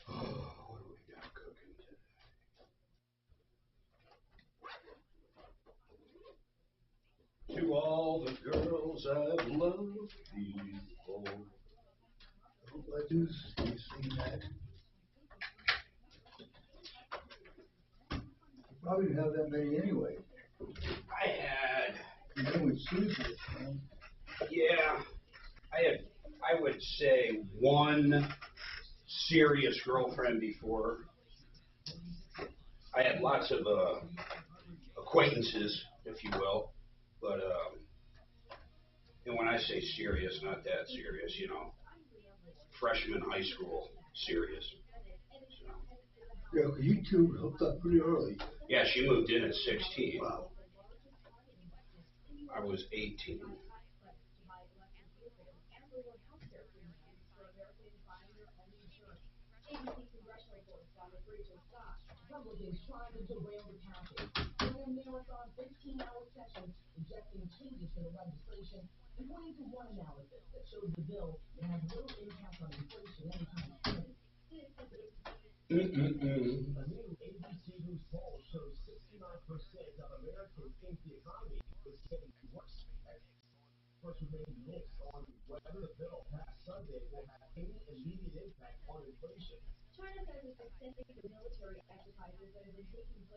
What do we got cooking today? To all the girls I've loved before. I hope I do see that. You probably didn't have that many anyway. I had. You know what Susie is, man. Yeah, I would say one serious girlfriend before. I had lots of acquaintances, if you will, but and when I say serious, not that serious, you know, freshman high school serious. So. Yeah, 'cause you two hooked up pretty early. Yeah, she moved in at 16. Wow. I was 18.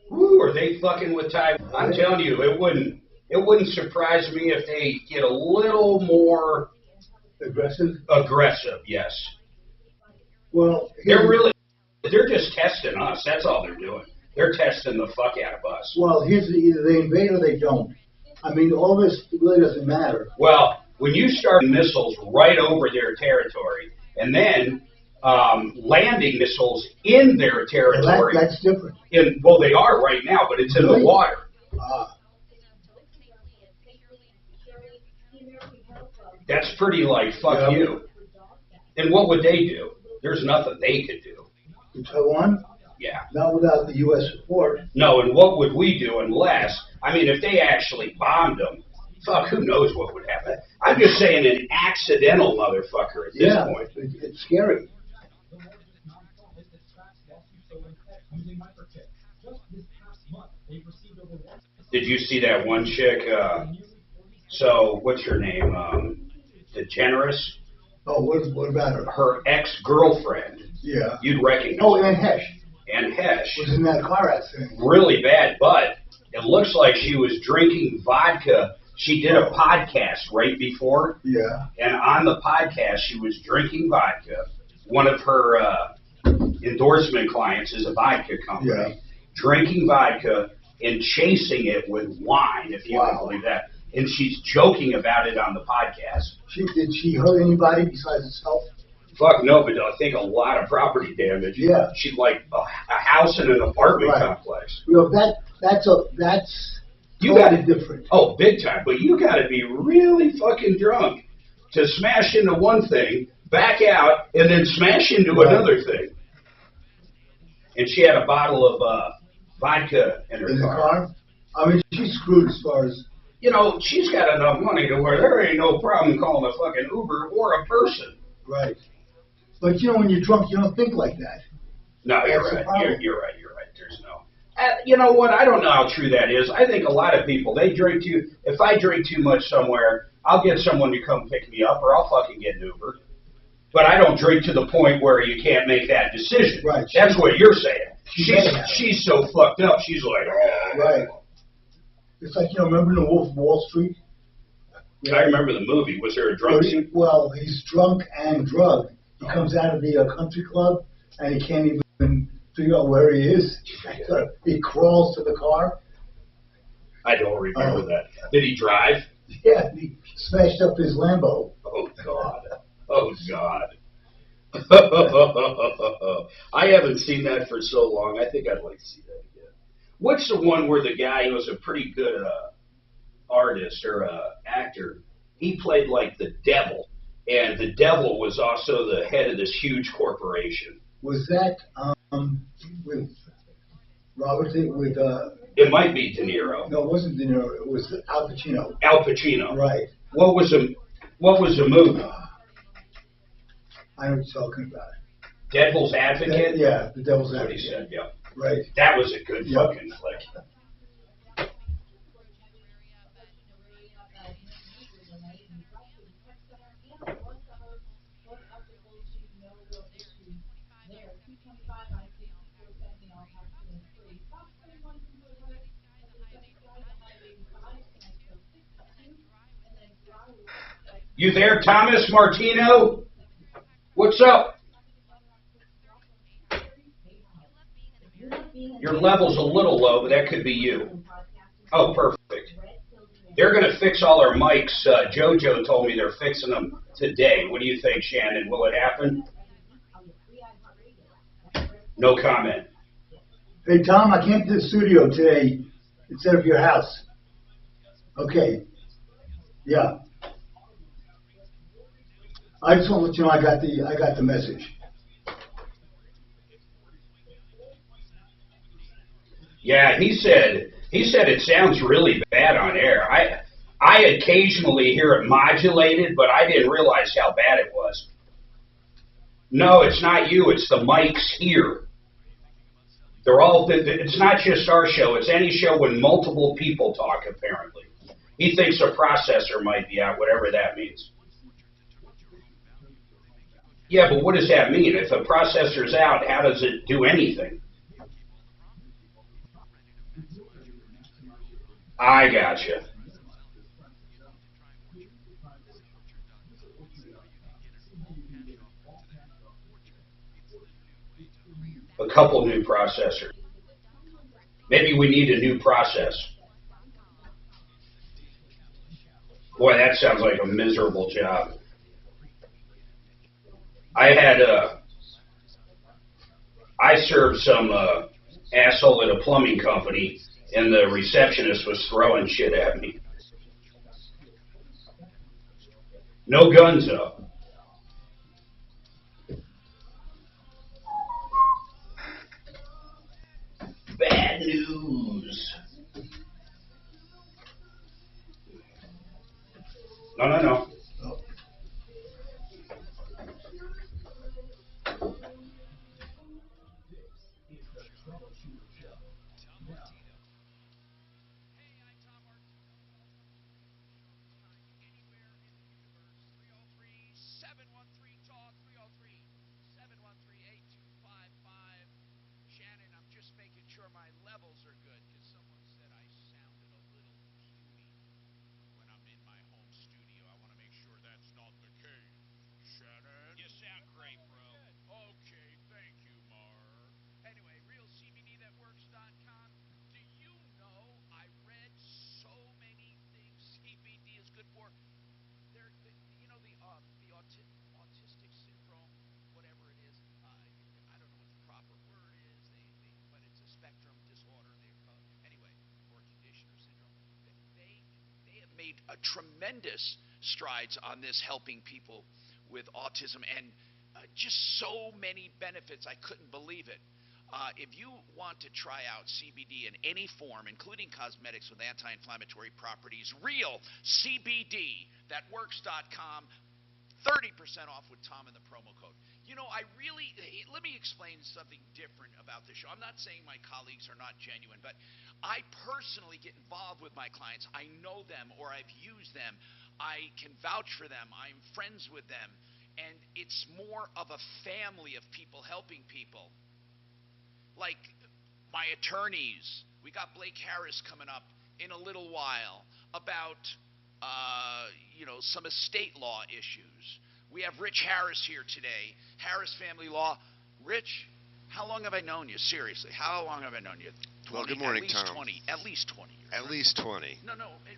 Woo, are they fucking with Taiwan? I'm telling you, it wouldn't surprise me if they get a little more Aggressive? Aggressive, yes. Well, they're just testing us. That's all they're doing. They're testing the fuck out of us. Well, either they invade or they don't. I mean, all this really doesn't matter. Well, when you start missiles right over their territory and then landing missiles in their territory. Well, that's different. Well, they are right now, but it's in the water. That's pretty like, fuck you. And what would they do? There's nothing they could do. In Taiwan? Yeah. Not without the U.S. support. No, and what would we do unless, I mean, if they actually bombed them, fuck, who knows what would happen. I'm just saying an accidental motherfucker at this point. It's scary. Did you see that one chick? So, what's her name? DeGeneres? Oh, what about her? Her ex-girlfriend. Yeah. You'd recognize her. Oh, Ann Hesh. Ann Hesh. Was in that car accident. Really bad, but it looks like she was drinking vodka. She did a podcast right before. Yeah. And on the podcast, she was drinking vodka. One of her endorsement clients is a vodka company. Yeah. Drinking vodka and chasing it with wine, if you can believe that. And she's joking about it on the podcast. Did she hurt anybody besides herself? Fuck no, but I think a lot of property damage. Yeah. She'd like a house and an apartment complex. You know, that's you got it different. Oh, big time. But you got to be really fucking drunk to smash into one thing, back out, and then smash into another thing. And she had a bottle of vodka in her car. In the car? I mean, she's screwed as far as... You know, she's got enough money to where there ain't no problem calling a fucking Uber or a person. Right. But, you know, when you're drunk, you don't think like that. No, you're right. You're right. There's no... you know what? I don't know how true that is. I think a lot of people, they drink too... If I drink too much somewhere, I'll get someone to come pick me up or I'll fucking get an Uber. But I don't drink to the point where you can't make that decision. Right. That's what you're saying. She's so fucked up, she's like... Oh. Right. It's like, you know, remember The Wolf of Wall Street? Yeah. I remember the movie. Was there a drunk scene? Well, he's drunk and drugged. He comes out of the country club, and he can't even figure out where he is. So he crawls to the car. I don't remember that. Did he drive? Yeah, he smashed up his Lambo. Oh, God. Oh, God. I haven't seen that for so long. I think I'd like to see that again. What's the one where the guy who was a pretty good artist or actor, he played like the devil, and the devil was also the head of this huge corporation? Was that with Robert? With it might be De Niro. No, it wasn't De Niro. It was Al Pacino. Al Pacino. Right. What was the movie? I know what you're talking about. Devil's Advocate? Yeah, the Devil's That's what he Advocate. said, yeah. Right. That was a good fucking clip. You there, Thomas Martino? What's up? Your level's a little low, but that could be you. Oh, perfect. They're going to fix all our mics. JoJo told me they're fixing them today. What do you think, Shannon? Will it happen? No comment. Hey, Tom, I came to the studio today instead of your house. Okay. Yeah. I just want to let you know I got the message. Yeah, he said it sounds really bad on air. I occasionally hear it modulated, but I didn't realize how bad it was. No, it's not you. It's the mics here. They're all. It's not just our show. It's any show when multiple people talk. Apparently, he thinks a processor might be out, whatever that means. Yeah, but what does that mean? If a processor's out, how does it do anything? I gotcha. A couple new processors. Maybe we need a new process. Boy, that sounds like a miserable job. I served some asshole at a plumbing company, and the receptionist was throwing shit at me. No guns up. Bad news. No. Made a tremendous strides on this, helping people with autism, and just so many benefits. I couldn't believe it. If you want to try out CBD in any form, including cosmetics with anti-inflammatory properties, real CBD, thatworks.com, 30% off with Tom in the promo code. You know, let me explain something different about this show. I'm not saying my colleagues are not genuine, but I personally get involved with my clients. I know them, or I've used them. I can vouch for them. I'm friends with them. And it's more of a family of people helping people. Like my attorneys. We got Blake Harris coming up in a little while about some estate law issues. We have Rich Harris here today, Harris Family Law. Rich, how long have I known you? Seriously, how long have I known you? 20, well, good morning, Tom. At least 20 years. At least 20. No,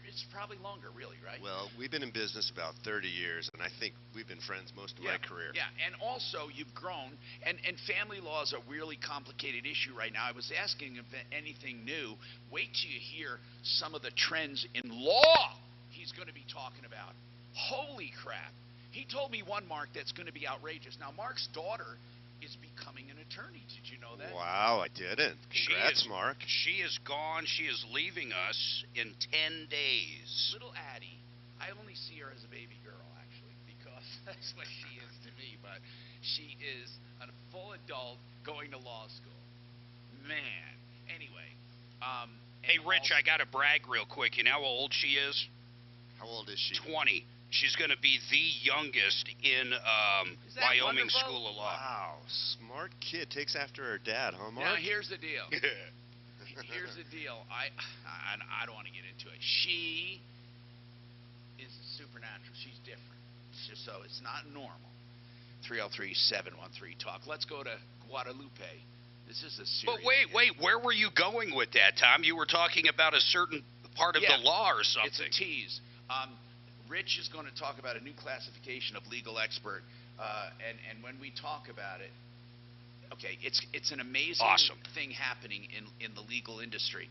it's probably longer, really, right? Well, we've been in business about 30 years, and I think we've been friends most of my career. Yeah, and also you've grown, and family law is a really complicated issue right now. I was asking if anything new. Wait till you hear some of the trends in law he's going to be talking about. Holy crap. He told me one, Mark, that's going to be outrageous. Now, Mark's daughter is becoming an attorney. Did you know that? Wow, I didn't. Congrats, Mark. She is gone. She is leaving us in 10 days. Little Addie. I only see her as a baby girl, actually, because That's what she is to me, but she is a full adult going to law school. Man. Anyway. Hey, Rich, I got to brag real quick. You know how old she is? How old is she? 20. She's going to be the youngest in Wyoming wonderful? School of Law. Wow, smart kid. Takes after her dad, huh, Mark? Now, here's the deal. Here's the deal. I don't want to get into it. She is supernatural. She's different. So it's not normal. 303-713-TALK. Let's go to Guadalupe. This is a serious... But wait, where were you going with that, Tom? You were talking about a certain part of the law or something. It's a tease. Rich is going to talk about a new classification of legal expert, and when we talk about it, okay, it's an amazing thing happening in the legal industry.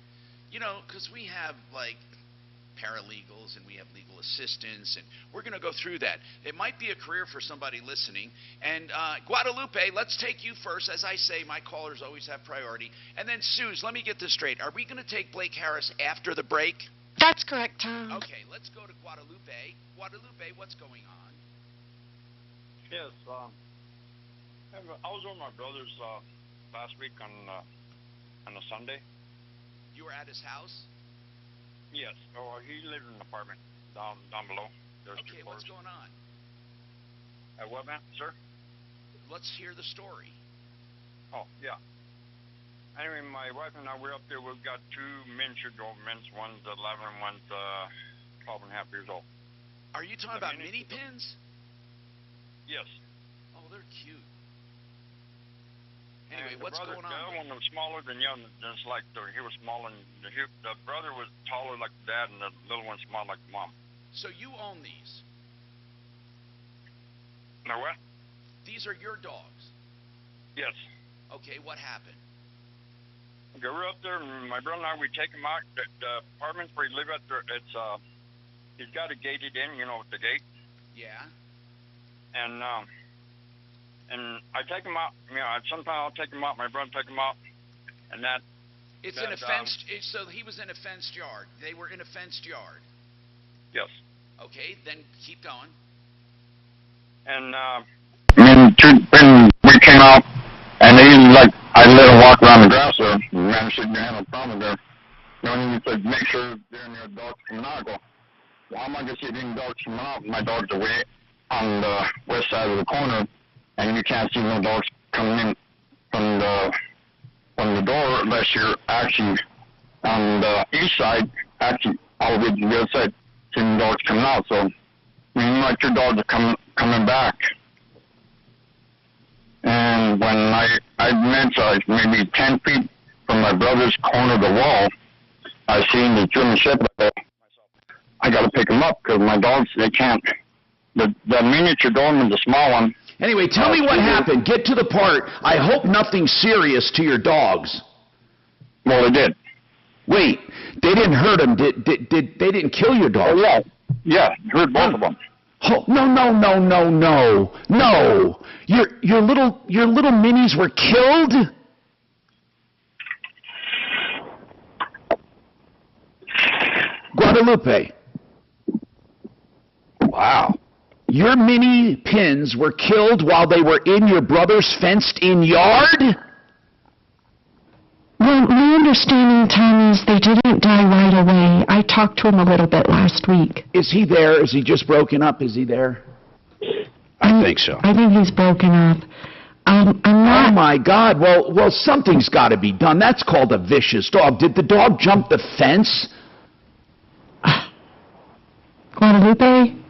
You know, because we have, like, paralegals and we have legal assistants, and we're going to go through that. It might be a career for somebody listening. And Guadalupe, let's take you first. As I say, my callers always have priority. And then, Suze, let me get this straight. Are we going to take Blake Harris after the break? That's correct, Tom. Okay, let's go to Guadalupe. Guadalupe, what's going on? Yes, I was with my brother's last week on a Sunday. You were at his house? Yes. Oh, he lived in an apartment down below. There's Okay, what's going on? What, man, sir? Let's hear the story. Oh, yeah. Anyway, my wife and I, we're up there. We've got two miniature Dobermans. One's 11, one's 12 and a half years old. Are you talking about mini pins? Yes. Oh, they're cute. Anyway, what's going on? The other one was smaller than young. Just like he was small, and the brother was taller like the dad, and the little one small like the mom. So you own these? No, what? These are your dogs? Yes. Okay, what happened? Okay, we're up there, and my brother and I, we take him out. The apartment where he live at, he's got it gated in, you know, with the gate. Yeah. And I take him out. You know, sometimes I'll take him out. My brother take him out, and that. It's in a fenced. So he was in a fenced yard. They were in a fenced yard. Yes. Okay, then keep going. And when we came out, and they like I let them walk around the grass there. Man, shouldn't have no problem there. You know, and he said, make sure they're near dogs coming out. I go, well, how am I gonna see any dogs coming out? My dog's away on the west side of the corner, and you can't see no dogs coming in from the door unless you're actually on the east side, actually all the way to the other side, seeing dogs coming out. So, I mean, like your dogs are coming back. And when I meant maybe 10 feet from my brother's corner of the wall, I seen the German Shepherd. I got to pick him up because my dogs, they can't. The miniature Doberman, the small one. Anyway, tell me what happened. Get to the part. I hope nothing serious to your dogs. Well, they did. Wait, they didn't hurt them. They didn't kill your dogs? Oh, yeah, hurt both of them. Oh, no. Your little minis were killed? Guadalupe. Wow. Your mini pins were killed while they were in your brother's fenced-in yard? Well, my understanding, Tom, is they didn't die right away. I talked to him a little bit last week. Is he there? Is he just broken up? Is he there? I think so. I think he's broken up. I'm not... Oh, my God. Well, something's got to be done. That's called a vicious dog. Did the dog jump the fence? Guadalupe?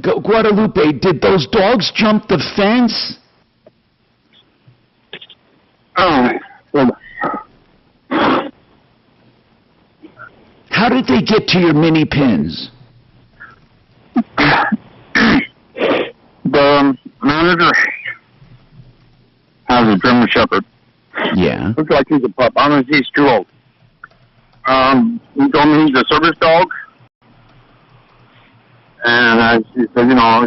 Guadalupe, did those dogs jump the fence? How did they get to your mini pins? The manager has a German Shepherd. Yeah. Looks like he's a pup. I don't know if he's too old. He told me he's a service dog. And he said, you know,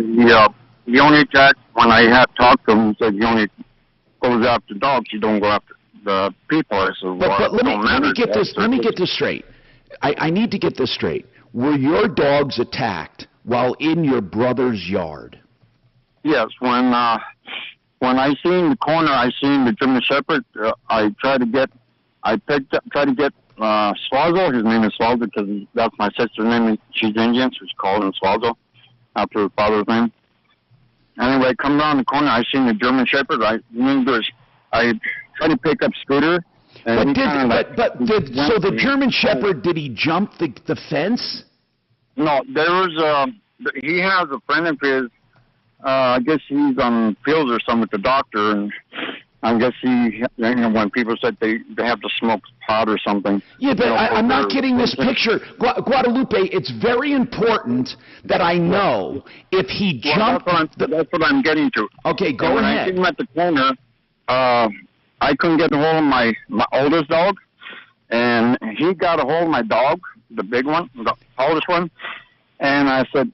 he only attacks, when I have talked to him, he said he only goes after dogs, he don't go after the people. I said, well, but let me get this straight. I need to get this straight. Were your dogs attacked while in your brother's yard? Yes, when I seen the corner, I seen the German Shepherd. I tried to get Swazo. His name is Swazo because that's my sister's name. She's Indian, so she called him Swazo after her father's name. Anyway, come around the corner, I seen the German Shepherd. I tried to pick up Scooter. And so the German Shepherd, did he jump the fence? No, there was he has a friend of his. I guess he's on fields or something with the doctor, and I guess when people said they have to smoke pot or something. Yeah, but I'm not getting this picture. Guadalupe, it's very important that I know if he jumped. That's what I'm getting to. Okay, go ahead. When I seen him at the corner, I couldn't get a hold of my oldest dog, and he got a hold of my dog, the big one, the oldest one, and I said,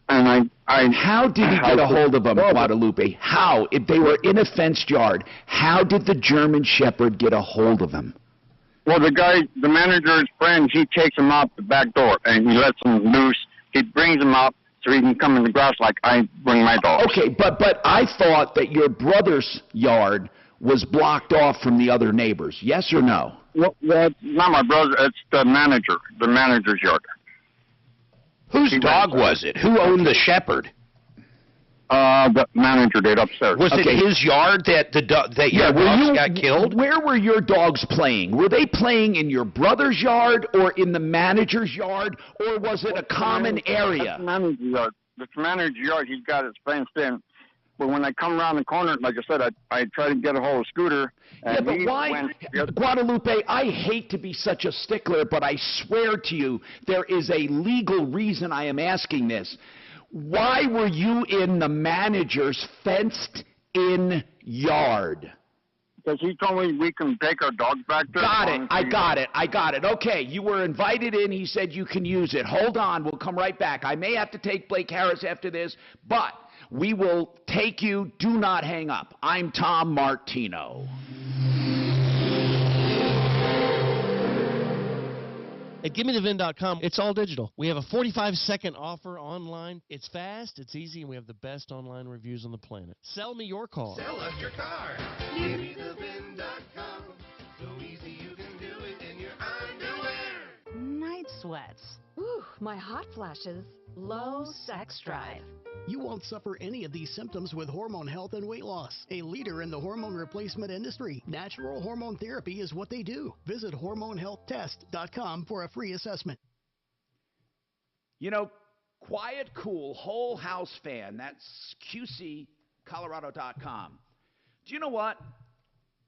how did he get a hold of them, Guadalupe? How? If they were in a fenced yard, how did the German Shepherd get a hold of him? Well, the manager's friend, he takes him out the back door, and he lets him loose. He brings him out so he can come in the grass like I bring my dog. Okay, but I thought that your brother's yard was blocked off from the other neighbors. Yes or no? Well, that's not my brother. It's the manager's yard. Whose dog was it? Who owned the Shepherd? The manager did upstairs. Was it his yard that your dogs got killed? Where were your dogs playing? Were they playing in your brother's yard or in the manager's yard, or was it a common area? The manager's yard. The manager's yard, he's got it fenced in. But when I come around the corner, like I said, I try to get a hold of Scooter. And but why, Guadalupe, I hate to be such a stickler, but I swear to you, there is a legal reason I am asking this. Why were you in the manager's fenced-in yard? Because he told me we can take our dogs back there. I got it. Okay, you were invited in. He said you can use it. Hold on, we'll come right back. I may have to take Blake Harris after this, but we will take you. Do not hang up. I'm Tom Martino. At GimmeTheVin.com, it's all digital. We have a 45-second offer online. It's fast, it's easy, and we have the best online reviews on the planet. Sell me your car. Sell us your car. GimmeTheVin.com. So easy you can do it in your underwear. Night sweats. Ooh, my hot flashes. Low sex drive. You won't suffer any of these symptoms with Hormone Health and Weight Loss, a leader in the hormone replacement industry. Natural hormone therapy is what they do. Visit HormoneHealthTest.com for a free assessment. You know, Quiet Cool Whole House Fan, that's QCColorado.com. Do you know what?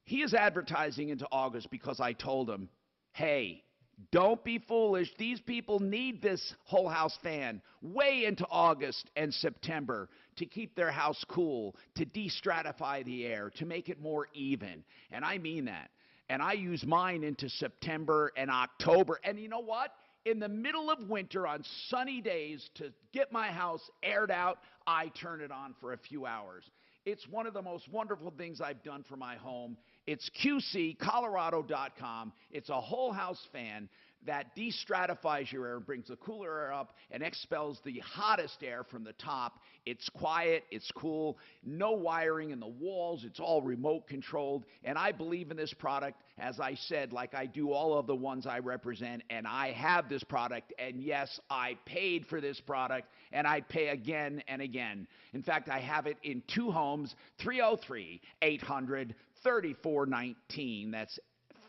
He is advertising into August because I told him, hey, don't be foolish. These people need this whole house fan way into August and September to keep their house cool, to de-stratify the air, to make it more even. And I mean that. And I use mine into September and October. And you know what? In the middle of winter on sunny days to get my house aired out, I turn it on for a few hours. It's one of the most wonderful things I've done for my home. It's QCColorado.com. It's a whole house fan that de-stratifies your air, brings the cooler air up, and expels the hottest air from the top. It's quiet, it's cool, no wiring in the walls, it's all remote controlled, and I believe in this product, as I said, like I do all of the ones I represent, and I have this product, and yes, I paid for this product, and I pay again and again. In fact, I have it in 2 homes, 303-800-3419. That's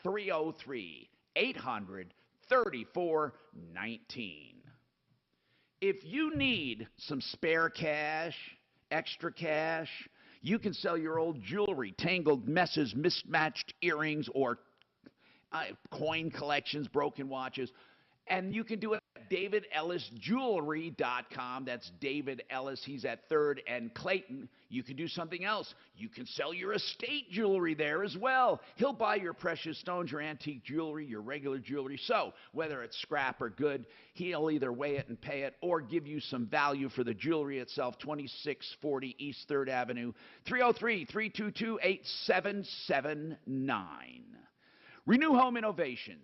303-800-3419. If you need some spare cash, extra cash, you can sell your old jewelry, tangled messes, mismatched earrings, or coin collections, broken watches. And you can do it at DavidEllisJewelry.com. That's David Ellis. He's at 3rd and Clayton. You can do something else. You can sell your estate jewelry there as well. He'll buy your precious stones, your antique jewelry, your regular jewelry. So whether it's scrap or good, he'll either weigh it and pay it or give you some value for the jewelry itself. 2640 East 3rd Avenue, 303-322-8779. Renew Home Innovations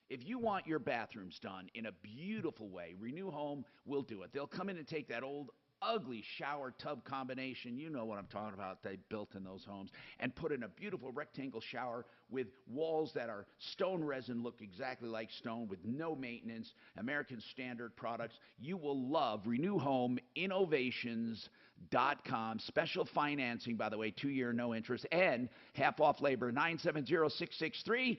If you want your bathrooms done in a beautiful way, Renew Home will do it. They'll come in and take that old ugly shower tub combination, you know what I'm talking about, they built in those homes, and put in a beautiful rectangle shower with walls that are stone resin, look exactly like stone, with no maintenance, American Standard products. You will love Renew Home Innovations.com. Special financing, by the way, 2-year no interest, and half off labor, 970-663-3211.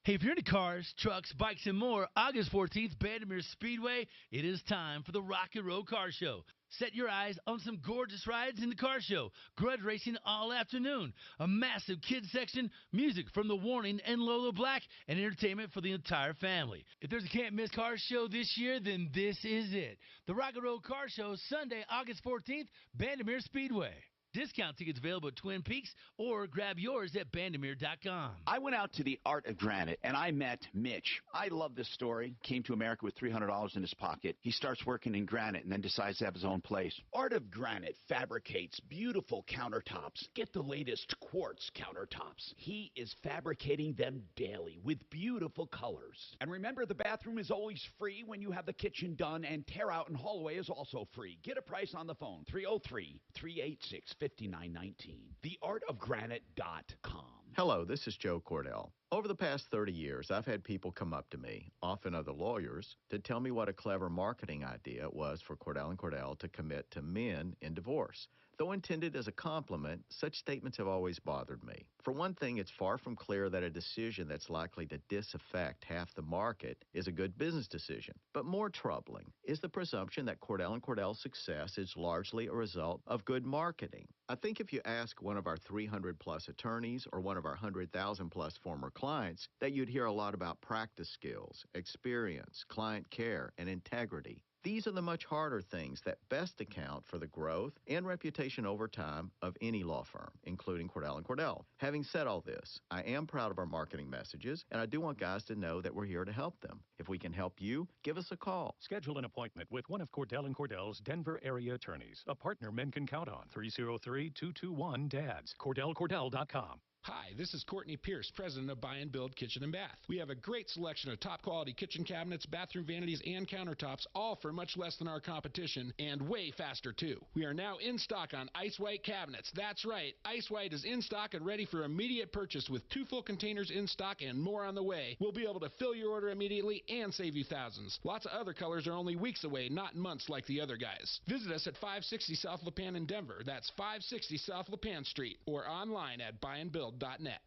Hey, if you're into cars, trucks, bikes, and more, August 14th, Bandimere Speedway, it is time for the Rock and Roll Car Show. Set your eyes on some gorgeous rides in the car show, grudge racing all afternoon, a massive kids section, music from The Warning and Lola Black, and entertainment for the entire family. If there's a can't-miss car show this year, then this is it. The Rock and Roll Car Show, Sunday, August 14th, Bandimere Speedway. Discount tickets available at Twin Peaks, or grab yours at bandimere.com. I went out to the Art of Granite, and I met Mitch. I love this story. Came to America with $300 in his pocket. He starts working in granite and then decides to have his own place. Art of Granite fabricates beautiful countertops. Get the latest quartz countertops. He is fabricating them daily with beautiful colors. And remember, the bathroom is always free when you have the kitchen done, and tear out and haul away is also free. Get a price on the phone, 303-386-5919. TheArtofGranite.com. Hello, this is Joe Cordell. Over the past 30 years, I've had people come up to me, often other lawyers, to tell me what a clever marketing idea it was for Cordell Cordell to commit to men in divorce. Though intended as a compliment, such statements have always bothered me. For one thing, it's far from clear that a decision that's likely to disaffect half the market is a good business decision. But more troubling is the presumption that Cordell Cordell's success is largely a result of good marketing. I think if you ask one of our 300-plus attorneys or one of our 100,000-plus former clients, that you'd hear a lot about practice skills, experience, client care, and integrity. These are the much harder things that best account for the growth and reputation over time of any law firm, including Cordell Cordell. Having said all this, I am proud of our marketing messages, and I do want guys to know that we're here to help them. If we can help you, give us a call. Schedule an appointment with one of Cordell Cordell's Denver area attorneys, a partner men can count on. 303-221-DADS. CordellCordell.com. Hi, this is Courtney Pierce, president of Buy and Build Kitchen and Bath. We have a great selection of top quality kitchen cabinets, bathroom vanities, and countertops, all for much less than our competition, and way faster too. We are now in stock on Ice White cabinets. That's right, Ice White is in stock and ready for immediate purchase with 2 full containers in stock and more on the way. We'll be able to fill your order immediately and save you thousands. Lots of other colors are only weeks away, not months like the other guys. Visit us at 560 South LaPan in Denver. That's 560 South LaPan Street, or online at buyandbuild.net.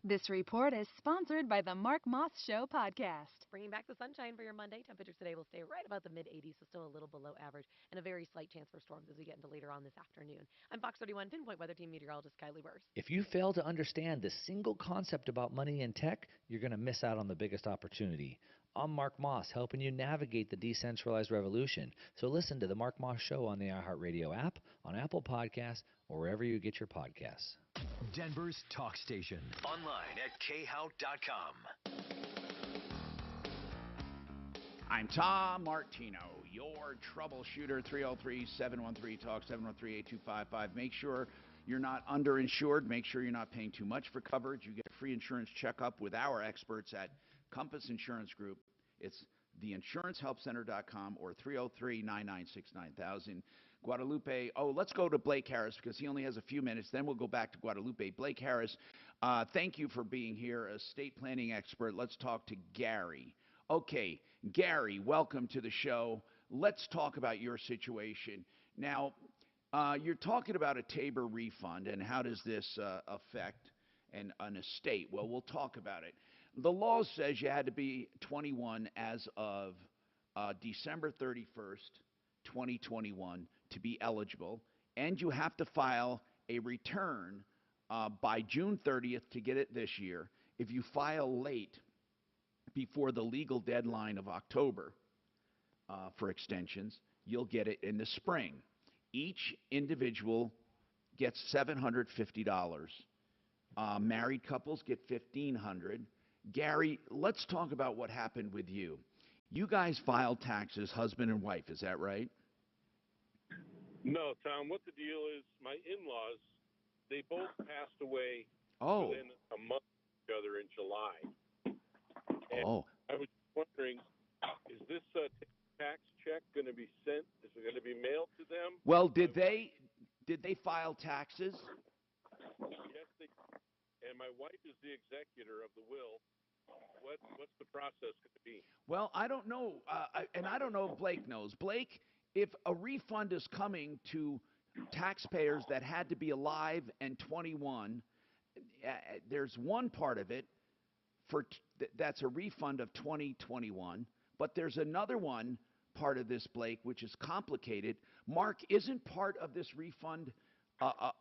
This report is sponsored by the Mark Moss Show podcast. Bringing back the sunshine for your Monday. Temperatures today will stay right about the mid-80s, so still a little below average, and a very slight chance for storms as we get into later on this afternoon. I'm Fox 31 Pinpoint Weather Team meteorologist Kylie Burrs. If you fail to understand the single concept about money and tech, you're going to miss out on the biggest opportunity. I'm Mark Moss, helping you navigate the decentralized revolution. So listen to the Mark Moss Show on the iHeartRadio app, on Apple Podcasts, or wherever you get your podcasts. Denver's talk station. Online at khout.com. I'm Tom Martino, your troubleshooter, 303-713-TALK, 713-8255. Make sure you're not underinsured. Make sure you're not paying too much for coverage. You get a free insurance checkup with our experts at Compass Insurance Group. It's theinsurancehelpcenter.com or 303-996-9000. Guadalupe, let's go to Blake Harris because he only has a few minutes. Then we'll go back to Guadalupe. Blake Harris, thank you for being here, a estate planning expert. Let's talk to Gary. Okay, Gary, welcome to the show. Let's talk about your situation. Now, you're talking about a Tabor refund, and how does this affect an estate? Well, we'll talk about it. The law says you had to be 21 as of December 31st, 2021 to be eligible, and you have to file a return by June 30th to get it this year. If you file late, before the legal deadline of October for extensions, you'll get it in the spring. Each individual gets $750. Married couples get $1,500. Gary, let's talk about what happened with you. You guys filed taxes, husband and wife, is that right? No, Tom, what the deal is, my in-laws, they both passed away within a month of each other in July. And Oh. I was wondering, is this tax check going to be sent? Is it going to be mailed to them? Well, did they file taxes? Yes, they. And my wife is the executor of the will. What's the process going to be? Well, I don't know, and I don't know if Blake knows. Blake, if a refund is coming to taxpayers that had to be alive and 21, there's one part of it that's a refund of 2021, but there's another one part of this, Blake, which is complicated. Mark, isn't part of this refund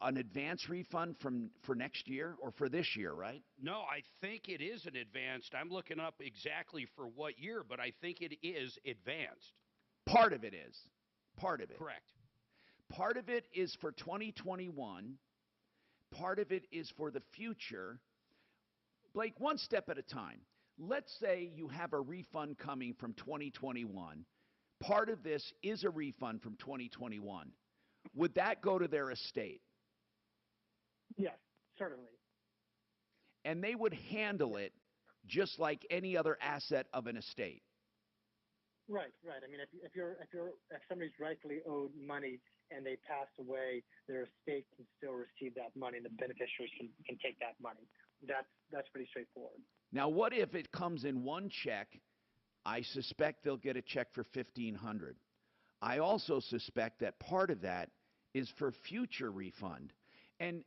an advance refund for next year or for this year, right? No, I think it is an advanced. I'm looking up exactly for what year, but I think it is advanced. Part of it is. Part of it. Correct. Part of it is for 2021. Part of it is for the future. Blake, one step at a time. Let's say you have a refund coming from 2021. Part of this is a refund from 2021. Would that go to their estate? Yes, certainly. And they would handle it just like any other asset of an estate. Right, right. I mean, if somebody's rightfully owed money and they pass away, their estate can still receive that money, and the beneficiaries can take that money. That's pretty straightforward. Now, what if it comes in one check? I suspect they'll get a check for $1,500. I also suspect that part of that is for future refund. And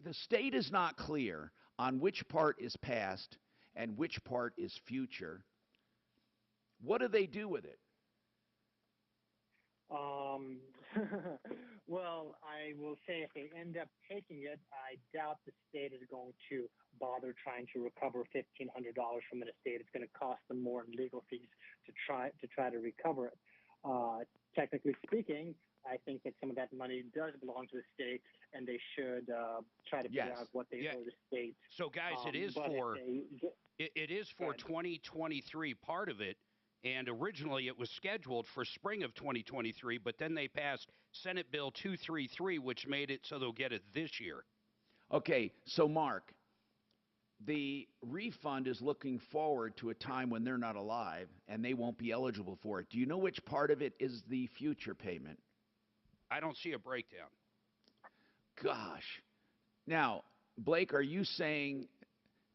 the state is not clear on which part is past and which part is future. What do they do with it? Well, I will say if they end up taking it, I doubt the state is going to bother trying to recover $1,500 from an estate. It's going to cost them more in legal fees to try to recover it. Technically speaking, I think that some of that money does belong to the state, and they should try to figure out what they owe the state. So, guys, it is for 2023, part of it, and originally it was scheduled for spring of 2023, but then they passed Senate Bill 233, which made it so they'll get it this year. Okay, so Mark, the refund is looking forward to a time when they're not alive and they won't be eligible for it. Do you know which part of it is the future payment? I don't see a breakdown. Gosh. Now, Blake, are you saying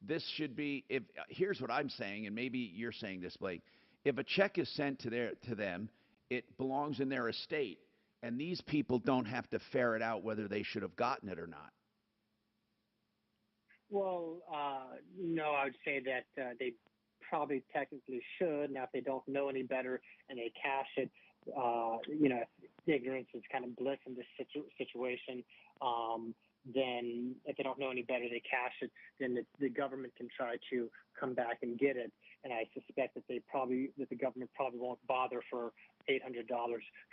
this should be, here's what I'm saying, and maybe you're saying this, Blake. If a check is sent to them, it belongs in their estate, and these people don't have to ferret out whether they should have gotten it or not. Well, no, I would say that they probably technically should. Now, if they don't know any better and they cash it, ignorance is kind of bliss in this situation. Then if they don't know any better, they cash it, then the government can try to come back and get it. And I suspect that the government probably won't bother for $800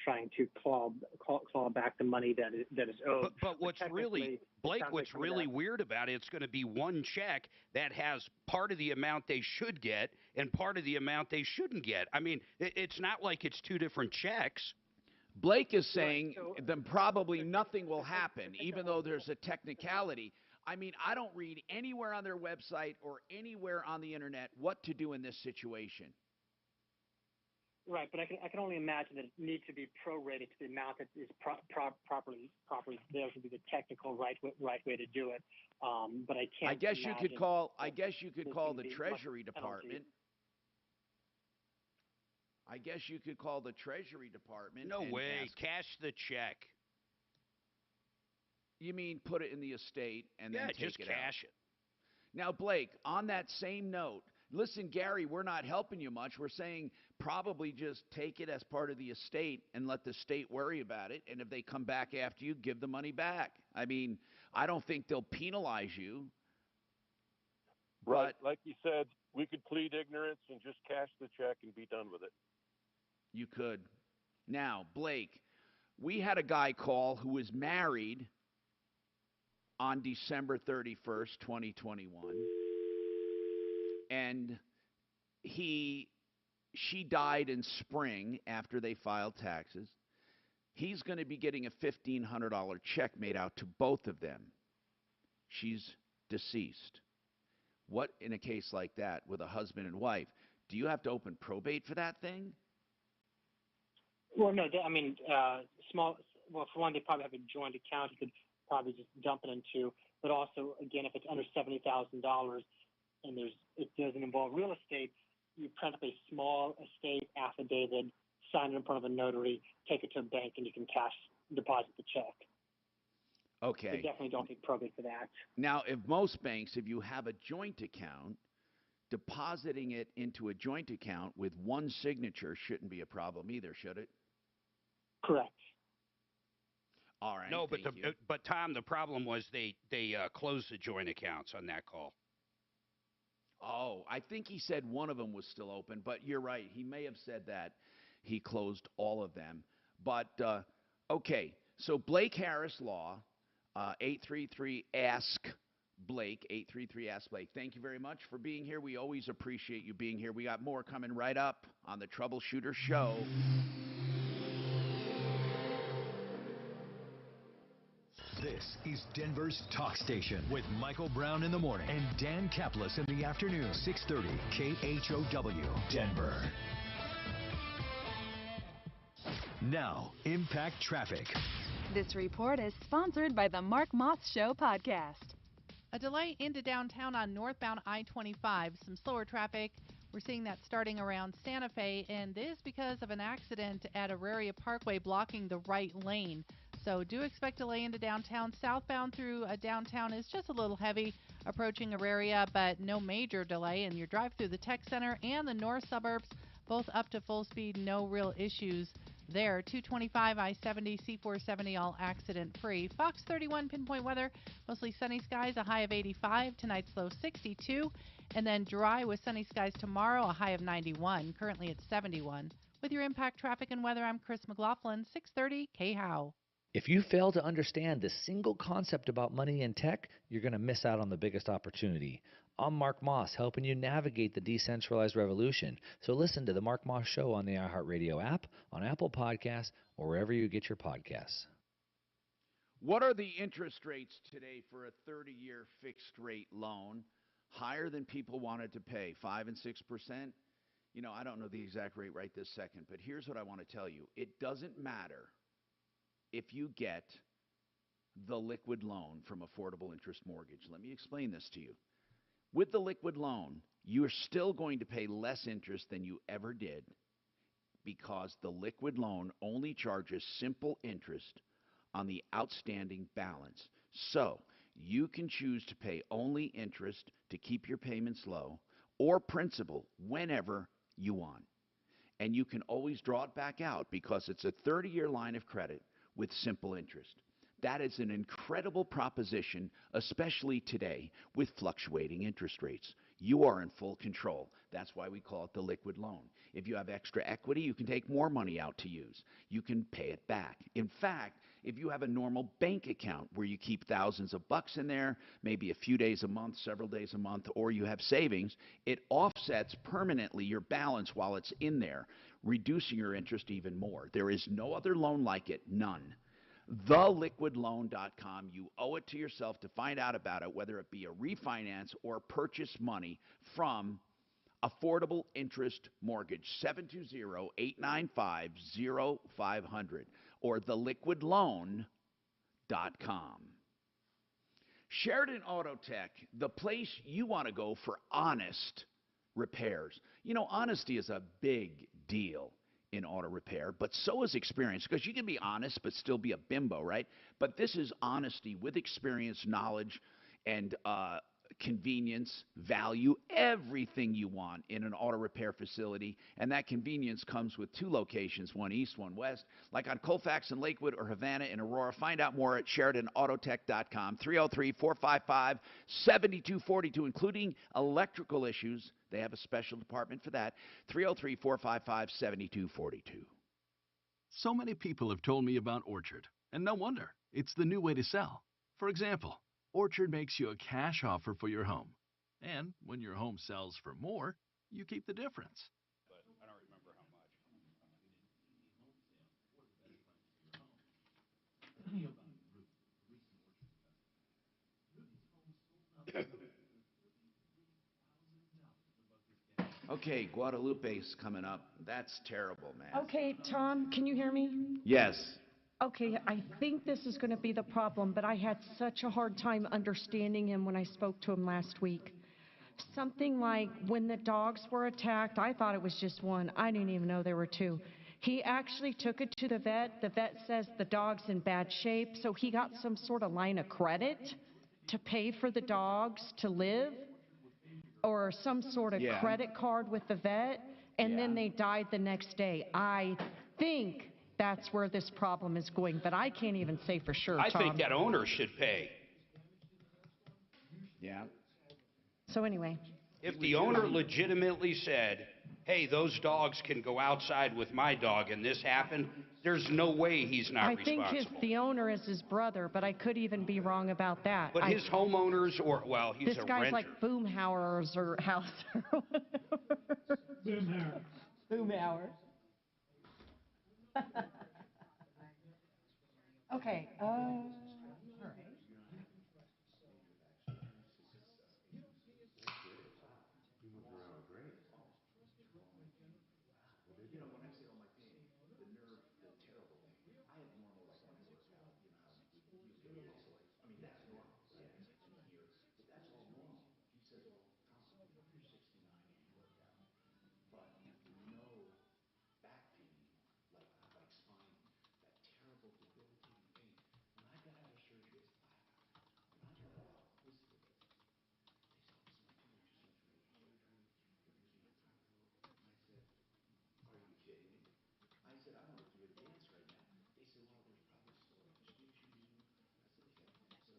trying to claw back the money that is owed. But what's really, Blake, what's really weird about it, it's going to be one check that has part of the amount they should get and part of the amount they shouldn't get. I mean, it's not like it's two different checks. Blake is saying then probably nothing will happen, even though there's a technicality. I mean, I don't read anywhere on their website or anywhere on the internet what to do in this situation. Right, but I can only imagine that it needs to be prorated to the amount that is properly there to be the technical right way to do it. But I can't. I guess you could call the Treasury Department. I guess you could call the Treasury Department. No way. Cash the check. You mean put it in the estate and then take just it cash out. it. Now, Blake, on that same note, listen, Gary, we're not helping you much. We're saying probably just take it as part of the estate and let the state worry about it. And if they come back after you, give the money back. I mean, I don't think they'll penalize you. Right. Like you said, we could plead ignorance and just cash the check and be done with it. You could. Now, Blake, we had a guy call who was married on December 31st, 2021. And she died in spring after they filed taxes. He's going to be getting a $1,500 check made out to both of them. She's deceased. What in a case like that with a husband and wife? Do you have to open probate for that thing? Well, no, I mean, small. Well, for one, they probably have a joint account. You could probably just dump it into. But also, again, if it's under $70,000 and it doesn't involve real estate, you print up a small estate affidavit, sign it in front of a notary, take it to a bank, and you can cash deposit the check. Okay. You definitely don't need probate for that. Now, if most banks, if you have a joint account, depositing it into a joint account with one signature shouldn't be a problem either, should it? Correct. All right. No, but Tom, the problem was they closed the joint accounts on that call. Oh, I think he said one of them was still open, but you're right. He may have said that he closed all of them. But, okay, so Blake Harris Law, 833-ASK-BLAKE, 833-ASK-BLAKE. Thank you very much for being here. We always appreciate you being here. We got more coming right up on the Troubleshooter Show. This is Denver's Talk Station with Michael Brown in the morning and Dan Kaplis in the afternoon. 630 KHOW, Denver. Now, Impact Traffic. This report is sponsored by the Mark Moss Show podcast. A delay into downtown on northbound I-25. Some slower traffic. We're seeing that starting around Santa Fe, and this is because of an accident at Auraria Parkway blocking the right lane. So do expect delay into downtown. Southbound through downtown is just a little heavy approaching Auraria, but no major delay. And your drive through the Tech Center and the north suburbs, both up to full speed, no real issues there. 225 I-70, C470, all accident-free. Fox 31 pinpoint weather, mostly sunny skies, a high of 85. Tonight's low 62. And then dry with sunny skies tomorrow, a high of 91. Currently at 71. With your Impact Traffic and Weather, I'm Chris McLaughlin, 630 KHOW. If you fail to understand the single concept about money in tech, you're going to miss out on the biggest opportunity. I'm Mark Moss, helping you navigate the decentralized revolution. So listen to the Mark Moss Show on the iHeartRadio app, on Apple Podcasts, or wherever you get your podcasts. What are the interest rates today for a 30-year fixed-rate loan? Higher than people wanted to pay, 5 and 6%. You know, I don't know the exact rate right this second, but here's what I want to tell you. It doesn't matter if you get the liquid loan from Affordable Interest Mortgage. Let me explain this to you. With the liquid loan, you're still going to pay less interest than you ever did because the liquid loan only charges simple interest on the outstanding balance. So you can choose to pay only interest to keep your payments low or principal whenever you want. And you can always draw it back out because it's a 30-year line of credit with simple interest. That is an incredible proposition, especially today with fluctuating interest rates. You are in full control. That's why we call it the liquid loan. If you have extra equity, you can take more money out to use. You can pay it back. In fact, if you have a normal bank account where you keep thousands of bucks in there, maybe a few days a month, several days a month, or you have savings, it offsets permanently your balance while it's in there, reducing your interest even more. There is no other loan like it, none. TheLiquidLoan.com. You owe it to yourself to find out about it, whether it be a refinance or purchase money from Affordable Interest Mortgage, 720-895-0500 or TheLiquidLoan.com. Sheridan Auto Tech, the place you want to go for honest repairs. You know, honesty is a big deal in auto repair, but so is experience, because you can be honest but still be a bimbo, right? But this is honesty with experience, knowledge, and convenience, value, everything you want in an auto repair facility. And that convenience comes with 2 locations, one east, one west, like on Colfax and Lakewood or Havana and Aurora. Find out more at SheridanAutotech.com, 303-455-7242, including electrical issues. They have a special department for that, 303-455-7242. So many people have told me about Orchard, and no wonder. It's the new way to sell. For example, Orchard makes you a cash offer for your home. And when your home sells for more, you keep the difference. But I don't remember how much. Okay, Guadalupe's coming up. That's terrible, man. Okay, Tom, can you hear me? Yes. Okay, I think this is going to be the problem, but I had such a hard time understanding him when I spoke to him last week. Something like when the dogs were attacked, I thought it was just one. I didn't even know there were two. He actually took it to the vet. The vet says the dog's in bad shape, so he got some sort of line of credit to pay for the dogs to live, or some sort of credit card with the vet, and then they died the next day. I think that's where this problem is going, but I can't even say for sure, I Tom. think that owner should pay. Yeah. So anyway. If the owner legitimately said, hey, those dogs can go outside with my dog and this happened, there's no way he's not responsible. I think the owner is his brother, but I could even be wrong about that. But his homeowners, or, well, he's a renter. This guy's like Boomhauer's or house or whatever. Boomhauer. Boomhauer. Okay. All right. You know, when I say all my pain, the nerve, the terrible pain, I have normal like when I work out, you know how you feel muscle. I mean, that's normal, right? And here, but that's all normal. He says, well, Tom, you know, you're 69 and you work out, but no back pain, like spine, that terrible debilitating pain. When I got out of surgery, when I got out, listen to this. They said, listen, my tumor just went through surgery. They're using a front lobe. And I said, are you kidding me? I said, I want to do a dance right now. They said, well, there's probably still a tissue. I said, okay. So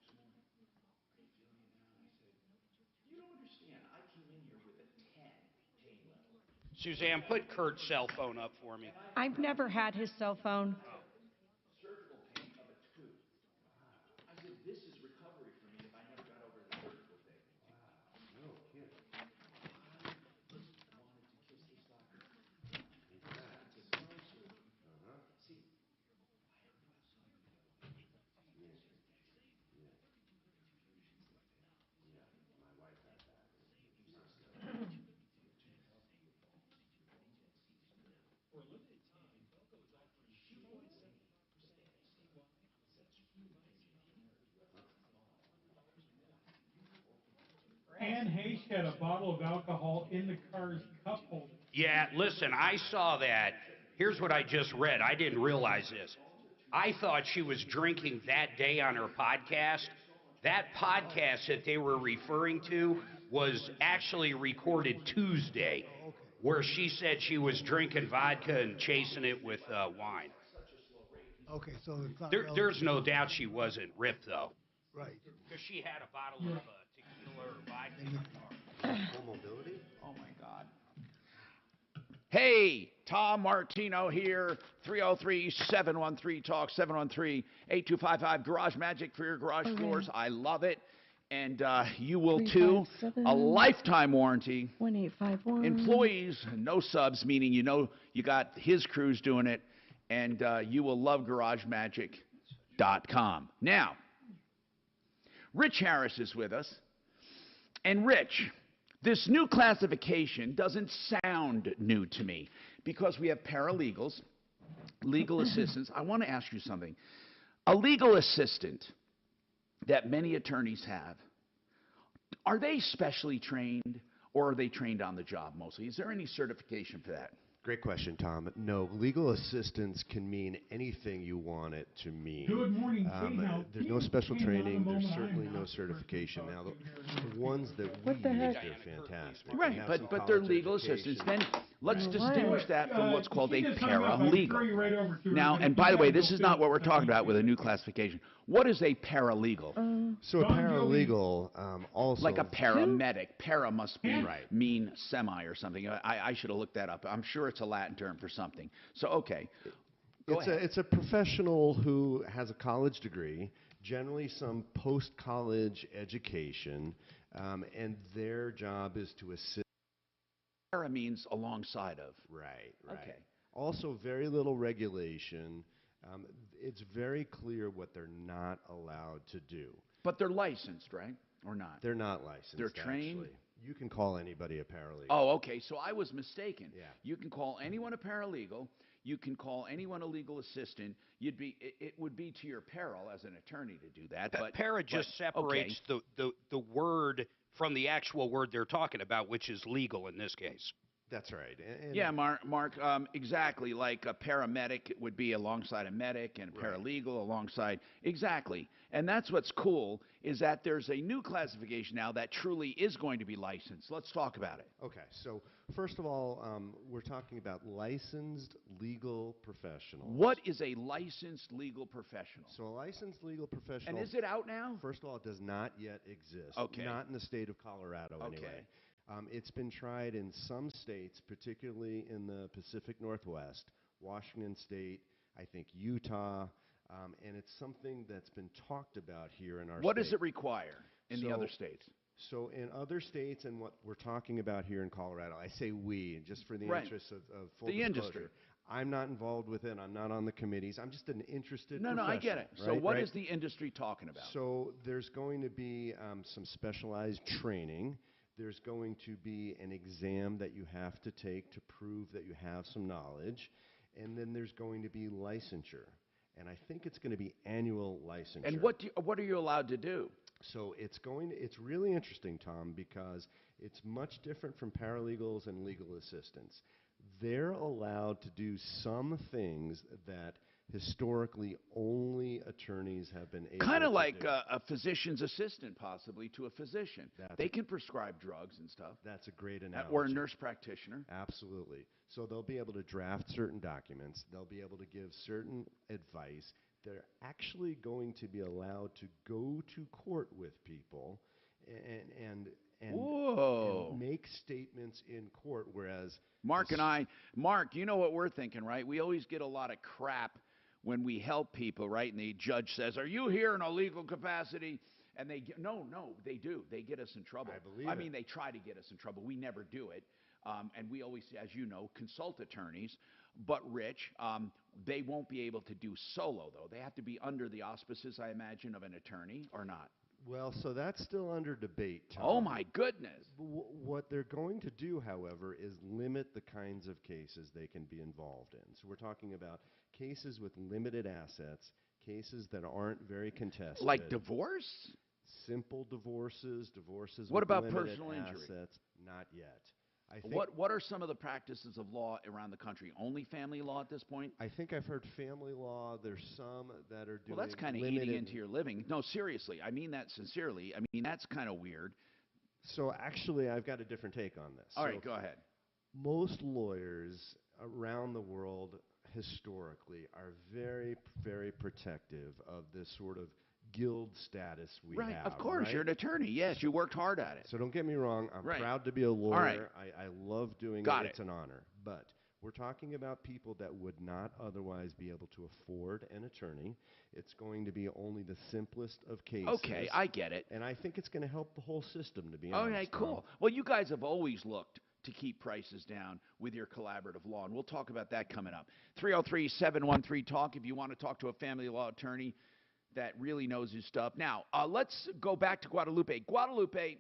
the next morning, are you feeling it now? And I said, you don't understand. I came in here with a 10 pain level. Suzanne, put Kurt's cell phone up for me. I've never had his cell phone. Surgical pain of a 2. I said, this is recovery for me if I never got over the surgical thing. Wow. No kidding. I wanted to kiss this doctor. It's a no surgery. See, I heard about some of you have infusions like that. Yeah, my wife had that. He says, for limited time, Velco is offering Ann Hayes had a bottle of alcohol in the car's cup holder. Yeah, listen, I saw that. Here's what I just read. I didn't realize this. I thought she was drinking that day on her podcast. That podcast that they were referring to was actually recorded Tuesday, where she said she was drinking vodka and chasing it with wine. Okay, so it's not There's no doubt she wasn't ripped, though. Right. Because she had a bottle of tequila or vodka in her car. Full mobility? Oh, my God. Hey, Tom Martino here, 303-713-TALK, 713-8255. Garage Magic for your garage floors. I love it. And you will too. A lifetime warranty. 1851. Employees, no subs, meaning you know you got his crews doing it. And you will love GarageMagic.com. Now, Rich Harris is with us. And Rich, this new classification doesn't sound new to me because we have paralegals, legal assistants. I want to ask you something. A legal assistant that many attorneys have, are they specially trained or are they trained on the job mostly? Is there any certification for that? Great question, Tom. No, legal assistance can mean anything you want it to mean. Good morning, there's no special training. There's certainly no certification. Now, the ones that we use, they're fantastic. Right, but they're legal assistants. Then let's distinguish that from what's called a paralegal. Now, and by the way, this is not what we're talking about with a new classification. What is a paralegal? So a paralegal also... Like a paramedic. Para must be mean semi or something. I should have looked that up. I'm sure it's a Latin term for something. So, okay. It's a professional who has a college degree, generally some post-college education, and their job is to assist. Para means alongside of. Right. Okay. Also, very little regulation. It's very clear what they're not allowed to do. But they're licensed, right? Or not? They're not licensed. They're trained? Actually. You can call anybody a paralegal. Oh, okay. So I was mistaken. Yeah. You can call anyone a paralegal. You can call anyone a legal assistant. It would be to your peril as an attorney to do that. But para just separates the word from the actual word they're talking about, which is legal in this case. That's right. Yeah, Mark, exactly. Like a paramedic would be alongside a medic, and a paralegal alongside. Exactly. And that's what's cool, is that there's a new classification now that truly is going to be licensed. Let's talk about it. Okay. So first of all, we're talking about licensed legal professionals. What is a licensed legal professional? So a licensed legal professional. And is it out now? First of all, it does not yet exist. Okay. Not in the state of Colorado, anyway. It's been tried in some states, particularly in the Pacific Northwest, Washington State, I think Utah, and it's something that's been talked about here in our state. What does it require in the other states? So in other states and what we're talking about here in Colorado, I say we, just for the interest of full disclosure. Industry. I'm not involved with it. I'm not on the committees. I'm just an interested No, I get it. So what is the industry talking about? So there's going to be some specialized training. There's going to be an exam that you have to take to prove that you have some knowledge. And then there's going to be licensure. And I think it's going to be annual licensure. And what are you allowed to do? So it's really interesting, Tom, because it's much different from paralegals and legal assistants. They're allowed to do some things that historically only attorneys have been able to do. Kind of like a physician's assistant, possibly, to a physician. They can prescribe drugs and stuff. That's a great analogy. Or a nurse practitioner. Absolutely. So they'll be able to draft certain documents. They'll be able to give certain advice. They're actually going to be allowed to go to court with people and make statements in court, whereas Mark, you know what we're thinking, right? We always get a lot of crap when we help people, right? And the judge says, "Are you here in a legal capacity?" And they no, they do. They get us in trouble. I mean, they try to get us in trouble. We never do it. And we always, as you know, consult attorneys. But, Rich, they won't be able to do solo, though. They have to be under the auspices, I imagine, of an attorney, or not? Well, so that's still under debate, Tom. Oh, my goodness. What they're going to do, however, is limit the kinds of cases they can be involved in. So we're talking about cases with limited assets, cases that aren't very contested. Like divorce? Simple divorces, divorces what with about limited personal injury? assets. Not yet. I think what are some of the practices of law around the country? Only family law at this point? I think I've heard family law. There's some that are doing. Well, that's kind of eating into your living. No, seriously. I mean that sincerely. I mean, that's kind of weird. So actually, I've got a different take on this. All right, go ahead. Most lawyers around the world historically are very, very protective of this sort of guild status we have. Right, of course. You're an attorney. Yes, you worked hard at it. So don't get me wrong. I'm proud to be a lawyer. All right. I love doing it. It's an honor. But we're talking about people that would not otherwise be able to afford an attorney. It's going to be only the simplest of cases. Okay, I get it. And I think it's going to help the whole system, to be honest. Okay, cool. Well, you guys have always looked to keep prices down with your collaborative law, and we'll talk about that coming up. 303-713-TALK if you want to talk to a family law attorney that really knows his stuff. Now, let's go back to Guadalupe. Guadalupe,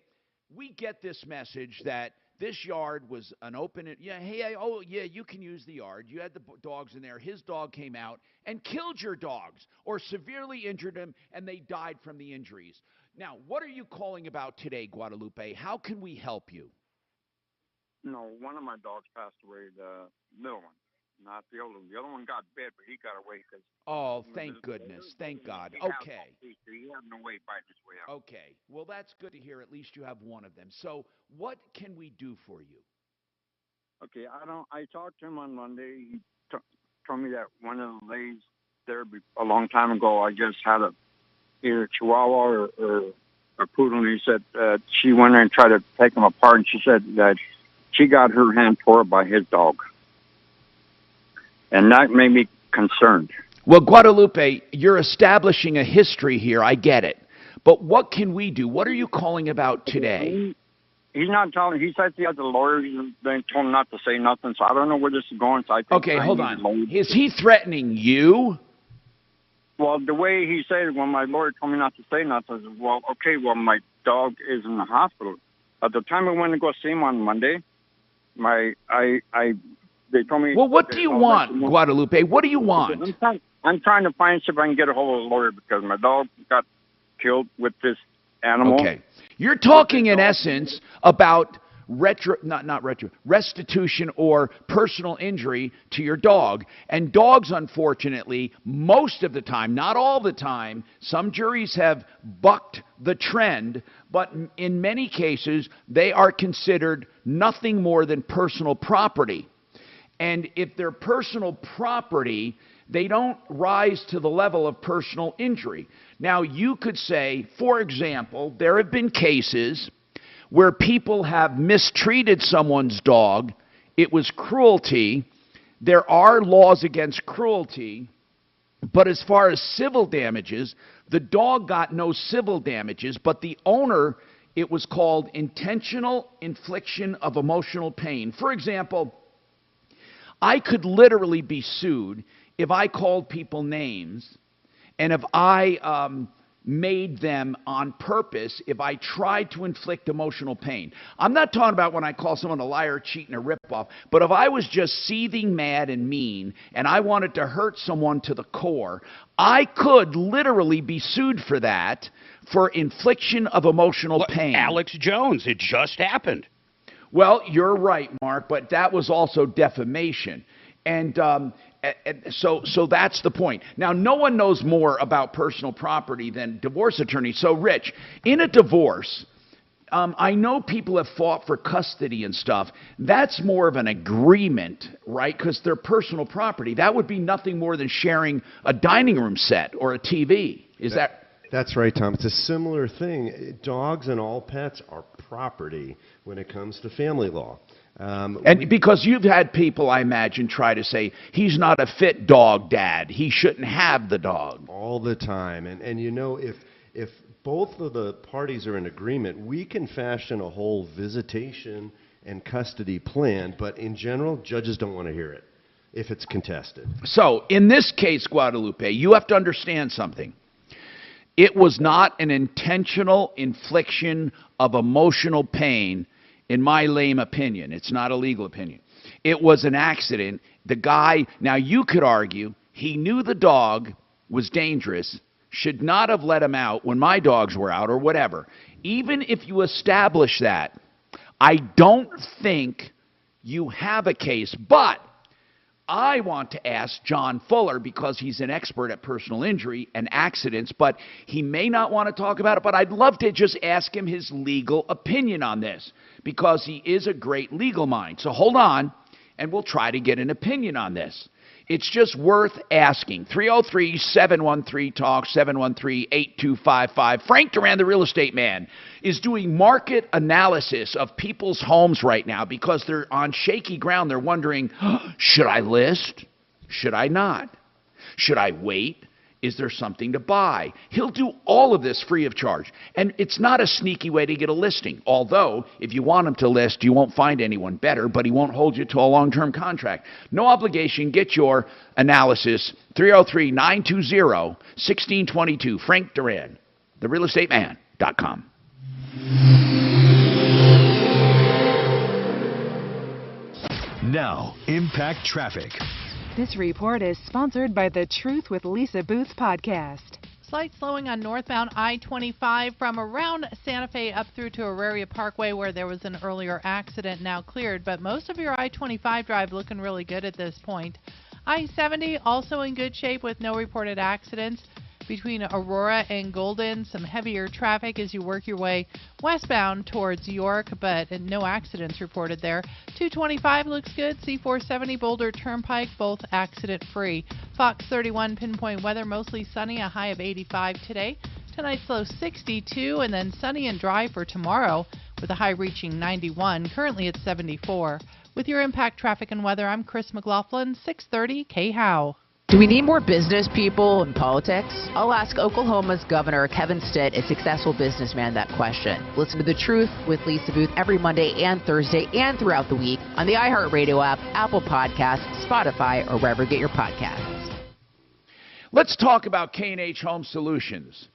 we get this message that this yard was an open, you can use the yard. You had the dogs in there. His dog came out and killed your dogs or severely injured them, and they died from the injuries. Now, what are you calling about today, Guadalupe? How can we help you? No, one of my dogs passed away, the middle one. Not the other one. The other one got bit, but he got away because. Oh, thank goodness. Thank God. Okay. He had no way biting his way out. Okay. Well, that's good to hear. At least you have one of them. So, what can we do for you? Okay, I talked to him on Monday. He told me that one of the ladies there a long time ago, I guess, had either a Chihuahua or a poodle, and he said she went in and tried to take them apart, and she said that she got her hand tore up by his dog. And that made me concerned. Well, Guadalupe, you're establishing a history here. I get it. But what can we do? What are you calling about today? He's not telling. He said the other lawyers, they told him not to say nothing, so I don't know where this is going. So I think hold on. Is he threatening you? Well, the way he said it, when my lawyer told me not to say nothing, I said, well, okay, well, my dog is in the hospital. At the time I went to go see him on Monday, they told me. Well, what do you want, Guadalupe? What do you want? I'm trying to find if I can get a hold of a lawyer because my dog got killed with this animal. Okay. You're talking in essence about restitution or personal injury to your dog. And dogs, unfortunately, most of the time, not all the time, some juries have bucked the trend, but in many cases, they are considered nothing more than personal property. And if they're personal property, they don't rise to the level of personal injury. Now, you could say, for example, there have been cases where people have mistreated someone's dog. It was cruelty. There are laws against cruelty. But as far as civil damages, the dog got no civil damages, but the owner, it was called intentional infliction of emotional pain. For example, I could literally be sued if I called people names and if I made them on purpose, if I tried to inflict emotional pain. I'm not talking about when I call someone a liar, cheat, and a ripoff, but if I was just seething mad and mean and I wanted to hurt someone to the core, I could literally be sued for that, for infliction of emotional pain. Alex Jones, it just happened. Well, you're right, Mark, but that was also defamation. And so that's the point. Now, no one knows more about personal property than divorce attorneys. So, Rich, in a divorce, I know people have fought for custody and stuff. That's more of an agreement, right? Because they're personal property. That would be nothing more than sharing a dining room set or a TV. That's right, Tom. It's a similar thing. Dogs and all pets are property when it comes to family law. And because you've had people, I imagine, try to say, he's not a fit dog, Dad. He shouldn't have the dog. All the time. And you know, if both of the parties are in agreement, we can fashion a whole visitation and custody plan, but in general, judges don't want to hear it if it's contested. So, in this case, Guadalupe, you have to understand something. It was not an intentional infliction of emotional pain, in my lame opinion. It's not a legal opinion. It was an accident. The guy, now you could argue, he knew the dog was dangerous, should not have let him out when my dogs were out or whatever. Even if you establish that, I don't think you have a case. But I want to ask John Fuller, because he's an expert at personal injury and accidents, but he may not want to talk about it, but I'd love to just ask him his legal opinion on this, because he is a great legal mind. So hold on, and we'll try to get an opinion on this. It's just worth asking. 303-713-TALK, 713-8255. Frank Duran, the real estate man, is doing market analysis of people's homes right now because they're on shaky ground. They're wondering, should I list? Should I not? Should I wait? Is there something to buy? He'll do all of this free of charge. And it's not a sneaky way to get a listing. Although, if you want him to list, you won't find anyone better, but he won't hold you to a long-term contract. No obligation. Get your analysis. 303-920-1622. Frank Duran, therealestateman.com. Now, Impact Traffic. This report is sponsored by the Truth with Lisa Booth podcast. Slight slowing on northbound I-25 from around Santa Fe up through to Auraria Parkway, where there was an earlier accident, now cleared. But most of your I-25 drive looking really good at this point. I-70 also in good shape with no reported accidents. Between Aurora and Golden, some heavier traffic as you work your way westbound towards York, but no accidents reported there. 225 looks good. C470 Boulder Turnpike, both accident-free. Fox 31 pinpoint weather, mostly sunny, a high of 85 today. Tonight's low 62, and then sunny and dry for tomorrow with a high reaching 91. Currently at 74. With your Impact Traffic and Weather, I'm Chris McLaughlin, 630 KHOW. Do we need more business people in politics? I'll ask Oklahoma's Governor Kevin Stitt, a successful businessman, that question. Listen to The Truth with Lisa Booth every Monday and Thursday and throughout the week on the iHeartRadio app, Apple Podcasts, Spotify, or wherever you get your podcasts. Let's talk about K&H Home Solutions.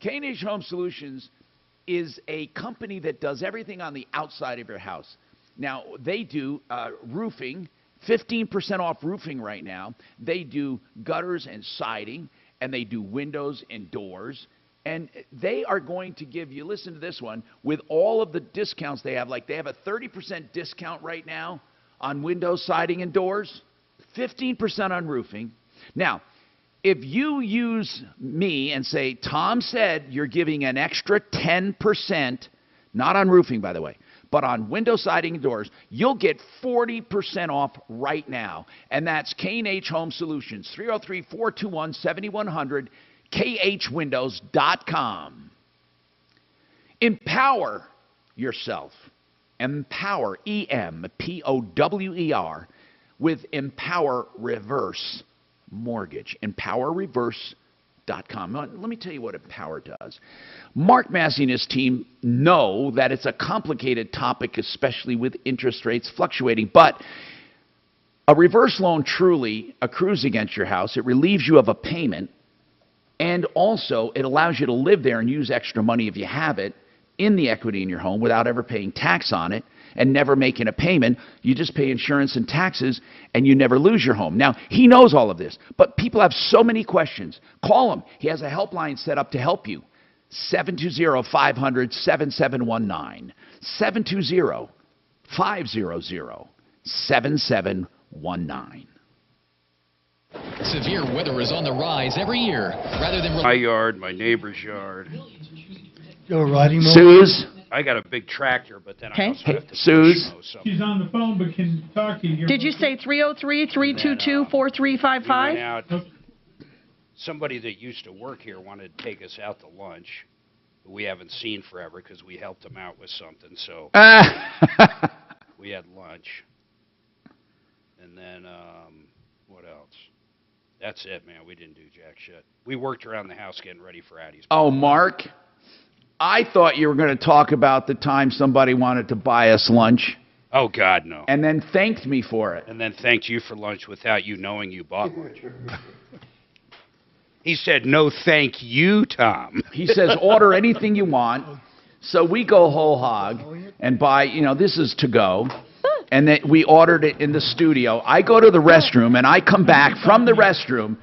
K&H Home Solutions is a company that does everything on the outside of your house. Now, they do roofing, 15% off roofing right now. They do gutters and siding, and they do windows and doors. And they are going to give you, listen to this one, with all of the discounts they have, like they have a 30% discount right now on windows, siding, and doors, 15% on roofing. Now, if you use me and say, Tom said you're giving an extra 10%, not on roofing, by the way, but on window siding and doors, you'll get 40% off right now. And that's K&H Home Solutions, 303-421-7100, khwindows.com. Empower yourself. Empower, E-M-P-O-W-E-R, with Empower Reverse Mortgage. EmpowerReverse.com. Let me tell you what Empower does. Mark Massey and his team know that it's a complicated topic, especially with interest rates fluctuating, but a reverse loan truly accrues against your house. It relieves you of a payment, and also it allows you to live there and use extra money if you have it in the equity in your home without ever paying tax on it and never making a payment. You just pay insurance and taxes, and you never lose your home. Now, he knows all of this, but people have so many questions. Call him. He has a helpline set up to help you. 720-500-7719. 720-500-7719. Severe weather is on the rise every year. Rather than my yard, my neighbor's yard. You're riding mower? Suze? I got a big tractor, but then I also have to Suze? She's on the phone, but can talk to you. Did you say 303-322-4355? Somebody that used to work here wanted to take us out to lunch. We haven't seen forever because we helped them out with something. So we had lunch. And then what else? That's it, man. We didn't do jack shit. We worked around the house getting ready for Addie's. Oh, Mark, I thought you were going to talk about the time somebody wanted to buy us lunch. Oh, God, no. And then thanked me for it. And then thanked you for lunch without you knowing you bought lunch. He said, no, thank you, Tom. He says, order anything you want. So we go whole hog and buy, this is to go. And then we ordered it in the studio. I go to the restroom, and I come back from the restroom,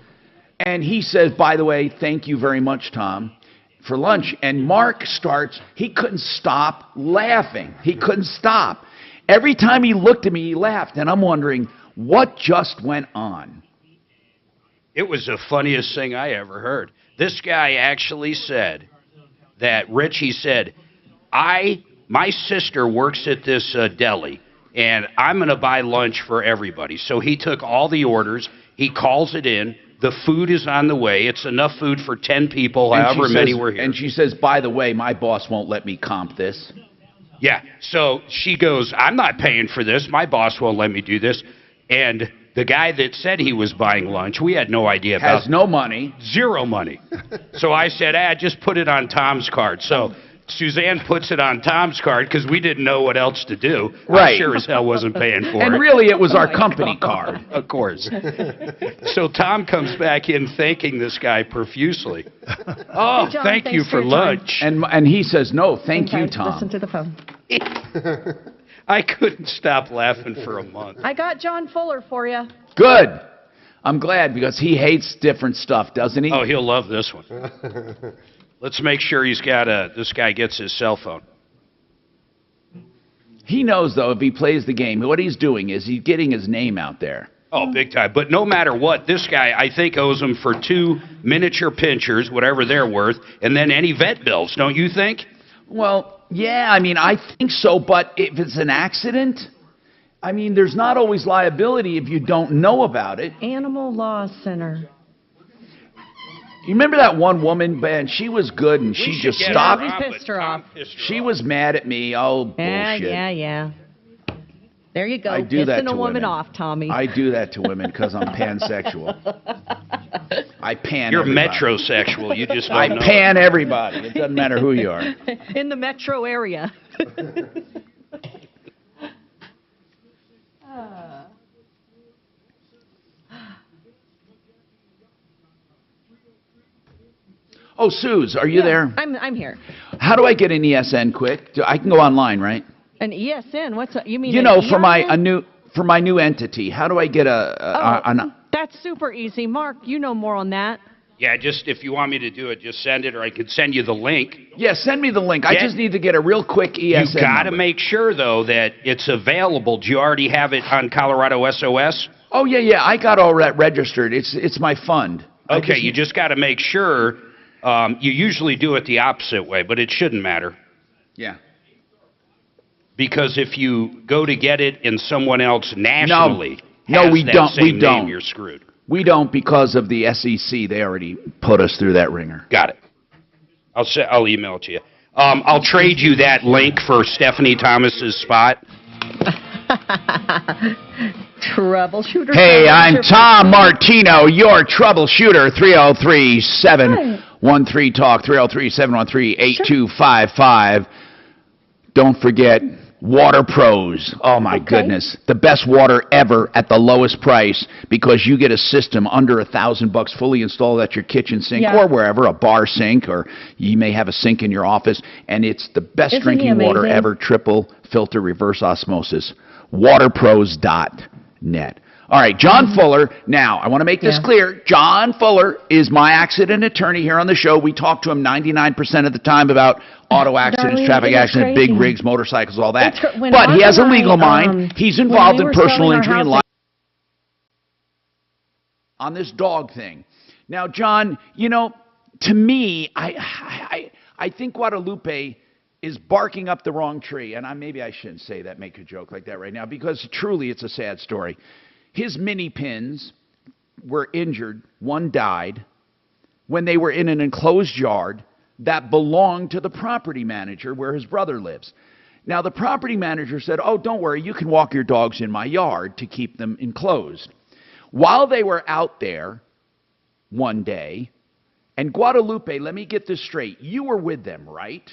and he says, by the way, thank you very much, Tom, for lunch. And Mark he couldn't stop laughing. He couldn't stop. Every time he looked at me, he laughed, and I'm wondering, what just went on? It was the funniest thing I ever heard. This guy actually said that, Rich, he said, my sister works at this deli, and I'm going to buy lunch for everybody. So he took all the orders. He calls it in. The food is on the way. It's enough food for 10 people, however many were here. And she says, by the way, my boss won't let me comp this. Yeah. So she goes, I'm not paying for this. My boss won't let me do this. And the guy that said he was buying lunch, we had no idea about. Has no money. Zero money. So I said, just put it on Tom's card. So Suzanne puts it on Tom's card because we didn't know what else to do. Right. I sure as hell wasn't paying for it. And really, it was our company card. Of course. So Tom comes back in thanking this guy profusely. Oh, Hey, John, thank you for lunch. And he says, no, thank you, Tom. Listen to the phone. I couldn't stop laughing for a month. I got John Fuller for you. Good. I'm glad because he hates different stuff, doesn't he? Oh, he'll love this one. Let's make sure he's got this guy gets his cell phone. He knows, though, if he plays the game, what he's doing is he's getting his name out there. Oh, big time. But no matter what, this guy, I think, owes him for 2 miniature pinchers, whatever they're worth, and then any vet bills, don't you think? Well, yeah, I think so, but if it's an accident, there's not always liability if you don't know about it. Animal Law Center. You remember that one woman, man? She was good, and she just stopped. We pissed her off. She was mad at me. Oh, bullshit. Yeah. There you go. I do that Pissing to a woman women. off, Tommy. I do that to women because I'm pansexual. I pan You're everybody. metrosexual. You just don't I know. pan everybody. It doesn't matter who you are. In the metro area. Oh, Suze, are you there? I'm here. How do I get an ESN quick? I can go online, right? An ESN? You mean? You know, for my new entity. How do I get That's super easy, Mark. You know more on that. Yeah, just if you want me to do it, just send it, or I could send you the link. Yeah, send me the link. I just need to get a real quick ESN. You got to make sure though that it's available. Do you already have it on Colorado SOS? Oh yeah. I got all that registered. It's my fund. Okay, you just got to make sure. You usually do it the opposite way, but it shouldn't matter. Yeah. Because if you go to get it in someone else nationally, we don't. You're screwed. We don't because of the SEC. They already put us through that ringer. Got it. I'll email it to you. I'll trade you that link for Stephanie Thomas's spot. Troubleshooter. Hey, I'm Tom Martino, your troubleshooter. 303-713-TALK, 303-713-8255. Don't forget Water Pros. Oh, my goodness. The best water ever at the lowest price, because you get a system under $1,000 fully installed at your kitchen sink or wherever, a bar sink, or you may have a sink in your office, and it's the best drinking water ever, triple filter reverse osmosis. Waterpros.net. All right, John Fuller. Now, I want to make this clear. John Fuller is my accident attorney here on the show. We talk to him 99% of the time about auto accidents, Darlene, traffic accidents, big crazy. rigs, motorcycles, all that. When But he has a Mark and legal mind. He's involved when in we were personal selling our injury and house life. On this dog thing. Now, John, you know, to me, I think Guadalupe is barking up the wrong tree. And maybe I shouldn't say that, make a joke like that right now, because truly it's a sad story. His mini pins were injured. One died when they were in an enclosed yard that belonged to the property manager where his brother lives. Now, the property manager said, oh, don't worry, you can walk your dogs in my yard to keep them enclosed. While they were out there one day, and Guadalupe, let me get this straight, you were with them, right?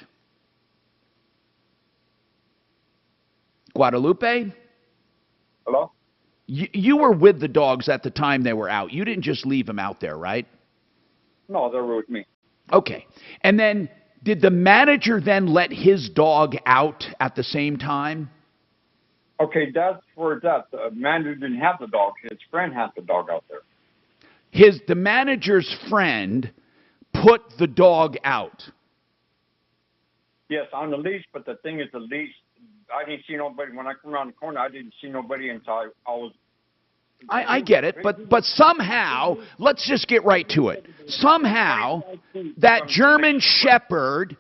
Guadalupe? Hello? You were with the dogs at the time they were out. You didn't just leave them out there, right? No, they were with me. Okay. And then did the manager then let his dog out at the same time? Okay, that's where that. The manager didn't have the dog. His friend had the dog out there. The manager's friend put the dog out. Yes, on the leash, but the thing is the leash, I didn't see nobody. When I come around the corner, I didn't see nobody until I was... I get it, but somehow, let's just get right to it. Somehow, that German Shepherd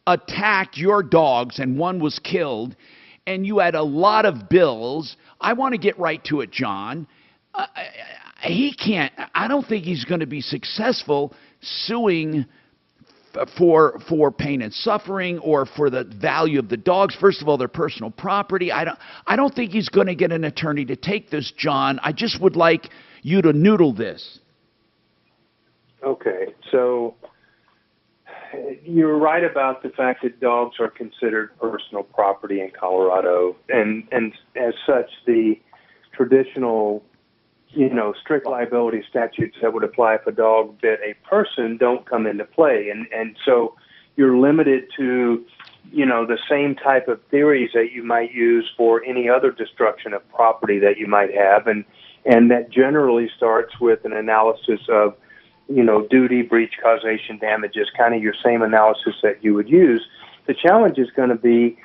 attacked your dogs and one was killed, and you had a lot of bills. I want to get right to it, John. I don't think he's going to be successful suing for pain and suffering or for the value of the dogs. First of all, their personal property. I don't think he's going to get an attorney to take this, John. I just would like you to noodle this. Okay, so you're right about the fact that dogs are considered personal property in Colorado, and as such, the traditional, strict liability statutes that would apply if a dog bit a person don't come into play. And so you're limited to, the same type of theories that you might use for any other destruction of property that you might have. And that generally starts with an analysis of, duty, breach, causation, damages, kind of your same analysis that you would use. The challenge is going to be,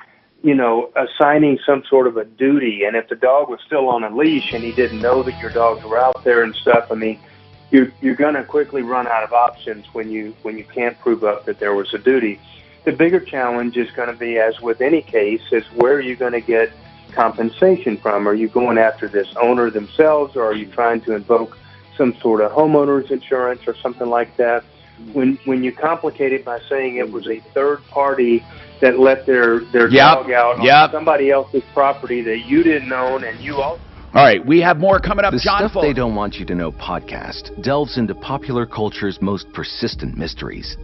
assigning some sort of a duty. And if the dog was still on a leash and he didn't know that your dogs were out there and stuff, I mean, you're going to quickly run out of options when you can't prove up that there was a duty. The bigger challenge is going to be, as with any case, is where are you going to get compensation from? Are you going after this owner themselves, or are you trying to invoke some sort of homeowner's insurance or something like that? When you complicate it by saying it was a third party that let their dog out on somebody else's property that you didn't own and you also... All right, we have more coming up. The John Stuff Fuller. They Don't Want You to Know podcast delves into popular culture's most persistent mysteries.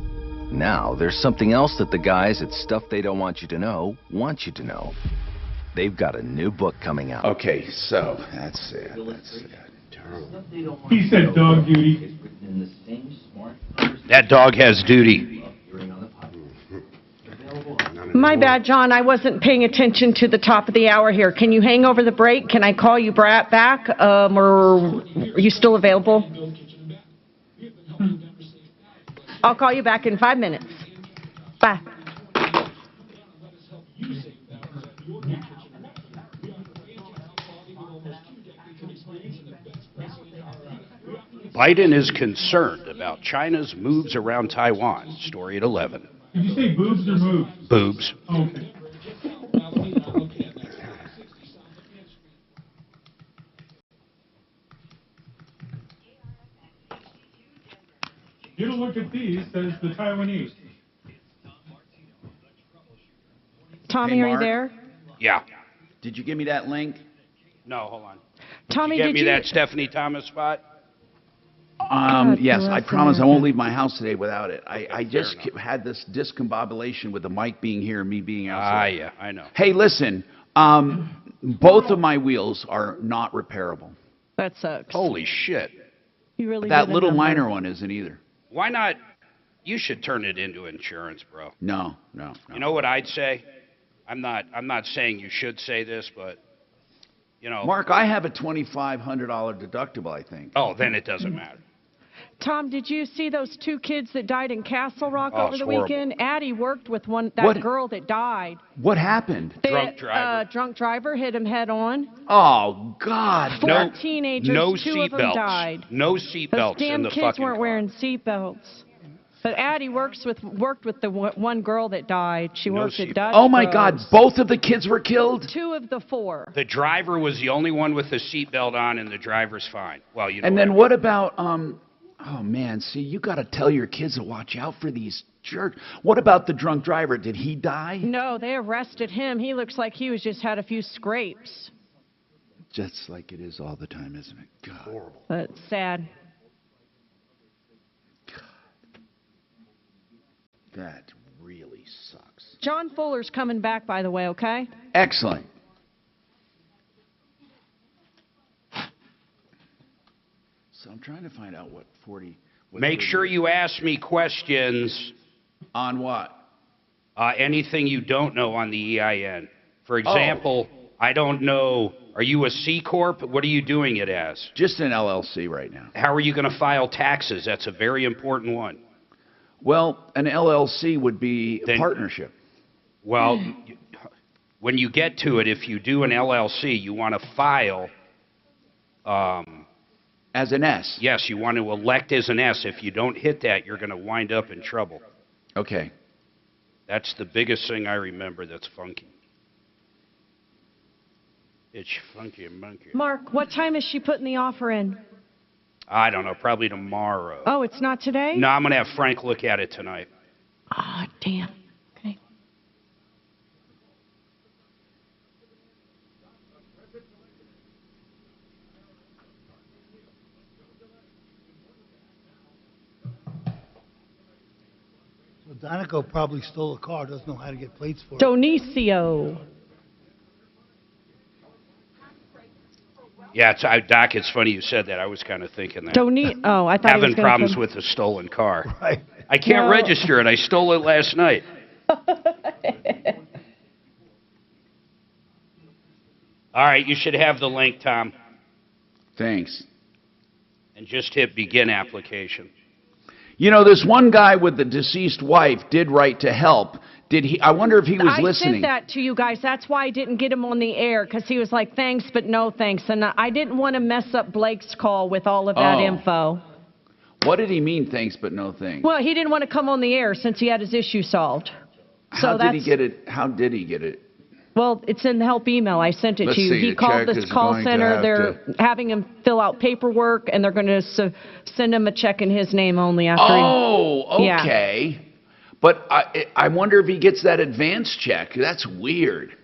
Now, there's something else that the guys at Stuff They Don't Want You to Know want you to know. They've got a new book coming out. Okay, so that's it. He said dog duty. That dog has duty. My bad, John. I wasn't paying attention to the top of the hour here. Can you hang over the break? Can I call you back, or are you still available? I'll call you back in 5 minutes. Bye. Biden is concerned about China's moves around Taiwan. Story at 11. Did you say boobs or moves? Boobs. Okay. Get a look at these, says the Taiwanese. Tommy, Hey, are you Mark. there? Yeah. Did you give me that link? No, hold on. Tommy, Get did me you? that Stephanie Thomas spot? Yes, I bless promise I America. won't leave my house today without it. I just had this discombobulation with the mic being here and me being outside. Yeah, I know. Hey, listen, both of my wheels are not repairable. That sucks. Holy shit. You really That did a little number. minor one isn't either. Why not? You should turn it into insurance, bro. No. You know what I'd say? I'm not saying you should say this, but you know. Mark, I have a $2,500 deductible, I think. Oh, then it doesn't matter. Tom, did you see those 2 kids that died in Castle Rock Oh, over it's the horrible. weekend? Addie worked with that What? girl that died. What happened? Drunk driver. Drunk driver hit him head on. Oh, God. 4 teenagers, no 2 of them seatbelts. died. No Those seatbelts in damn the kids fucking weren't car. wearing seatbelts. But Addie worked with the one girl that died. She No worked at seatbelt. Dutch Oh, my God. Bros. Both of the kids were killed? 2 of the 4. The driver was the only one with the seatbelt on, and the driver's fine. Well, you know. And then what what about, oh, man, see, you got to tell your kids to watch out for these jerks. What about the drunk driver? Did he die? No, they arrested him. He looks like he was just had a few scrapes. Just like it is all the time, isn't it? God. Horrible. But sad. That really sucks. John Fuller's coming back, by the way, okay? Excellent. So I'm trying to find out what 40... what Make 30 sure you ask me questions. On what? Anything you don't know on the EIN. For example, I don't know, are you a C Corp? What are you doing it as? Just an LLC right now. How are you going to file taxes? That's a very important one. Well, an LLC would be a partnership. Well, when you get to it, if you do an LLC, you want to file... as an S? Yes, you want to elect as an S. If you don't hit that, you're going to wind up in trouble. Okay. That's the biggest thing I remember that's funky. It's funky and monkey. Mark, what time is she putting the offer in? I don't know, probably tomorrow. Oh, it's not today? No, I'm going to have Frank look at it tonight. Oh, damn. Okay. So Donico probably stole a car, doesn't know how to get plates for it. Donicio. Yeah, Doc, it's funny you said that. I was kind of thinking that. Oh, I thought he Having was gonna problems come- with a stolen car. Right. I can't No. register it. I stole it last night. All right, you should have the link, Tom. Thanks. And just hit begin application. You know, this one guy with the deceased wife did write to help. Did he? I wonder if he was I listening. sent that to you guys. That's why I didn't get him on the air, because he was like, thanks, but no thanks. And I didn't want to mess up Blake's call with all of that Oh. info. What did he mean, thanks but no thanks? Well, he didn't want to come on the air since he had his issue solved. How did he get it? How did he get it? Well, it's in the help email. I sent it Let's to you. see, He the called check this is call going to center. have They're having him fill out paperwork, and they're going to send him a check in his name only after Oh, Yeah. okay. But I wonder if he gets that advance check. That's weird.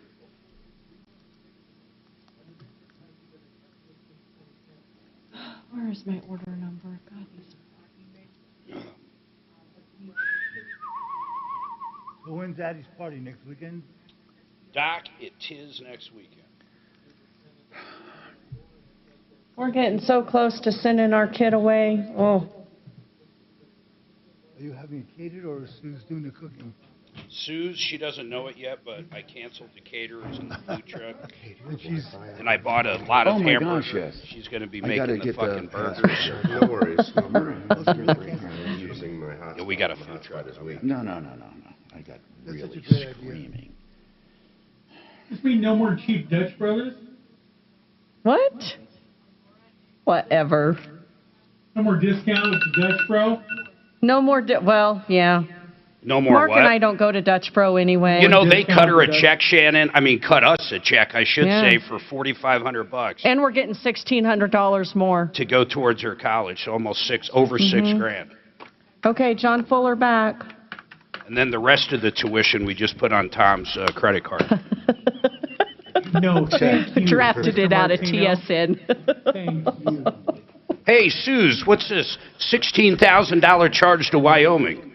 Where is my order number? God, So when's Daddy's party, next weekend? Doc, it is next weekend. we're getting so close to sending our kid away. Oh, Are you having it catered or is Sue's doing the cooking? Sue's, she doesn't know it yet, but I canceled the caterers and the food truck. And I bought a lot of hamburgers. Gosh, yes. She's going to be I making gotta the get fucking the burgers. No worries. I'm using my hotspot. Yeah, we got a food truck this week. No. I got really screaming. Does this mean no more cheap Dutch Brothers? What? Whatever. No more discount at the Dutch Bro? No more, well, yeah. No more Mark what? and I don't go to Dutch Bro anyway. You know, they cut her a check, Shannon. I mean, cut us a check, I should say, for $4,500. And we're getting $1,600 more. To go towards her college, so almost over $6,000. Okay, John Fuller back. And then the rest of the tuition we just put on Tom's credit card. No, thank you. Drafted it out of Martino. TSN. Thank you. Hey, Suze, what's this $16,000 charge to Wyoming?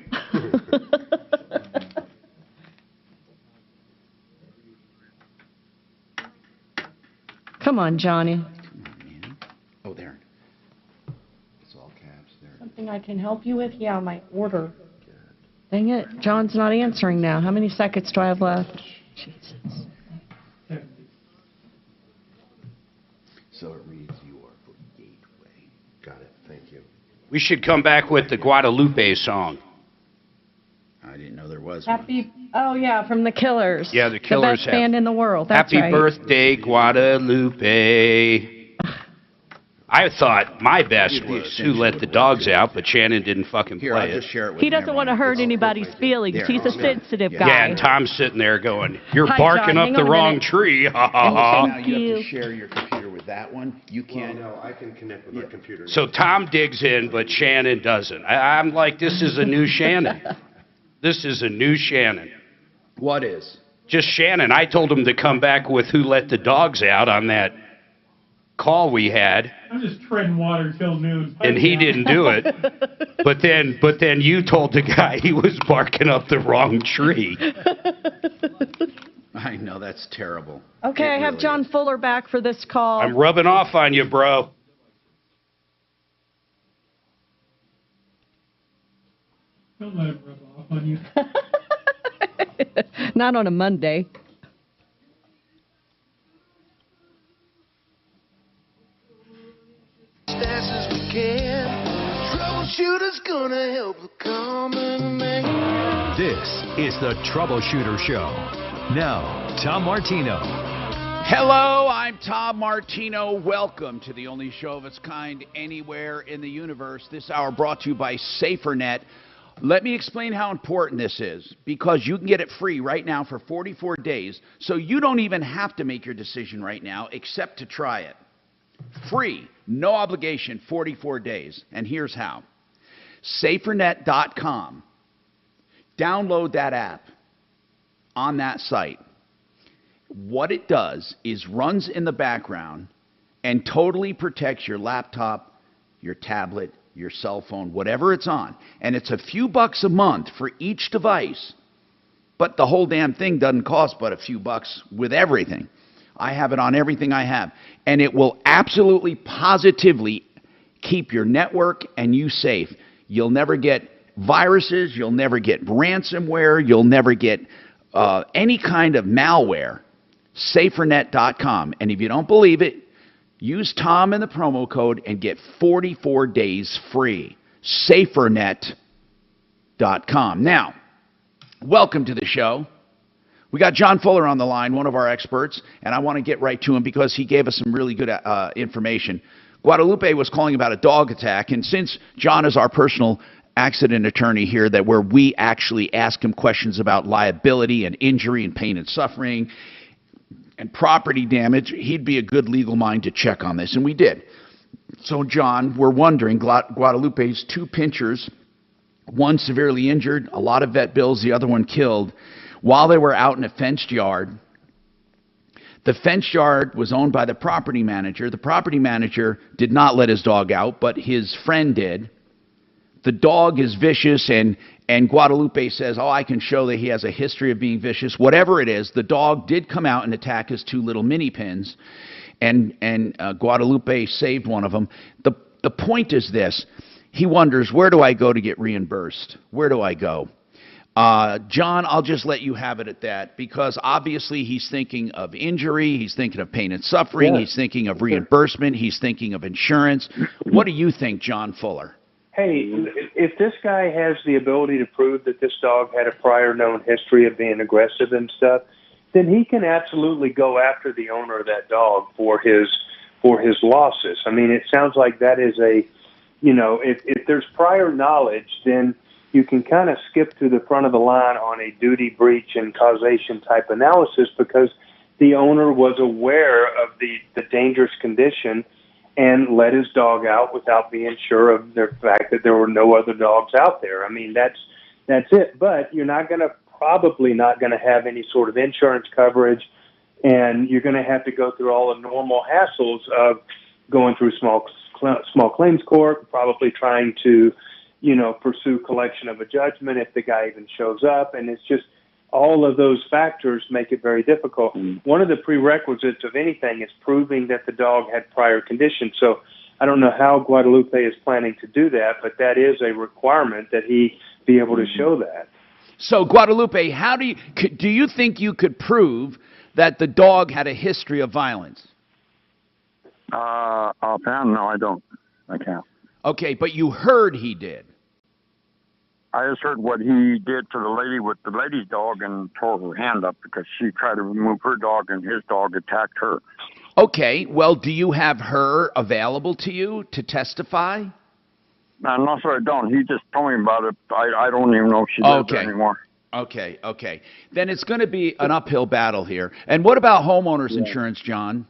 Come on, Johnny. Oh, there. It's all caps there. Something I can help you with? Yeah, my order. Dang it. John's not answering now. How many seconds do I have left? Jesus. So it reads your gateway. Got it. Thank you. We should come back with the Guadalupe song. I didn't know there was one. Happy, oh yeah, from the Killers. Yeah, the Killers The best band in the world. That's Happy right. birthday, Guadalupe. I thought my best was Who Let the Dogs Out, but Shannon didn't fucking Here, play I'll it. just share it with He you. doesn't want to hurt anybody's feelings. There. He's a sensitive guy. Yeah, and Tom's sitting there going, "You're Hi, barking John. up Hang the on a wrong minute. tree." Ha ha ha. Now you have to share your computer with that one. You can't. Well, no, I can connect with my computer. So Tom digs in, but Shannon doesn't. I'm like, this is a new Shannon. This is a new Shannon. What is? Just Shannon. I told him to come back with Who Let the Dogs Out on that call we had. I'm just treading water till noon. And he didn't do it. But then you told the guy he was barking up the wrong tree. I know, that's terrible. Okay, I have John Fuller back for this call. I'm rubbing off on you, bro. Don't let it rub off on you. Not on a Monday. Troubleshooter's gonna help the common man. This is the Troubleshooter Show. Now, Tom Martino. Hello, I'm Tom Martino. Welcome to the only show of its kind anywhere in the universe. This hour brought to you by SaferNet. Let me explain how important this is, because you can get it free right now for 44 days, so you don't even have to make your decision right now except to try it. Free, no obligation, 44 days. And here's how. SaferNet.com. Download that app on that site. What it does is runs in the background and totally protects your laptop, your tablet, your cell phone, whatever it's on. And it's a few bucks a month for each device. But the whole damn thing doesn't cost but a few bucks with everything. I have it on everything I have. And it will absolutely, positively keep your network and you safe. You'll never get viruses. You'll never get ransomware. You'll never get any kind of malware. SaferNet.com. And if you don't believe it, use Tom in the promo code and get 44 days free. SaferNet.com. Now, welcome to the show. We got John Fuller on the line, one of our experts, and I want to get right to him because he gave us some really good information. Guadalupe was calling about a dog attack, and since John is our personal accident attorney here, that where we actually ask him questions about liability and injury and pain and suffering and property damage, he'd be a good legal mind to check on this, and we did. So, John, we're wondering, Guadalupe's two pinchers, one severely injured, a lot of vet bills, the other one killed, while they were out in a fenced yard. The fenced yard was owned by the property manager. The property manager did not let his dog out, but his friend did. The dog is vicious, and Guadalupe says, oh, I can show that he has a history of being vicious. Whatever it is, the dog did come out and attack his two little mini pins, and Guadalupe saved one of them. The point is this. He wonders, where do I go to get reimbursed? Where do I go? John, I'll just let you have it at that, because obviously he's thinking of injury, he's thinking of pain and suffering, he's thinking of reimbursement, he's thinking of insurance. What do you think, John Fuller? Hey, if this guy has the ability to prove that this dog had a prior known history of being aggressive and stuff, then he can absolutely go after the owner of that dog for his losses. I mean, it sounds like that is if there's prior knowledge, then you can kind of skip to the front of the line on a duty, breach, and causation type analysis, because the owner was aware of the dangerous condition and let his dog out without being sure of the fact that there were no other dogs out there. I mean, that's it. But you're probably not going to have any sort of insurance coverage, and you're going to have to go through all the normal hassles of going through small claims court, probably trying to, pursue collection of a judgment if the guy even shows up. And it's just all of those factors make it very difficult. One of the prerequisites of anything is proving that the dog had prior conditions. So I don't know how Guadalupe is planning to do that, but that is a requirement that he be able to show that. So, Guadalupe, do you think you could prove that the dog had a history of violence? Offhand, no, I don't. I can't. Okay, but you heard he did. I just heard what he did to the lady with the lady's dog and tore her hand up because she tried to remove her dog and his dog attacked her. Okay, well, do you have her available to you to testify? No, sir, I don't. He just told me about it. I don't even know if she lives there anymore. Okay. Then it's going to be an uphill battle here. And what about homeowners insurance, John?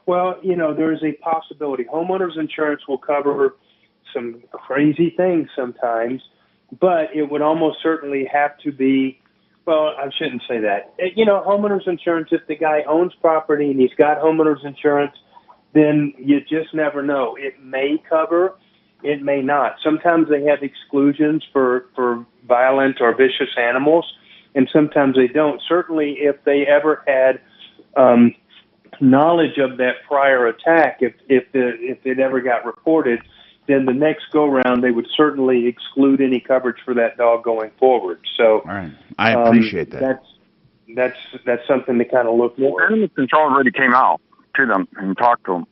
Well, there's a possibility. Homeowners insurance will cover some crazy things sometimes, but it would almost certainly have to be, well, I shouldn't say that. Homeowners insurance, if the guy owns property and he's got homeowners insurance, then you just never know. It may cover, it may not. Sometimes they have exclusions for violent or vicious animals, and sometimes they don't. Certainly if they ever had knowledge of that prior attack, if it ever got reported, then the next go-round they would certainly exclude any coverage for that dog going forward. So, all right. I appreciate that. That's something to kind of look more. Animal control already came out to them and talked to them.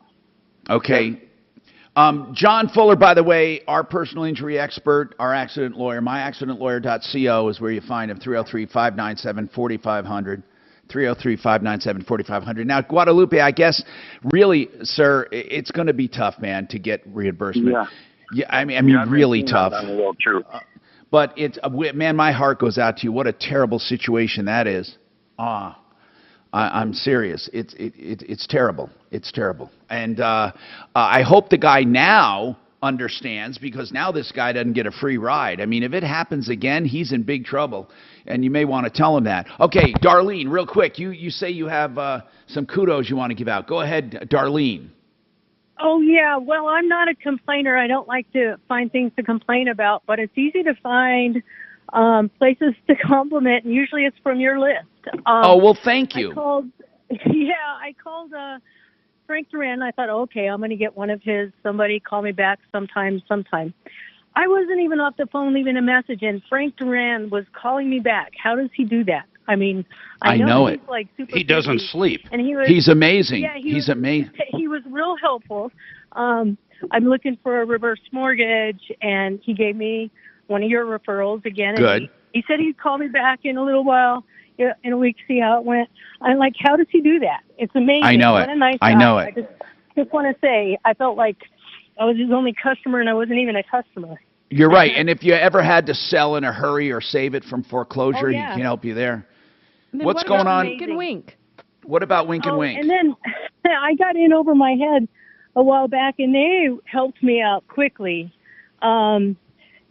Okay. John Fuller, by the way, our personal injury expert, our accident lawyer, myaccidentlawyer.co is where you find him, 303-597-4500. 303-597-4500. Now, Guadalupe, I guess, really, sir, it's going to be tough, man, to get reimbursement. Yeah, I mean, really tough. But it's, man, my heart goes out to you. What a terrible situation that is. I'm serious. It's terrible. It's terrible. And I hope the guy now understands, because now this guy doesn't get a free ride. I mean, if it happens again, he's in big trouble, and you may want to tell him that. Okay, Darlene, real quick, you say you have some kudos you want to give out. Go ahead, Darlene. Oh, yeah. Well, I'm not a complainer. I don't like to find things to complain about, but it's easy to find places to compliment, and usually it's from your list. Well, thank you. I called Frank Duran. I thought, okay, I'm going to get one of his. Somebody call me back sometime. I wasn't even off the phone leaving a message, and Frank Duran was calling me back. How does he do that? I mean, I know it. He's like super he doesn't busy, sleep. And he's amazing. Yeah, he's amazing. He was real helpful. I'm looking for a reverse mortgage, and he gave me one of your referrals again. Good. And he said he'd call me back in a little while, in a week, see how it went. I'm like, how does he do that? It's amazing. I know what it. A nice guy. I know it. I just want to say, I felt like I was his only customer, and I wasn't even a customer. You're right. And if you ever had to sell in a hurry or save it from foreclosure, he can help you there. What's going on? Wink and Wink. What about Wink and Wink? And then I got in over my head a while back, and they helped me out quickly.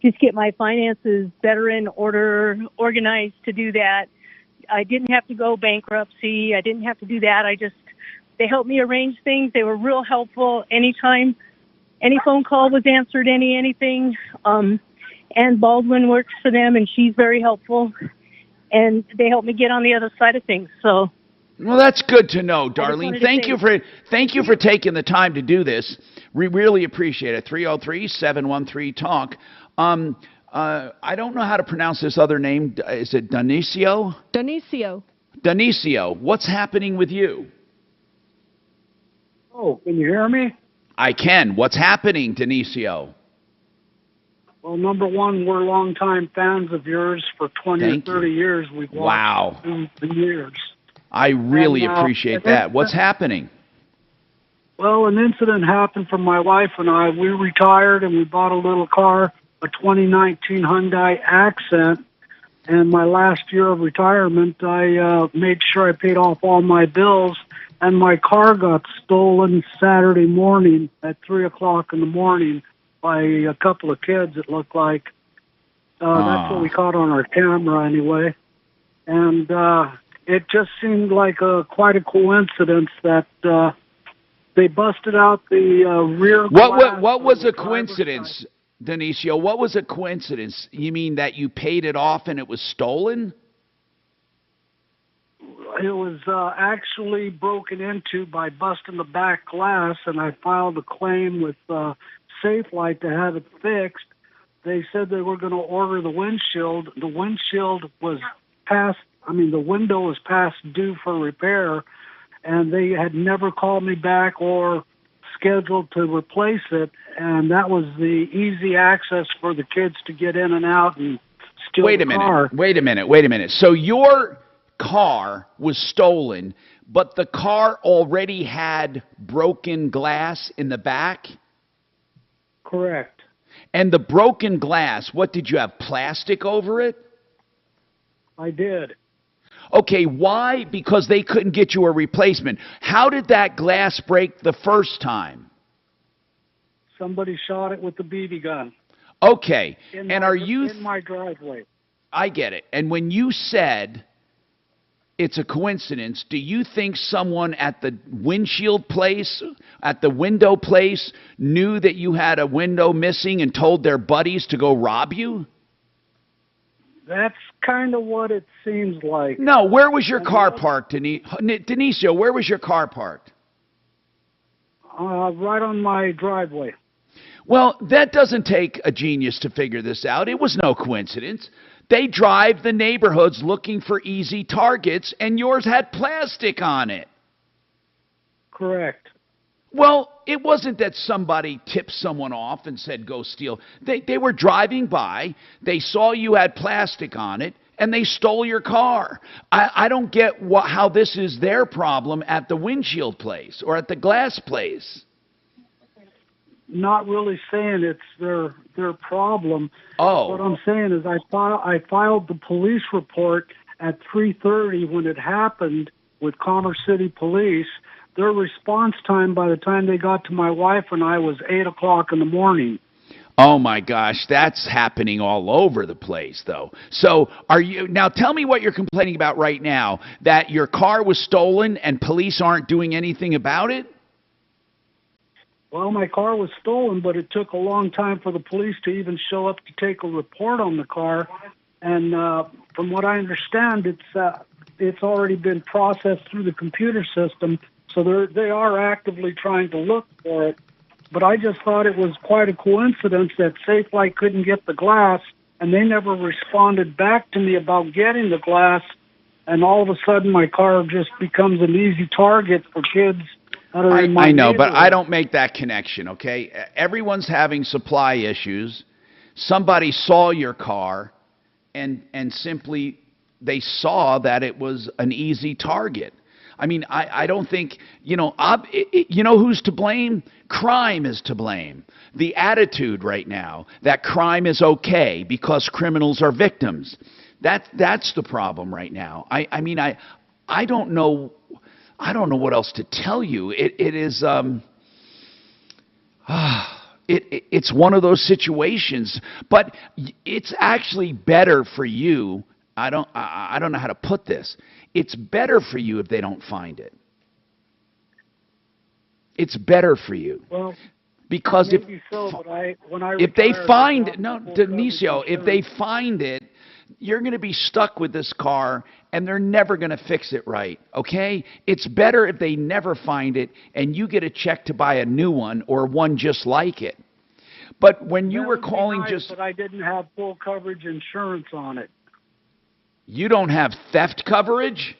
Just get my finances better in order, organized to do that. I didn't have to go bankruptcy. I didn't have to do that. They helped me arrange things. They were real helpful anytime. Any phone call was answered, anything. Ann Baldwin works for them, and she's very helpful. And they helped me get on the other side of things. So, well, that's good to know, Darlene. Thank you for taking the time to do this. We really appreciate it. 303-713-TALK. I don't know how to pronounce this other name. Is it Dionisio? Dionisio. Dionisio, what's happening with you? Oh, can you hear me? I can. What's happening, Dionisio? Well, number one, we're longtime fans of yours for 20 or 30 years. We've watched the years. I really appreciate that. What's happening? Well, an incident happened for my wife and I. We retired and we bought a little car, a 2019 Hyundai Accent. And my last year of retirement, I made sure I paid off all my bills. And my car got stolen Saturday morning at 3 o'clock in the morning by a couple of kids, it looked like. That's what we caught on our camera anyway. And it just seemed like quite a coincidence that they busted out the rear glass. What was a coincidence, Dionisio? What was a coincidence? You mean that you paid it off and it was stolen? It was actually broken into by busting the back glass, and I filed a claim with Safe Light to have it fixed. They said they were going to order the windshield. The windshield was the window was past due for repair, and they had never called me back or scheduled to replace it, and that was the easy access for the kids to get in and out and steal the car. Wait a minute. So your car was stolen, but the car already had broken glass in the back? Correct. And the broken glass, what did you have, plastic over it? I did. Okay, why? Because they couldn't get you a replacement. How did that glass break the first time? Somebody shot it with a BB gun. Okay. In my driveway. I get it. And when you said it's a coincidence, do you think someone at the windshield place, at the window place, knew that you had a window missing and told their buddies to go rob you? That's kind of what it seems like. No, where was your car parked, Dionisio? Where was your car parked? Right on my driveway. Well, that doesn't take a genius to figure this out. It was no coincidence. They drive the neighborhoods looking for easy targets, and yours had plastic on it. Correct. Well, it wasn't that somebody tipped someone off and said, go steal. They were driving by, they saw you had plastic on it, and they stole your car. I don't get how this is their problem at the windshield place or at the glass place. Not really saying it's their problem. Oh. What I'm saying is I filed the police report at 3:30 when it happened with Commerce City Police. Their response time by the time they got to my wife and I was 8 o'clock in the morning. Oh my gosh, that's happening all over the place though. So now tell me what you're complaining about right now, that your car was stolen and police aren't doing anything about it? Well, my car was stolen, but it took a long time for the police to even show up to take a report on the car. And from what I understand, it's already been processed through the computer system, so they are actively trying to look for it. But I just thought it was quite a coincidence that Safe Light couldn't get the glass, and they never responded back to me about getting the glass. And all of a sudden, my car just becomes an easy target for kids. I know, but I don't make that connection, okay? Everyone's having supply issues. Somebody saw your car, and simply they saw that it was an easy target. I mean, I don't think, you know who's to blame? Crime is to blame. The attitude right now that crime is okay because criminals are victims. That's the problem right now. I mean, I don't know what else to tell you. It's one of those situations, but it's actually better for you. I don't know how to put this. It's better for you if they don't find it. It's better for you. Well, because maybe so, but if they find it, no, Dionisio, if they find it, you're going to be stuck with this car, and they're never going to fix it right, okay? It's better if they never find it, and you get a check to buy a new one or one just like it. But when you That were would be calling nice, but I didn't have full coverage insurance on it. you don't have theft coverage?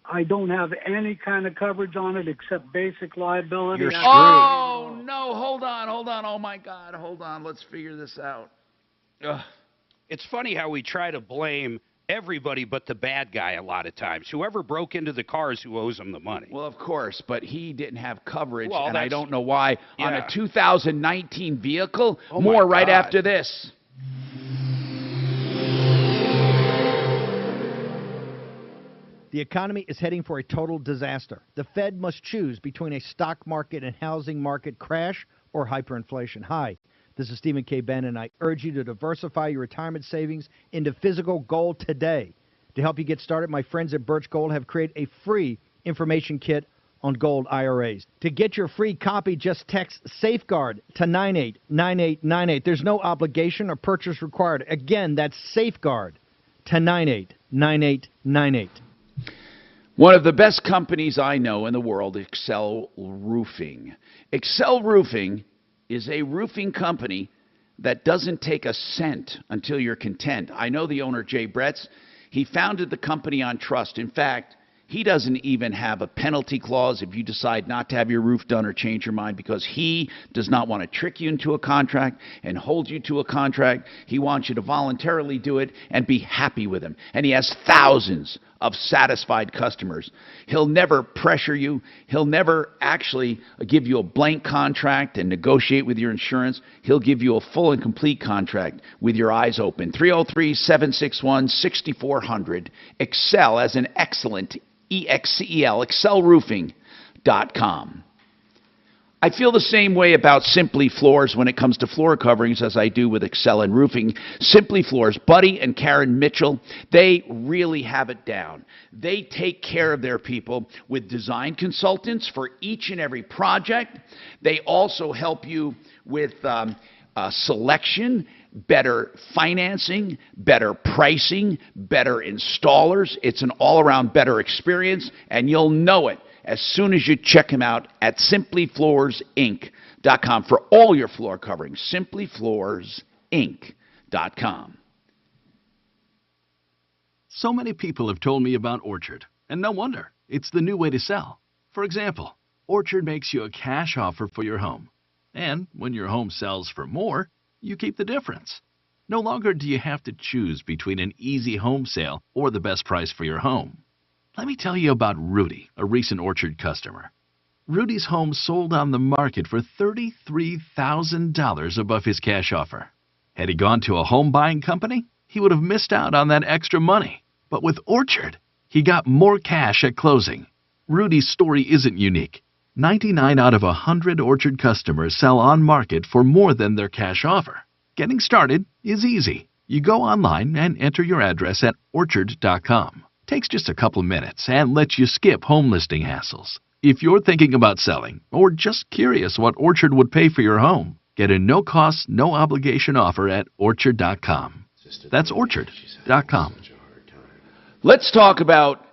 I don't have any kind of coverage on it except basic liability. You're screwed. Oh, no, hold on. Oh, my God, hold on. Let's figure this out. Ugh. It's funny how we try to blame everybody but the bad guy a lot of times. Whoever broke into the car is who owes them the money. Well, of course, but he didn't have coverage, Well, and I don't know why. On Yeah. a 2019 vehicle? Oh, More my right God. after this. The economy is heading for a total disaster. The Fed must choose between a stock market and housing market crash or hyperinflation. Hi, this is Stephen K. Bannon, and I urge you to diversify your retirement savings into physical gold today. To help you get started, my friends at Birch Gold have created a free information kit on gold IRAs. To get your free copy, just text SAFEGUARD to 989898. There's no obligation or purchase required. Again, that's SAFEGUARD to 989898. One of the best companies I know in the world, Excel Roofing. Excel Roofing is a roofing company that doesn't take a cent until you're content. I know the owner, Jay Bretz. He founded the company on trust. In fact, he doesn't even have a penalty clause if you decide not to have your roof done or change your mind, because he does not want to trick you into a contract and hold you to a contract. He wants you to voluntarily do it and be happy with him. And he has thousands of satisfied customers. He'll never pressure you. He'll never actually give you a blank contract and negotiate with your insurance. He'll give you a full and complete contract with your eyes open. 303-761-6400. Excel as an excellent, E-X-C-E-L, excelroofing.com. I feel the same way about Simply Floors when it comes to floor coverings as I do with Excel and Roofing. Simply Floors, Buddy and Karen Mitchell, they really have it down. They take care of their people with design consultants for each and every project. They also help you with selection, better financing, better pricing, better installers. It's an all-around better experience, and you'll know it as soon as you check him out at simplyfloorsinc.com for all your floor coverings. simplyfloorsinc.com. So many people have told me about Orchard, and no wonder. It's the new way to sell. For example, Orchard makes you a cash offer for your home. And when your home sells for more, you keep the difference. No longer do you have to choose between an easy home sale or the best price for your home. Let me tell you about Rudy, a recent Orchard customer. Rudy's home sold on the market for $33,000 above his cash offer. Had he gone to a home buying company, he would have missed out on that extra money. But with Orchard, he got more cash at closing. Rudy's story isn't unique. 99 out of 100 Orchard customers sell on market for more than their cash offer. Getting started is easy. You go online and enter your address at orchard.com. Takes just a couple of minutes and lets you skip home listing hassles. If you're thinking about selling or just curious what Orchard would pay for your home, get a no-cost, no-obligation offer at orchard.com. That's orchard.com. Let's talk about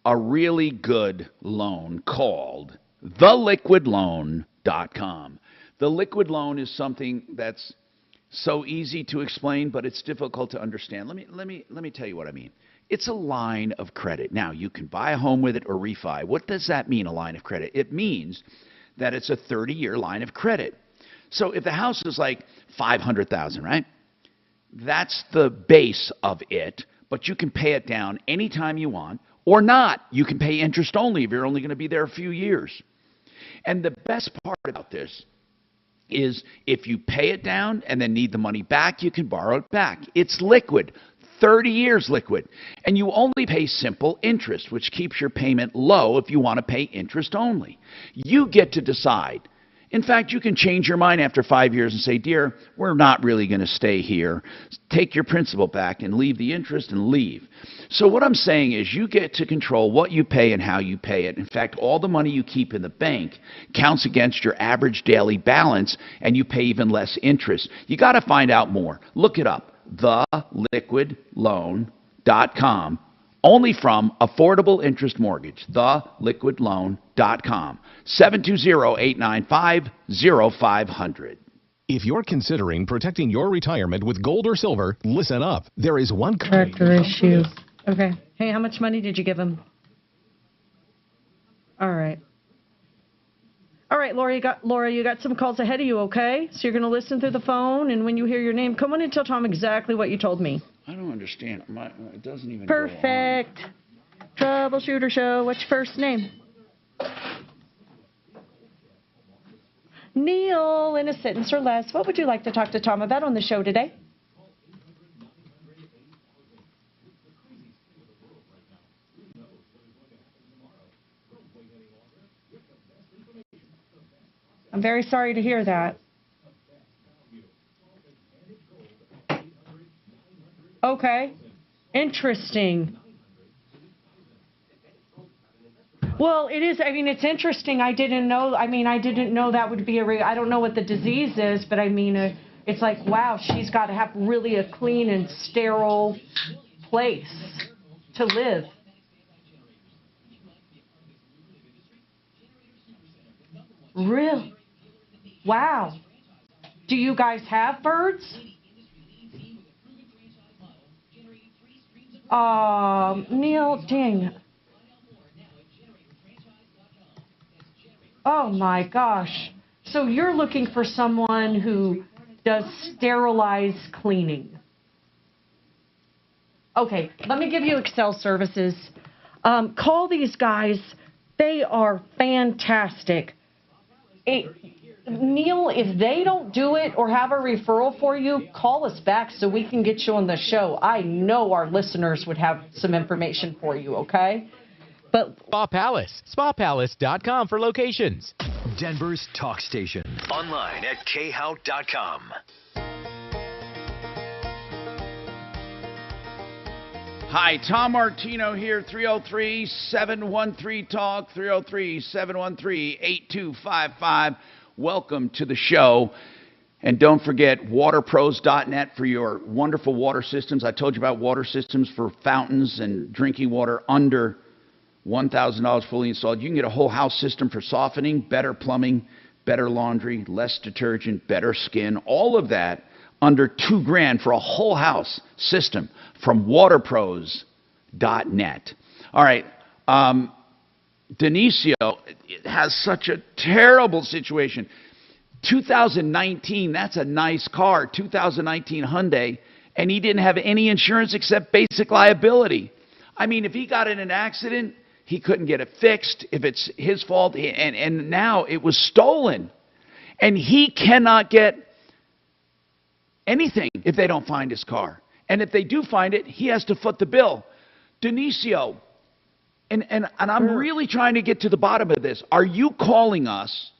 a really good loan called theliquidloan.com. The liquid loan is something that's so easy to explain, but it's difficult to understand. Let me tell you what I mean. It's a line of credit. Now, you can buy a home with it or refi. What does that mean, a line of credit? It means that it's a 30-year line of credit. So if the house is like $500,000, right? That's the base of it, but you can pay it down anytime you want or not. You can pay interest only if you're only going to be there a few years. And the best part about this is if you pay it down and then need the money back, you can borrow it back. It's liquid. 30 years liquid. And you only pay simple interest, which keeps your payment low if you want to pay interest only. You get to decide. In fact, you can change your mind after 5 years and say, dear, we're not really going to stay here. Take your principal back and leave the interest and leave. So what I'm saying is you get to control what you pay and how you pay it. In fact, all the money you keep in the bank counts against your average daily balance, and you pay even less interest. You got to find out more. Look it up. theliquidloan.com. Only from Affordable Interest Mortgage. theliquidloan.com. 720-895-0500. If you're considering protecting your retirement with gold or silver, listen up. There is one Contractor issue. Okay. Hey, how much money did you give him? All right. All right, Laura, you got some calls ahead of you, okay? So you're going to listen through the phone, and when you hear your name, come on and tell Tom exactly what you told me. I don't understand. It doesn't even Perfect. Troubleshooter show. What's your first name? Neil, in a sentence or less, what would you like to talk to Tom about on the show today? I'm very sorry to hear that. Okay. Interesting. Well, it is. I mean, it's interesting. I didn't know that would be I don't know what the disease is, but I mean, it's like, wow, she's got to have really a clean and sterile place to live. Really? Wow. Do you guys have birds? Neil, dang. Oh my gosh. So you're looking for someone who does sterilized cleaning. Okay, let me give you Excel services. Call these guys. They are fantastic. Neil, if they don't do it or have a referral for you, call us back so we can get you on the show. I know our listeners would have some information for you, okay? But Spa Palace, spapalace.com for locations. Denver's talk station. Online at khout.com. Hi, Tom Martino here, 303-713-TALK, 303-713-8255. Welcome to the show. And don't forget waterpros.net for your wonderful water systems. I told you about water systems for fountains and drinking water under $1,000 fully installed. You can get a whole house system for softening, better plumbing, better laundry, less detergent, better skin, all of that under $2,000 for a whole house system from waterpros.net. All right. Denisio has such a terrible situation. 2019, that's a nice car, 2019 Hyundai, and he didn't have any insurance except basic liability. I mean, if he got in an accident, he couldn't get it fixed if it's his fault, and now it was stolen. And he cannot get anything if they don't find his car. And if they do find it, he has to foot the bill. Denisio, and I'm really trying to get to the bottom of this. Are you calling us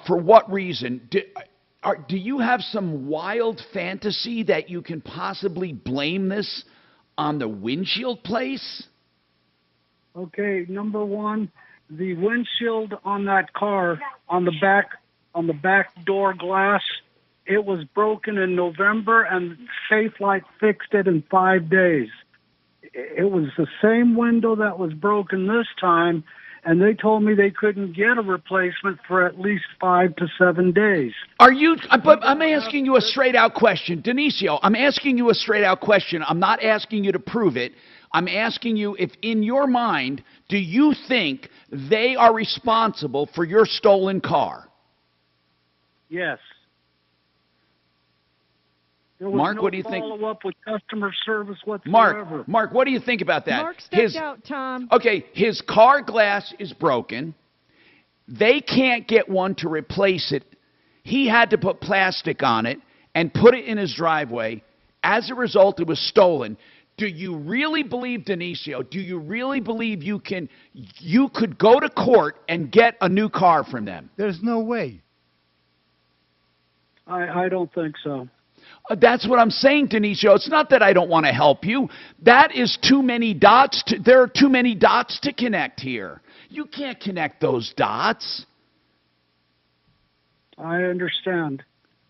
for what reason? Do you have some wild fantasy that you can possibly blame this on the windshield place? Okay, number one, the windshield on that car, on the back door glass, it was broken in November, and Safelite fixed it in 5 days. It was the same window that was broken this time, and they told me they couldn't get a replacement for at least 5 to 7 days. But I'm asking you a straight-out question. Denisio, I'm asking you a straight-out question. I'm not asking you to prove it. I'm asking you if, in your mind, do you think they are responsible for your stolen car? Yes. There was Mark, no what do you think? follow-up with customer service whatsoever. Mark, what do you think about that? Mark stepped out, Tom. Okay, his car glass is broken. They can't get one to replace it. He had to put plastic on it and put it in his driveway. As a result, it was stolen. Do you really believe, Denisio, do you really believe you could go to court and get a new car from them? There's no way. I don't think so. That's what I'm saying, Denisio. It's not that I don't want to help you. That is too many dots. There are too many dots to connect here. You can't connect those dots. I understand.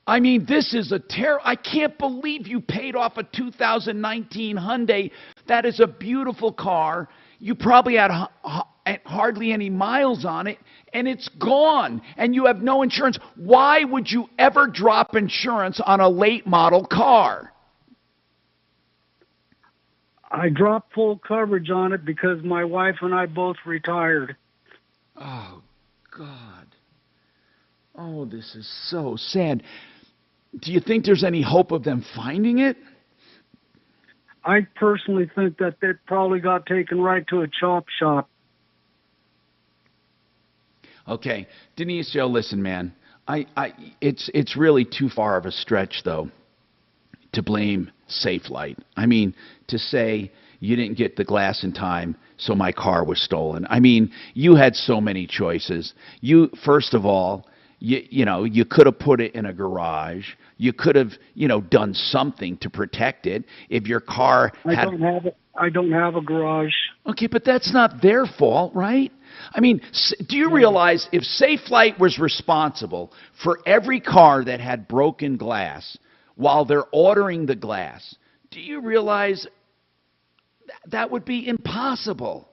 I mean, this is a I can't believe you paid off a 2019 Hyundai. That is a beautiful car. You probably had and hardly any miles on it, and it's gone, and you have no insurance. Why would you ever drop insurance on a late model car? I dropped full coverage on it because my wife and I both retired. Oh, God. Oh, this is so sad. Do you think there's any hope of them finding it? I personally think that it probably got taken right to a chop shop. Okay, Denisio, listen, man. It's really too far of a stretch, though, to blame Safelite. I mean, to say you didn't get the glass in time, so my car was stolen. I mean, you had so many choices. You, first of all, you could have put it in a garage. You could have, done something to protect it. If your car had... I don't have a garage. Okay, but that's not their fault, right? I mean, do you realize if Safelite was responsible for every car that had broken glass while they're ordering the glass, do you realize that would be impossible?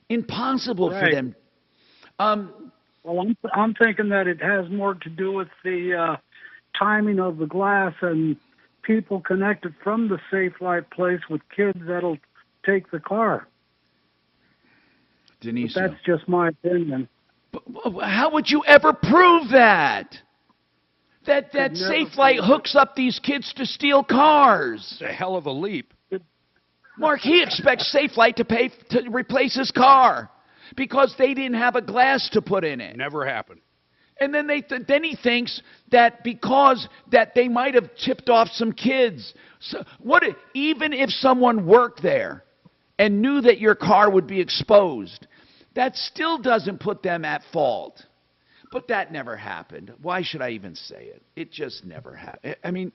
Impossible for them. Well, I'm thinking that it has more to do with the timing of the glass and people connected from the Safelite place with kids that'll take the car. Denise, that's just my opinion. But how would you ever prove that? That Safelite hooks up these kids to steal cars. It's a hell of a leap. Mark, he expects Safelite to pay to replace his car because they didn't have a glass to put in it. Never happened. And then then he thinks that because that they might have tipped off some kids. So even if someone worked there and knew that your car would be exposed, that still doesn't put them at fault. But that never happened. Why should I even say it? It just never happened. I mean,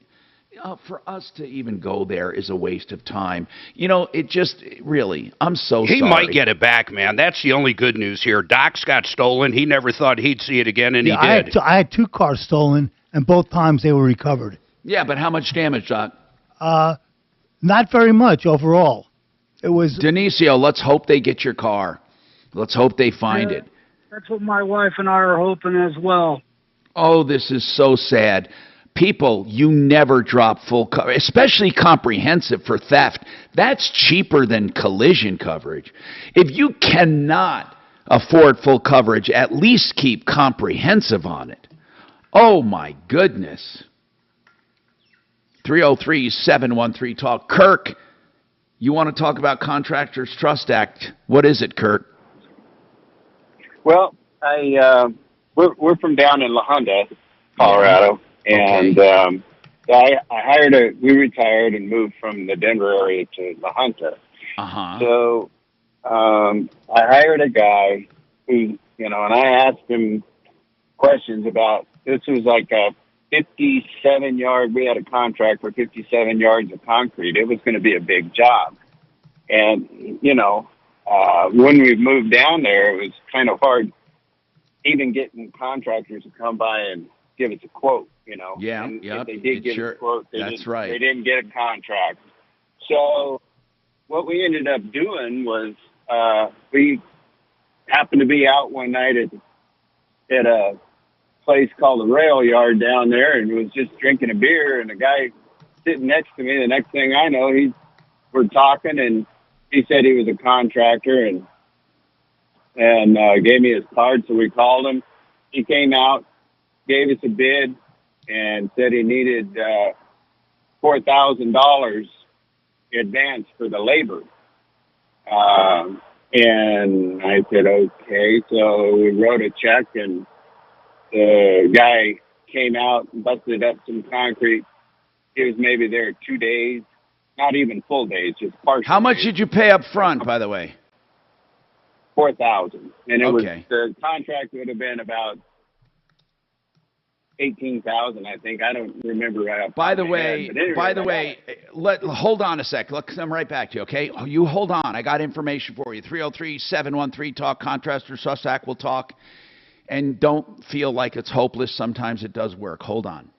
for us to even go there is a waste of time. It just really, I'm so sorry. He might get it back, man. That's the only good news here. Doc's got stolen. He never thought he'd see it again, and he did. I had 2 cars stolen, and both times they were recovered. Yeah, but how much damage, Doc? Not very much overall. It was... Denisio, let's hope they get your car. Let's hope they find it. That's what my wife and I are hoping as well. Oh, this is so sad. People, you never drop full coverage, especially comprehensive for theft. That's cheaper than collision coverage. If you cannot afford full coverage, at least keep comprehensive on it. Oh, my goodness. 303-713-TALK. Kirk, you want to talk about Contractors Trust Act. What is it, Kirk? Well, we're from down in La Honda, Colorado. And I we retired and moved from the Denver area to La Junta. So I hired a guy who, and I asked him questions about, this was like a 57-yard, we had a contract for 57 yards of concrete. It was going to be a big job. And, when we moved down there, it was kind of hard even getting contractors to come by and give us a quote, Yeah, and yep. if they did get a quote, they didn't get a contract. So what we ended up doing was we happened to be out one night at a place called the Rail Yard down there, and was just drinking a beer, and the guy sitting next to me, the next thing I know, we're talking, and he said he was a contractor and gave me his card, so we called him. He came out, gave us a bid, and said he needed $4,000 advance for the labor. And I said, okay. So we wrote a check, and the guy came out and busted up some concrete. He was maybe there 2 days, not even full days, just partial. How much did you pay up front, by the way? $4,000. And it was, Okay. the contract would have been about $18,000, I think. I don't remember right off. By the way, hold on a sec. Look, I'm right back to you, okay? You hold on. I got information for you. 303-713-TALK. Contractor Trust Act will talk. And don't feel like it's hopeless. Sometimes it does work. Hold on.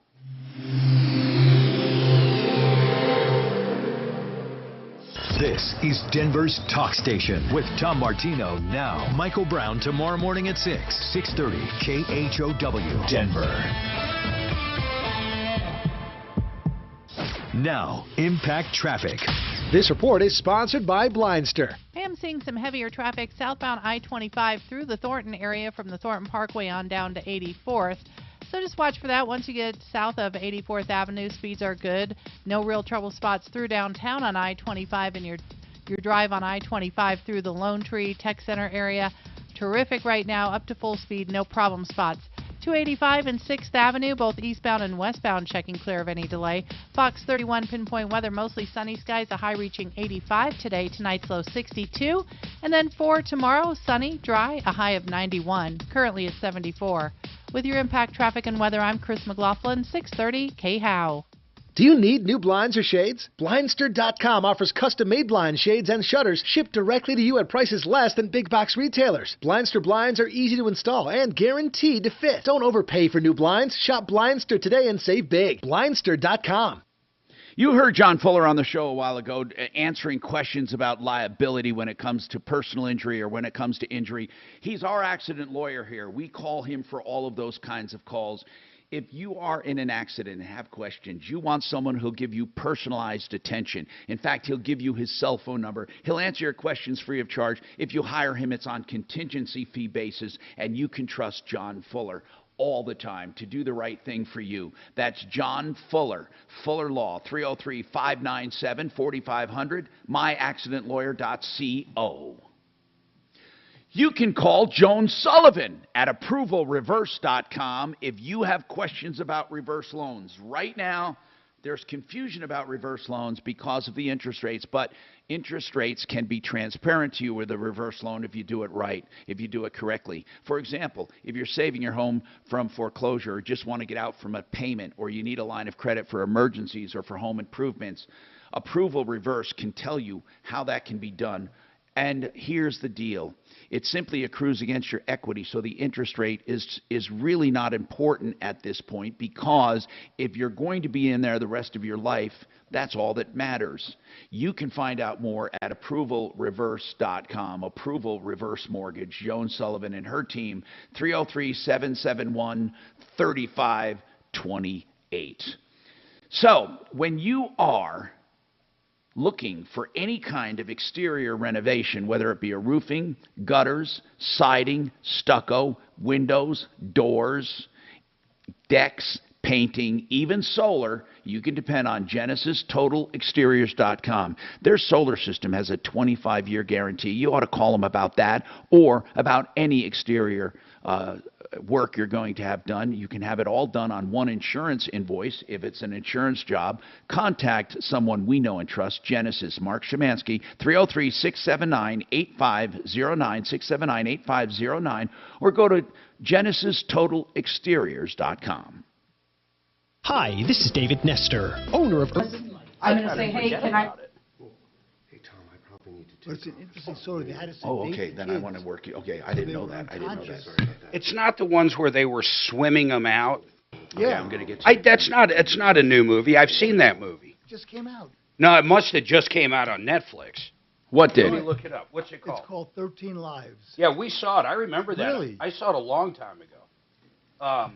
This is Denver's Talk Station with Tom Martino now. Michael Brown tomorrow morning at 6:30 KHOW Denver. Now, Impact Traffic. This report is sponsored by Blindster. I am seeing some heavier traffic southbound I-25 through the Thornton area from the Thornton Parkway on down to 84th. So just watch for that. Once you get south of 84th Avenue, speeds are good. No real trouble spots through downtown on I-25 and your drive on I-25 through the Lone Tree Tech Center area. Terrific right now, up to full speed, no problem spots. 285 and 6th Avenue, both eastbound and westbound, checking clear of any delay. Fox 31 pinpoint weather, mostly sunny skies, a high reaching 85 today. Tonight's low 62. And then for tomorrow, sunny, dry, a high of 91. Currently it's 74. With your Impact Traffic and Weather, I'm Chris McLaughlin, 630 KHOW. Do you need new blinds or shades? Blindster.com offers custom-made blind shades and shutters shipped directly to you at prices less than big box retailers. Blindster blinds are easy to install and guaranteed to fit. Don't overpay for new blinds. Shop Blindster today and save big. Blindster.com. You heard John Fuller on the show a while ago answering questions about liability when it comes to personal injury or when it comes to injury. He's our accident lawyer here. We call him for all of those kinds of calls. If you are in an accident and have questions, you want someone who'll give you personalized attention. In fact, he'll give you his cell phone number. He'll answer your questions free of charge. If you hire him, it's on contingency fee basis, and you can trust John Fuller all the time to do the right thing for you. That's John Fuller, Fuller Law, 303-597-4500, myaccidentlawyer.co. You can call Joan Sullivan at approvalreverse.com if you have questions about reverse loans. Right now, there's confusion about reverse loans because of the interest rates, but interest rates can be transparent to you with a reverse loan if you do it right, if you do it correctly. For example, if you're saving your home from foreclosure or just want to get out from a payment, or you need a line of credit for emergencies or for home improvements, Approval Reverse can tell you how that can be done. And here's the deal. It simply accrues against your equity, so the interest rate is really not important at this point, because if you're going to be in there the rest of your life, that's all that matters. You can find out more at approvalreverse.com. Approval Reverse Mortgage. Joan Sullivan and her team, 303-771-3528. So when you are looking for any kind of exterior renovation, whether it be a roofing, gutters, siding, stucco, windows, doors, decks, painting, even solar, you can depend on GenesisTotalExteriors.com. Their solar system has a 25-year guarantee. You ought to call them about that, or about any exterior work you're going to have done. You can have it all done on one insurance invoice if it's an insurance job. Contact someone we know and trust, Genesis. Mark Szymanski, 303-679-8509, 679-8509, or go to GenesisTotalExteriors.com. Hi, this is David Nestor, owner of... I'm going to say, hey, can I... But it's an interesting story. They had to Oh, okay. Then I want to work you. Okay, I didn't know that. I didn't know that. It's not the ones where they were swimming them out. Yeah. Okay, I'm going to get to It's not a new movie. I've seen that movie. It just came out. No, it must have just came out on Netflix. What did? Let me look it up. What's it called? It's called 13 Lives. Yeah, we saw it. I remember that. Really? I saw it a long time ago.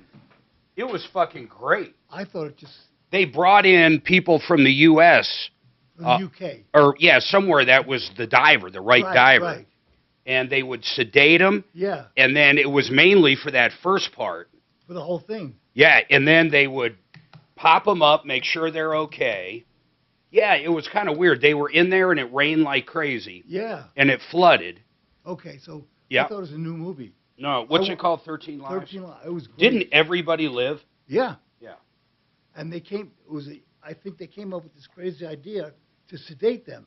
It was fucking great. I thought it just... They brought in people from the U.S., From the UK. Or, yeah, somewhere that was the diver, the right diver. Right. And they would sedate them. Yeah. And then it was mainly for that first part. For the whole thing. Yeah, and then they would pop them up, make sure they're okay. Yeah, it was kind of weird. They were in there and it rained like crazy. Yeah. And it flooded. Okay, so Yeah. I thought it was a new movie. No, what's it called? 13 Lives? 13 Lives. It was great. Didn't everybody live? Yeah. Yeah. And they came, I think they came up with this crazy idea to sedate them,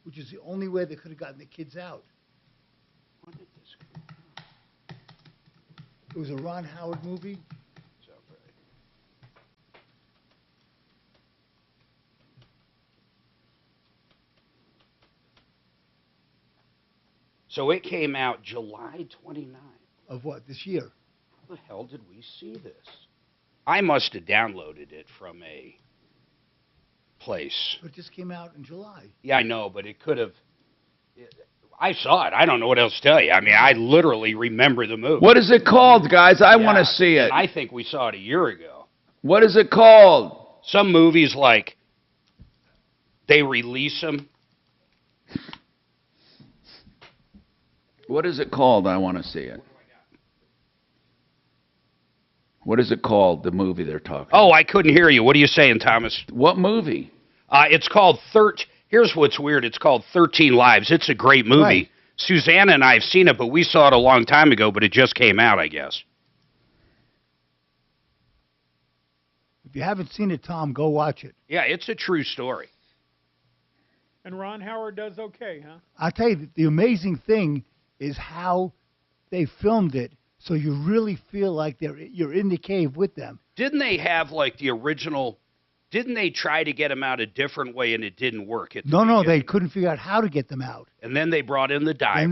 which is the only way they could have gotten the kids out. When did this come out? It was a Ron Howard movie. So it came out July 29th. Of what, this year? How the hell did we see this? I must have downloaded it from place. It just came out in July. Yeah, I know, but it could have. I saw it. I don't know what else to tell you. I mean, I literally remember the movie. What is it called, guys? I want to see it. I think we saw it a year ago. What is it called? Some movies, like, they release them. What is it called? I want to see it. What is it called, the movie they're talking about? Oh, I couldn't hear you. What are you saying, Thomas? What movie? It's called Here's what's weird. It's called 13 Lives. It's a great movie. Right. Susanna and I have seen it, but we saw it a long time ago, but it just came out, I guess. If you haven't seen it, Tom, go watch it. Yeah, it's a true story. And Ron Howard does okay, huh? I'll tell you, the amazing thing is how they filmed it, so you really feel like you're in the cave with them. Didn't they have, like, the original... Didn't they try to get him out a different way and it didn't work? No, they couldn't figure out how to get them out. And then they brought in the diver.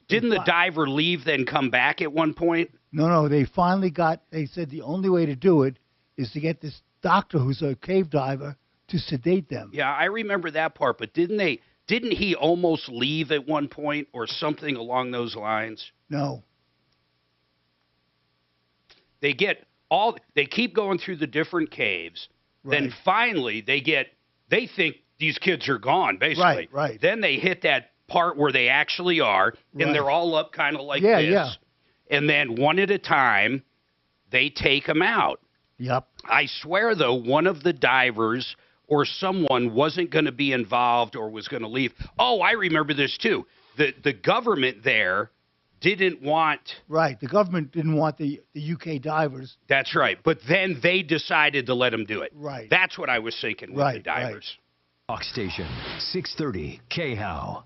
Didn't the diver leave then come back at one point? No, they finally they said the only way to do it is to get this doctor who's a cave diver to sedate them. Yeah, I remember that part, but didn't he almost leave at one point or something along those lines? No. They keep going through the different caves. Right. Then finally they think these kids are gone, basically. Right. Then they hit that part where they actually are, and they're all up kind of like this. Yeah. And then one at a time, they take them out. Yep. I swear, though, one of the divers or someone wasn't going to be involved or was going to leave. Oh, I remember this, too. The government there didn't want... Right, the government didn't want the UK divers. That's right, but then they decided to let them do it. Right. That's what I was thinking with the divers. Talk Station, 630 KHOW.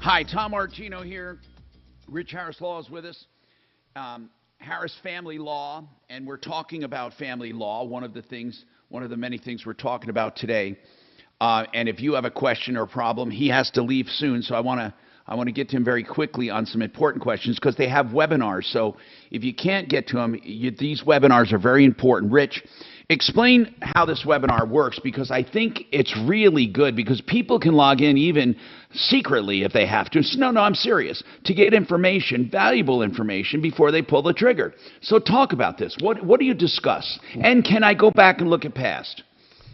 Hi, Tom Martino here. Rich Harris Law is with us. Harris Family Law, and we're talking about family law, one of the many things we're talking about today. And if you have a question or problem, he has to leave soon, so I want to get to him very quickly on some important questions because they have webinars. So if you can't get to them, these webinars are very important. Rich, explain how this webinar works because I think it's really good because people can log in even secretly if they have to. No, I'm serious. To get information, valuable information, before they pull the trigger. So talk about this. What do you discuss? And can I go back and look at past?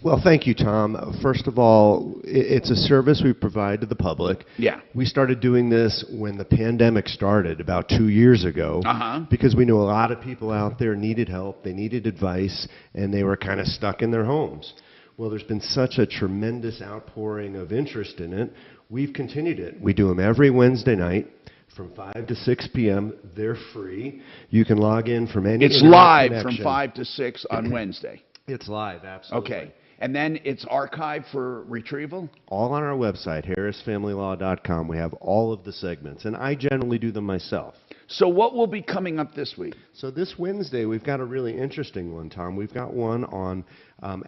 Well, thank you, Tom. First of all, it's a service we provide to the public. Yeah. We started doing this when the pandemic started about 2 years ago because we knew a lot of people out there needed help, they needed advice, and they were kind of stuck in their homes. Well, there's been such a tremendous outpouring of interest in it, we've continued it. We do them every Wednesday night from 5 to 6 p.m. They're free. You can log in from any It's live connection. From 5 to 6 on Wednesday. It's live, absolutely. Okay. And then it's archived for retrieval? All on our website, harrisfamilylaw.com. We have all of the segments, and I generally do them myself. So what will be coming up this week? So this Wednesday, we've got a really interesting one, Tom. We've got one on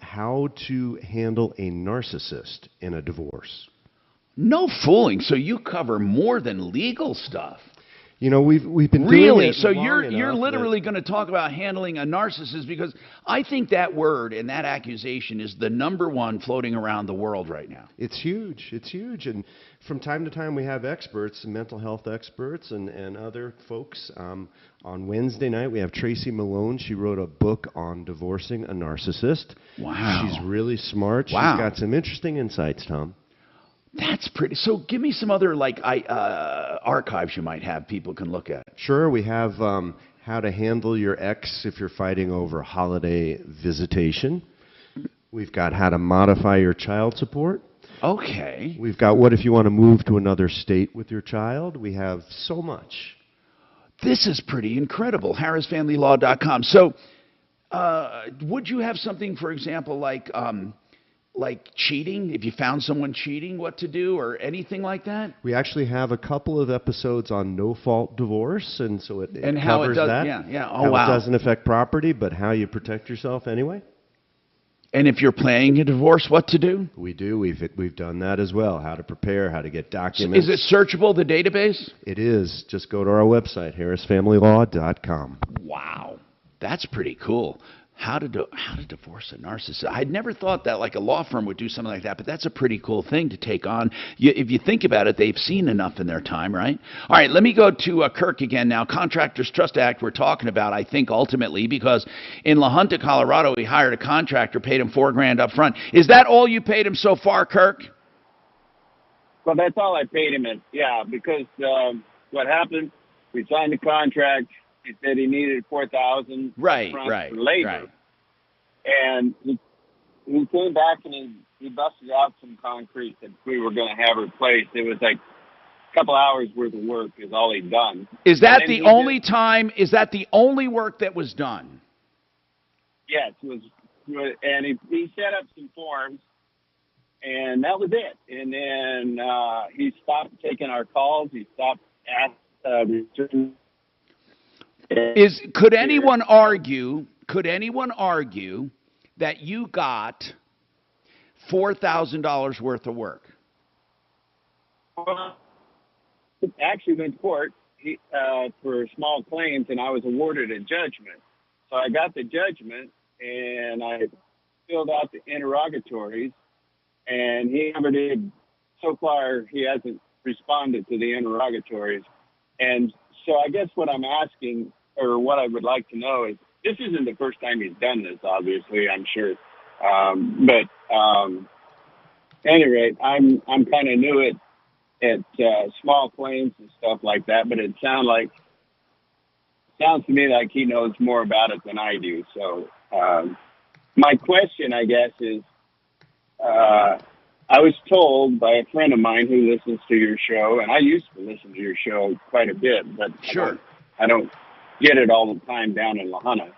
how to handle a narcissist in a divorce. No fooling. So you cover more than legal stuff. You know, we've been really doing it so you're literally going to talk about handling a narcissist because I think that word and that accusation is the #1 floating around the world right now. It's huge. It's huge. And from time to time we have experts, mental health experts and other folks. On Wednesday night we have Tracy Malone. She wrote a book on divorcing a narcissist. Wow. She's really smart. Wow. She's got some interesting insights, Tom. That's pretty. So give me some other archives you might have people can look at. Sure. We have how to handle your ex if you're fighting over holiday visitation. We've got how to modify your child support. Okay. We've got what if you want to move to another state with your child. We have so much. This is pretty incredible. harrisfamilylaw.com. So would you have something, for example, like cheating, if you found someone cheating, what to do, or anything like that? We actually have a couple of episodes on no-fault divorce, and so it and how covers it does, that. Yeah. Oh, how wow. It doesn't affect property, but how you protect yourself anyway. And if you're planning a divorce, what to do? We do. We've done that as well. How to prepare, how to get documents. So is it searchable, the database? It is. Just go to our website, harrisfamilylaw.com. Wow. That's pretty cool. How to divorce a narcissist. I'd never thought that like a law firm would do something like that, but that's a pretty cool thing to take on. If you think about it, they've seen enough in their time, right? All right, let me go to Kirk again now. Contractors Trust Act we're talking about, I think, ultimately, because in La Junta, Colorado, we hired a contractor, paid him $4,000 up front. Is that all you paid him so far, Kirk? Well, that's all I paid him. Because what happened, we signed the contract. He said he needed $4,000 for labor. Right. And he came back and he busted out some concrete that we were going to have replaced. It was like a couple hours worth of work is all he'd done. Is that the only time? Is that the only work that was done? Yes, it was. And he set up some forms, and that was it. And then he stopped taking our calls. He stopped asking. Could anyone argue that you got $4,000 worth of work? Well, it actually went to court for small claims, and I was awarded a judgment. So I got the judgment, and I filled out the interrogatories, and he never did. So far, he hasn't responded to the interrogatories. And so I guess what I'm asking, or what I would like to know is, this isn't the first time he's done this, obviously, I'm sure. At any rate, I'm kind of new at small claims and stuff like that, but it sounds to me like he knows more about it than I do. So my question, I guess, is I was told by a friend of mine who listens to your show, and I used to listen to your show quite a bit, but sure, I don't get it all the time down in La Junta.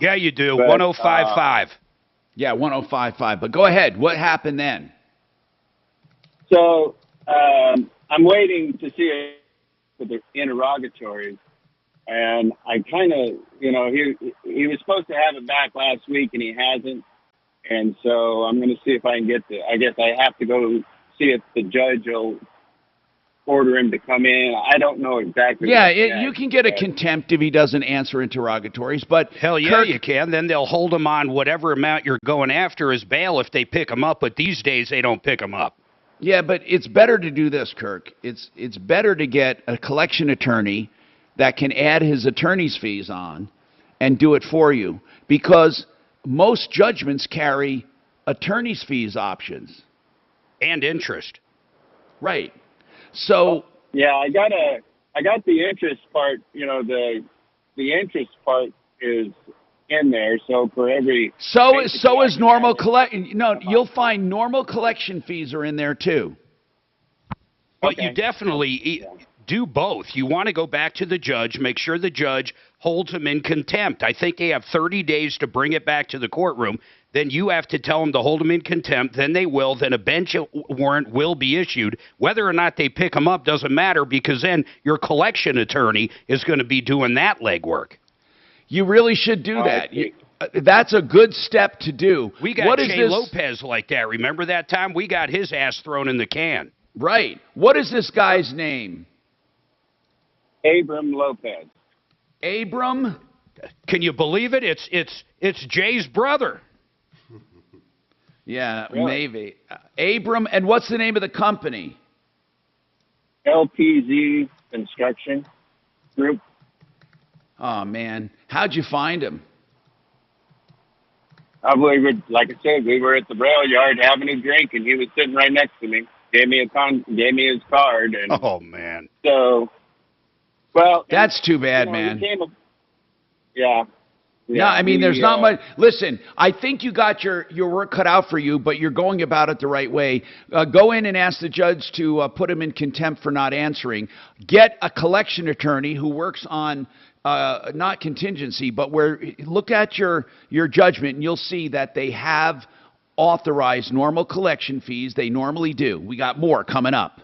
Yeah, you do. 105.5. Yeah, 105.5. But go ahead. What happened then? So I'm waiting to see it for the interrogatories, and I kind of, he was supposed to have it back last week, and he hasn't. And so I'm going to see if I can get I guess I have to go see if the judge will order him to come in. I don't know exactly. Yeah, you can get a contempt if he doesn't answer interrogatories, but hell yeah, Kirk, you can. Then they'll hold him on whatever amount you're going after as bail if they pick him up. But these days they don't pick him up. Yeah, but it's better to do this, Kirk. It's better to get a collection attorney that can add his attorney's fees on and do it for you, because most judgments carry attorney's fees options and interest. Right. So yeah, I got the interest part. The interest part is in there. So for every so is normal collection. No, you'll find normal collection fees are in there too. But you definitely do both. You want to go back to the judge, make sure the judge holds him in contempt. I think they have 30 days to bring it back to the courtroom. Then you have to tell them to hold him in contempt. Then they will. Then a bench warrant will be issued. Whether or not they pick him up doesn't matter, because then your collection attorney is going to be doing that legwork. You really should do that. That's a good step to do. We got Jay Lopez like that. Remember that time? We got his ass thrown in the can. Right. What is this guy's name? Abram Lopez. Abram? Can you believe it? It's Jay's brother. Yeah, really? Maybe. Abram, and what's the name of the company? LPZ Construction Group. Oh, man. How'd you find him? Like I said, we were at the rail yard having a drink, and he was sitting right next to me. Gave me his card. And oh, man. So, well. That's too bad, man. Yeah. No, I mean, there's not much. Listen, I think you got your work cut out for you, but you're going about it the right way. Go in and ask the judge to put him in contempt for not answering. Get a collection attorney who works on not contingency, but look at your judgment, and you'll see that they have authorized normal collection fees. They normally do. We got more coming up.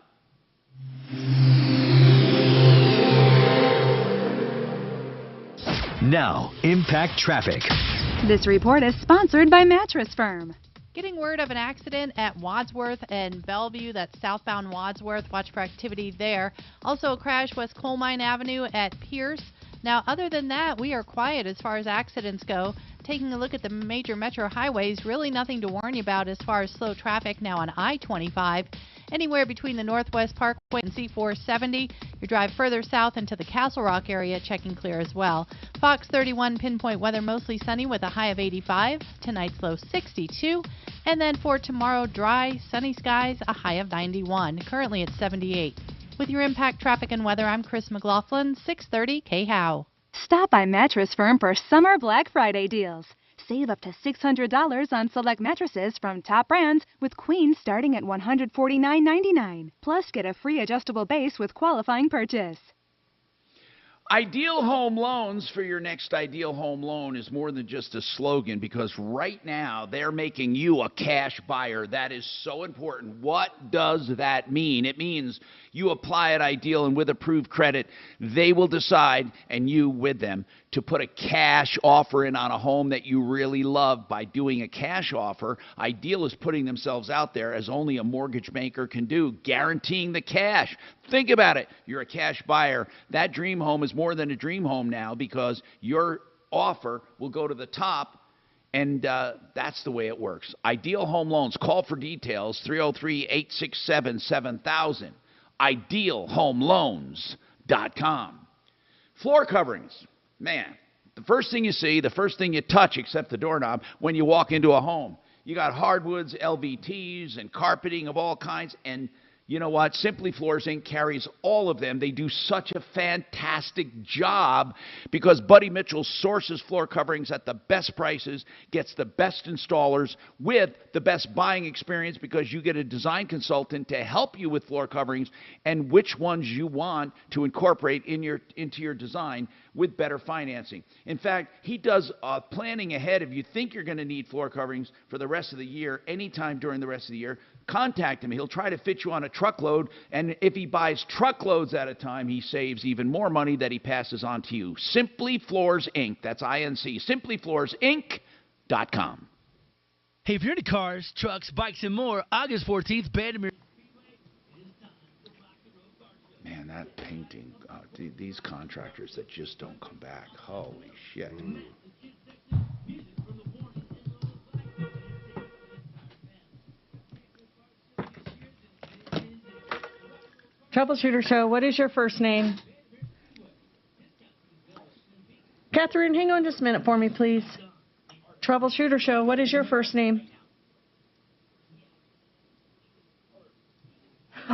Now, Impact Traffic. This report is sponsored by Mattress Firm. Getting word of an accident at Wadsworth and Bellevue, that's southbound Wadsworth. Watch for activity there. Also a crash West Coal Mine Avenue at Pierce. Now, other than that, we are quiet as far as accidents go. Taking a look at the major metro highways, really nothing to warn you about as far as slow traffic now on I-25. Anywhere between the Northwest Parkway and C-470. Your drive further south into the Castle Rock area, checking clear as well. Fox 31 pinpoint weather, mostly sunny with a high of 85. Tonight's low 62. And then for tomorrow, dry, sunny skies, a high of 91. Currently at 78. With your impact traffic and weather, I'm Chris McLaughlin, 630 KHOW. Stop by Mattress Firm for summer Black Friday deals. Save up to $600 on select mattresses from top brands, with queens starting at $149.99. Plus, get a free adjustable base with qualifying purchase. Ideal Home Loans for your next ideal home loan is more than just a slogan, because right now they're making you a cash buyer. That is so important. What does that mean? It means you apply at Ideal, and with approved credit, they will decide, and you with them, to put a cash offer in on a home that you really love. By doing a cash offer, Ideal is putting themselves out there as only a mortgage banker can do, guaranteeing the cash. Think about it. You're a cash buyer. That dream home is more than a dream home now, because your offer will go to the top, and that's the way it works. Ideal Home Loans. Call for details, 303-867-7000. IdealHomeLoans.com. Floor coverings. Man, the first thing you see, the first thing you touch, except the doorknob, when you walk into a home. You got hardwoods, LVTs, and carpeting of all kinds, and you know what? Simply Floors, Inc. carries all of them. They do such a fantastic job, because Buddy Mitchell sources floor coverings at the best prices, gets the best installers with the best buying experience, because you get a design consultant to help you with floor coverings and which ones you want to incorporate into your design with better financing. In fact, he does planning ahead. If you think you're going to need floor coverings for the rest of the year, anytime during the rest of the year, contact him. He'll try to fit you on a truckload, and if he buys truckloads at a time, he saves even more money that he passes on to you. Simply Floors, Inc. That's I-N-C. SimplyFloorsInc.com. Hey, if you're into cars, trucks, bikes, and more, August 14th, Bandimere. Man, that painting, these contractors that just don't come back. Holy shit. Troubleshooter Show, what is your first name? Catherine, hang on just a minute for me, please. Troubleshooter Show, what is your first name?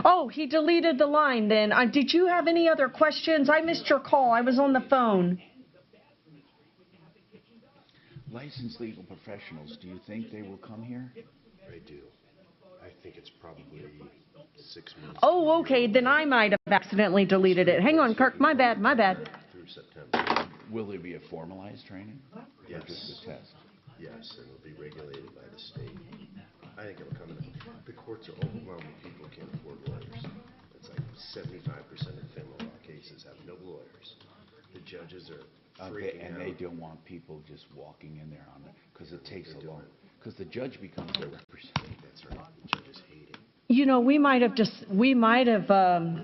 Oh, he deleted the line then. Did you have any other questions? I missed your call. I was on the phone. Licensed legal professionals, do you think they will come here? I do. I think it's probably 6 months. Oh, okay. Then I might have accidentally deleted it. Hang on, Kirk. My bad. My bad. Through September. Will there be a formalized training? Yes. Or just a test? Yes, and it'll be regulated by the state. I think it'll come in. The courts are overwhelmed with people who can't afford lawyers. It's like 75% of family law cases have no lawyers. The judges are freaking out. And they don't want people just walking in there on it, because it takes a long. Because the judge becomes their representative. That's right. The judges hate it. You know, we might have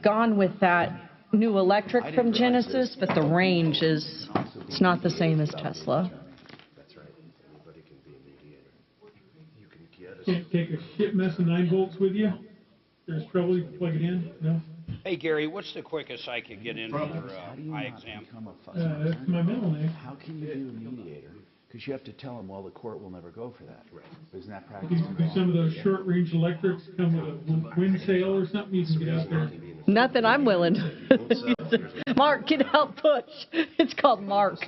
gone with that new electric from Genesis, but the range it's not the same as Tesla. That's right. Anybody can be a mediator. You can get Can't take a shit mess of 9 volts with you? There's trouble, you can plug it in? No? Hey, Gary, what's the quickest I could get in for eye exam? That's my middle name. How can you be a mediator? Because you have to tell them, well, the court will never go for that. Right. Isn't that practice? Some of those short-range electrics come with a wind sail or something. You can get out there. Nothing I'm willing. Mark, can help push. It's called Mark.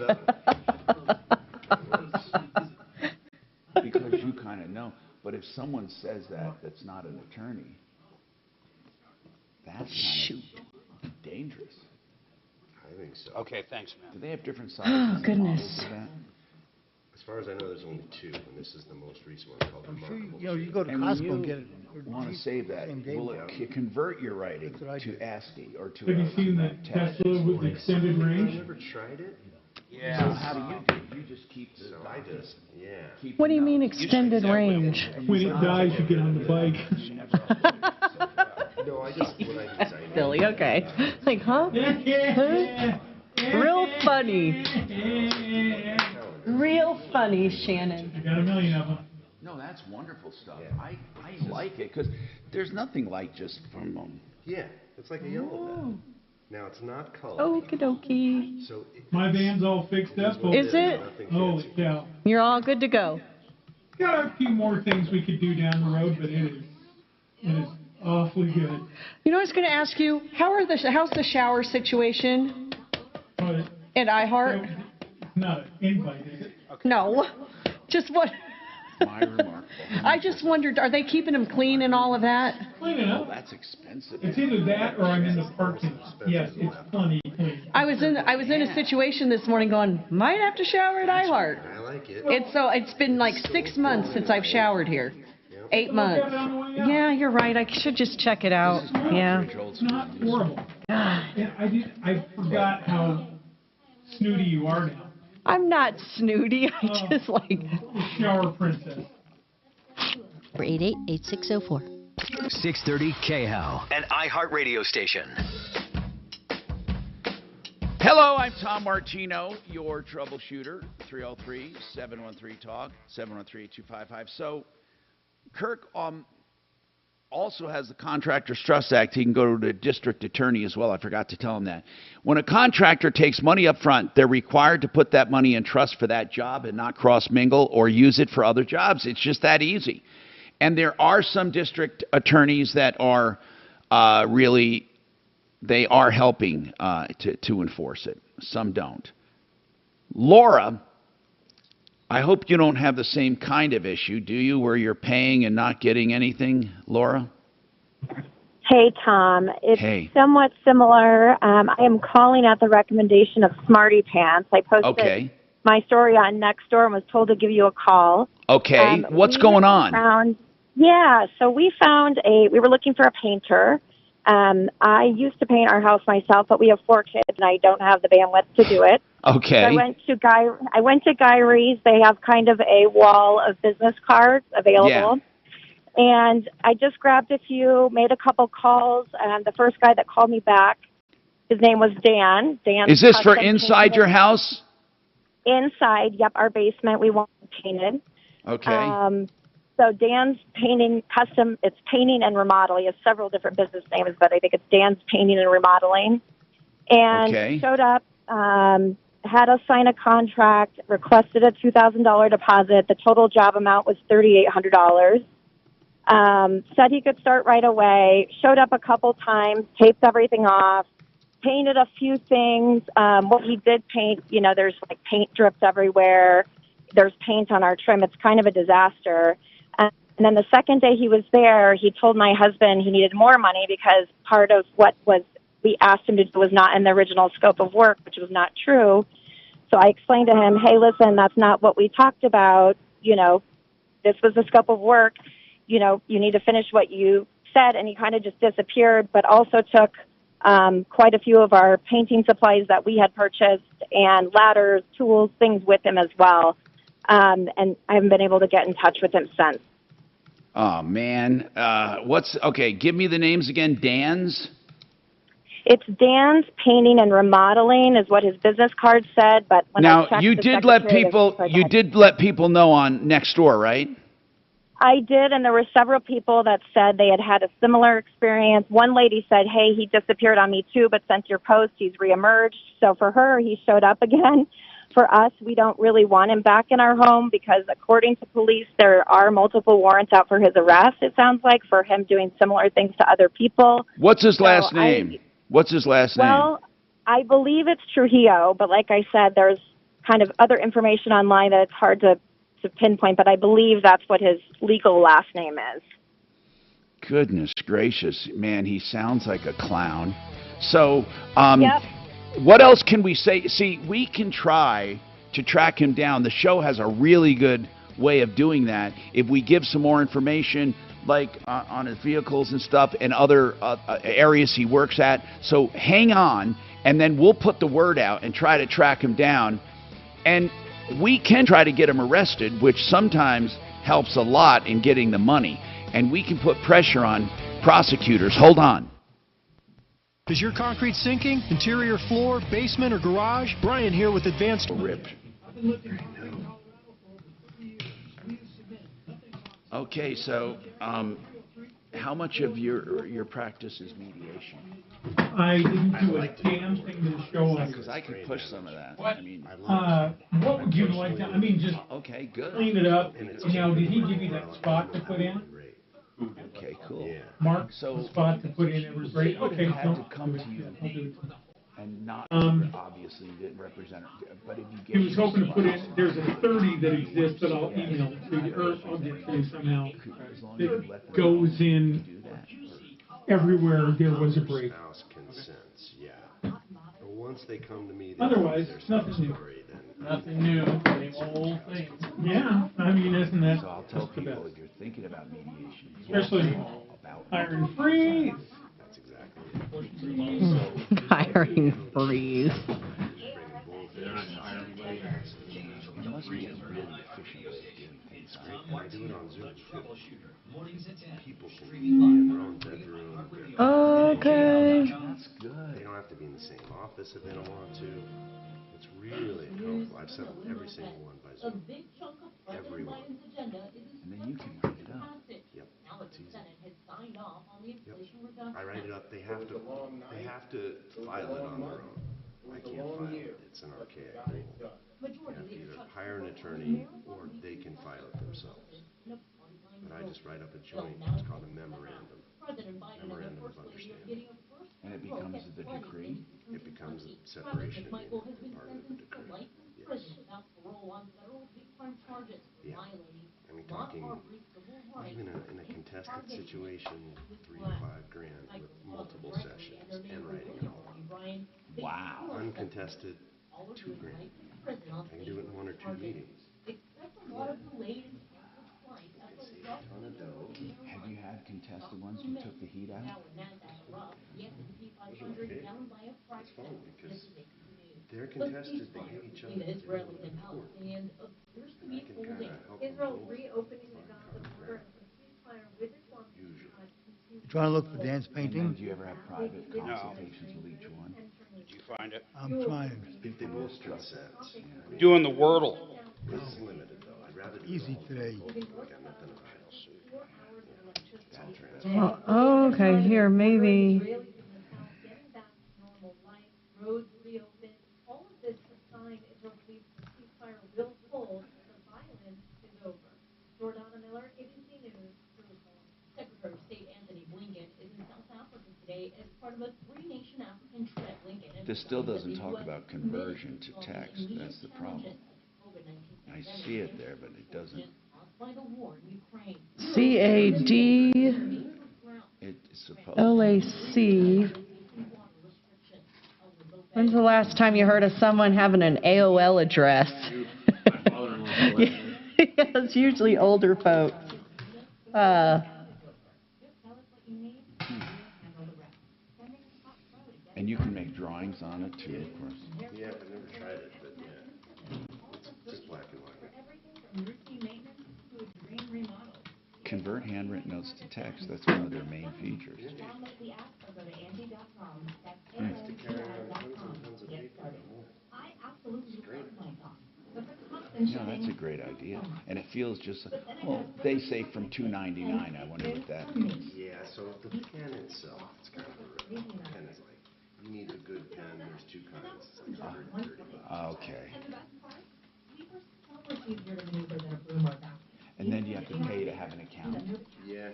Because you kind of know. But if someone says that's not an attorney, that's kind of dangerous. I think so. Okay, thanks, man. Do they have different sizes? Oh, goodness. As far as I know, there's only 2, and this is the most recent one called Remarkable. You go to And Costco when and get it. you want to save that, will it convert your writing to ASCII or to Have you seen the Tesla with the extended range? I never tried it. Yeah. So how do you do it? You just keep the digest. Yeah. What do you mean extended range? When it dies, you get on the bike. No, I just, when I design Silly, okay. Like, huh? Yeah. Real funny. Real funny, Shannon. I got a million of them. No, that's wonderful stuff. I like it because there's nothing like just from Yeah, it's like a yellow bed. Now it's not colored. Okie dokie. So My van's all fixed up. Is it? Holy cow. You're all good to go. Got a few more things we could do down the road, but it is awfully good. You know, I was going to ask you, how's the shower situation at iHeart? It's not an invite, is it? No. Just what? My remarkable. I just wondered, are they keeping them clean and all of that? Clean enough. Oh, that's expensive. It's either that or I'm in the parking lot. Yes, it's plenty clean. I was in a situation this morning going, might have to shower at iHeart. I like it. It's been like 6 months since I've showered here. 8 months. Yeah, you're right. I should just check it out. Yeah. It's not horrible. I forgot how snooty you are now. I'm not snooty. I just like shower princess. 488-8604. 630 KHAL, an iHeart radio station. Hello, I'm Tom Martino, your troubleshooter. 303-713-TALK, 713-255. So, Kirk also has the Contractor's Trust Act. He can go to the district attorney as well. I forgot to tell him that. When a contractor takes money up front, they're required to put that money in trust for that job and not cross-mingle or use it for other jobs. It's just that easy. And there are some district attorneys that are they are helping to enforce it. Some don't. Laura, I hope you don't have the same kind of issue, do you, where you're paying and not getting anything, Laura? Hey, Tom. It's somewhat similar. I am calling at the recommendation of Smarty Pants. I posted my story on Nextdoor and was told to give you a call. Okay. What's going on? So we were looking for a painter. I used to paint our house myself, but we have 4 kids and I don't have the bandwidth to do it. Okay. So I went to Guy Rees. They have kind of a wall of business cards available. Yeah. And I just grabbed a few, made a couple calls, and the first guy that called me back, his name was Dan. Is this for inside your house? Inside, yep, our basement. We want it painted. Okay. So Dan's painting custom, it's painting and remodeling. He has several different business names, but I think it's Dan's Painting and Remodeling. And showed up, had us sign a contract, requested a $2,000 deposit. The total job amount was $3,800. Said he could start right away. Showed up a couple times, taped everything off, painted a few things. What he did paint, there's like paint drips everywhere. There's paint on our trim. It's kind of a disaster. And then the second day he was there, he told my husband he needed more money because part of what we asked him to do was not in the original scope of work, which was not true. So I explained to him, hey, listen, that's not what we talked about. This was the scope of work. You need to finish what you said. And he kind of just disappeared, but also took quite a few of our painting supplies that we had purchased and ladders, tools, things with him as well. And I haven't been able to get in touch with him since. Oh, man. Give me the names again. Dan's? It's Dan's Painting and Remodeling is what his business card said, but when I checked you did let people know on Nextdoor, right? I did, and there were several people that said they had a similar experience. One lady said, hey, he disappeared on me too, but since your post, he's reemerged. So for her, he showed up again. For us, we don't really want him back in our home because according to police, there are multiple warrants out for his arrest, it sounds like, for him doing similar things to other people. What's his last name? What's his last name? Well, I believe it's Trujillo, but like I said, there's kind of other information online that it's hard to pinpoint, but I believe that's what his legal last name is. Goodness gracious, man, he sounds like a clown. So, yep. What else can we say? See, we can try to track him down. The show has a really good way of doing that. If we give some more information, like on his vehicles and stuff and other areas he works at. So hang on, and then we'll put the word out and try to track him down. And we can try to get him arrested, which sometimes helps a lot in getting the money. And we can put pressure on prosecutors. Hold on. Is your concrete sinking? Interior floor, basement, or garage? Brian here with Advanced Rip. Okay, so how much of your practice is mediation? I didn't do a damn thing to show us. Because I could push some of that. What? I mean, What would you like to? I mean, just okay, good. Clean it up. Now, did he give you that spot to put in? Okay, cool. Mark, the spot to put in every break. Okay, had so to come to you and not obviously you didn't represent it, but if you he get was hoping to put in. There's a 30 that exists, but I'll email it to you, or I'll get it to you somehow. That goes in everywhere there was a break. Spouse consents, yeah. But once they come to me, Otherwise, nothing new. Nothing new, same old thing. Yeah, I mean, isn't that? So I'll tell people if you're thinking about mediation, Especially hiring freeze. That's exactly it. Hiring freeze. It must be a really efficient way of doing things. I do it on Zoom. People can be in their own bedroom. Okay. That's good. They don't have to be in the same office if they don't want to. It's really helpful. I've set up every single one by Zoom. Every one. And then you can write it up. Yep. It's easy. Yep. I write it up. They have to file it on their own. I can't file it. It's an archaic rule. You have to either hire an attorney or they can file it themselves. But I just write up a joint. It's called a memorandum. Memorandum of understanding. And it becomes the decree? It becomes a separation agreement and part of the decree. Yes. Yeah. I mean, talking even in a contested situation, $3 to $5 grand with multiple sessions and writing it all up. Wow. Uncontested, $2 grand. I can do it in 1 or 2 meetings. Have you had contested ones you took the heat out? It's fun because they're contested, they hate each other, they're in court. And I can kind of help them both You trying to look for Dan's painting? Do you ever have private consultations with each one? Did you find it? I'm trying. If they both consent. Doing the Wordle. This is limited though. I'd rather do Easy today. Got nothing to file suit. It's all transparent. Oh, okay, here, maybe. Secretary of State Anthony Blinken is in South Africa today as part of a three-nation African trip. This still doesn't talk about conversion to text. That's the problem. I see it there, but it doesn't. CADLAC. When's the last time you heard of someone having an AOL address? Yeah, it's usually older folks. And you can make drawings on it too, of course. Yeah, I've never tried it, but yeah. It's just black and white. Convert handwritten notes to text. That's one of their main features. No, that's a great idea. And it feels just, well, they say from $2.99. I wonder what that means. Yeah, so the pen itself, it's kind of a pen is like, you need a good pen, there's 2 kinds. It's like $130. Okay. And then you have to pay to have an account? Yeah.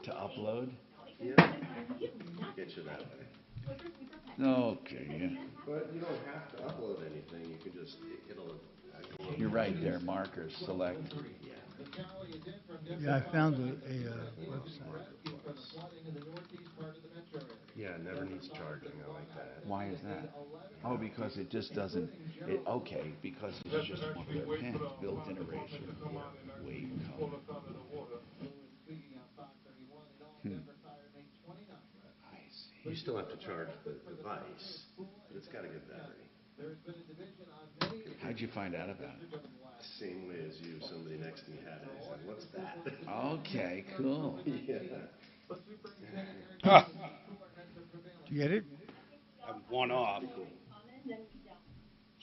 To upload? Yeah. Get you that way. Okay, yeah. But you don't have to upload anything. You can just, it'll... You're right there, markers, select. Yeah, I found a website. Yeah, it never needs charging. I like that. Why is that? Oh, because it just doesn't, okay, because it's just one of their pens, built-in eraser, weight, color. I see. You still have to charge the device, but it's got a good battery. How'd you find out about it? Same way as you. Somebody next to me had it. I said, what's that? Okay, cool. Yeah. Did you get it? I'm one off. So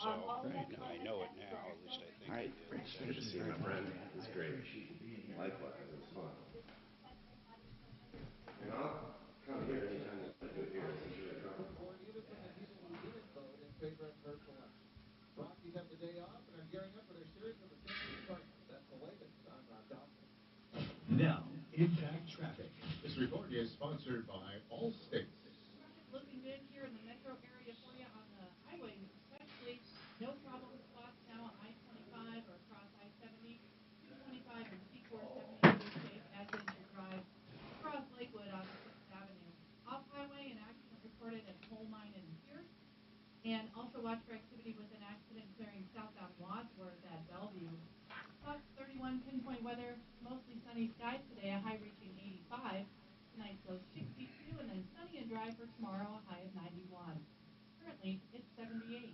I know it now. At least I think. All right. Good to see you, my friend. It's great. Likewise, it's fun. And I'll come here anytime you want to do it here. It's really comfortable. Rockies have the day off and are gearing up for their series of the championship. That's the latest. I'm Rob Dawson. Now, Impact Traffic. This report is sponsored by Allstate. Looking good here in the metro area for you on the highways, especially. No problem spots now on I-25 or across I-70, 225 and C-470 safe as is your drive. Across Lakewood on 6th Avenue. Off-highway, an accident reported at Coal Mine and Pierce. And also watch for activity with an accident clearing southbound Wadsworth at Bellevue. Fox 31 pinpoint weather, mostly sunny skies today, a high reaching 85. Tonight's low 62, and then sunny and dry for tomorrow, a high of 91. Currently, it's 78.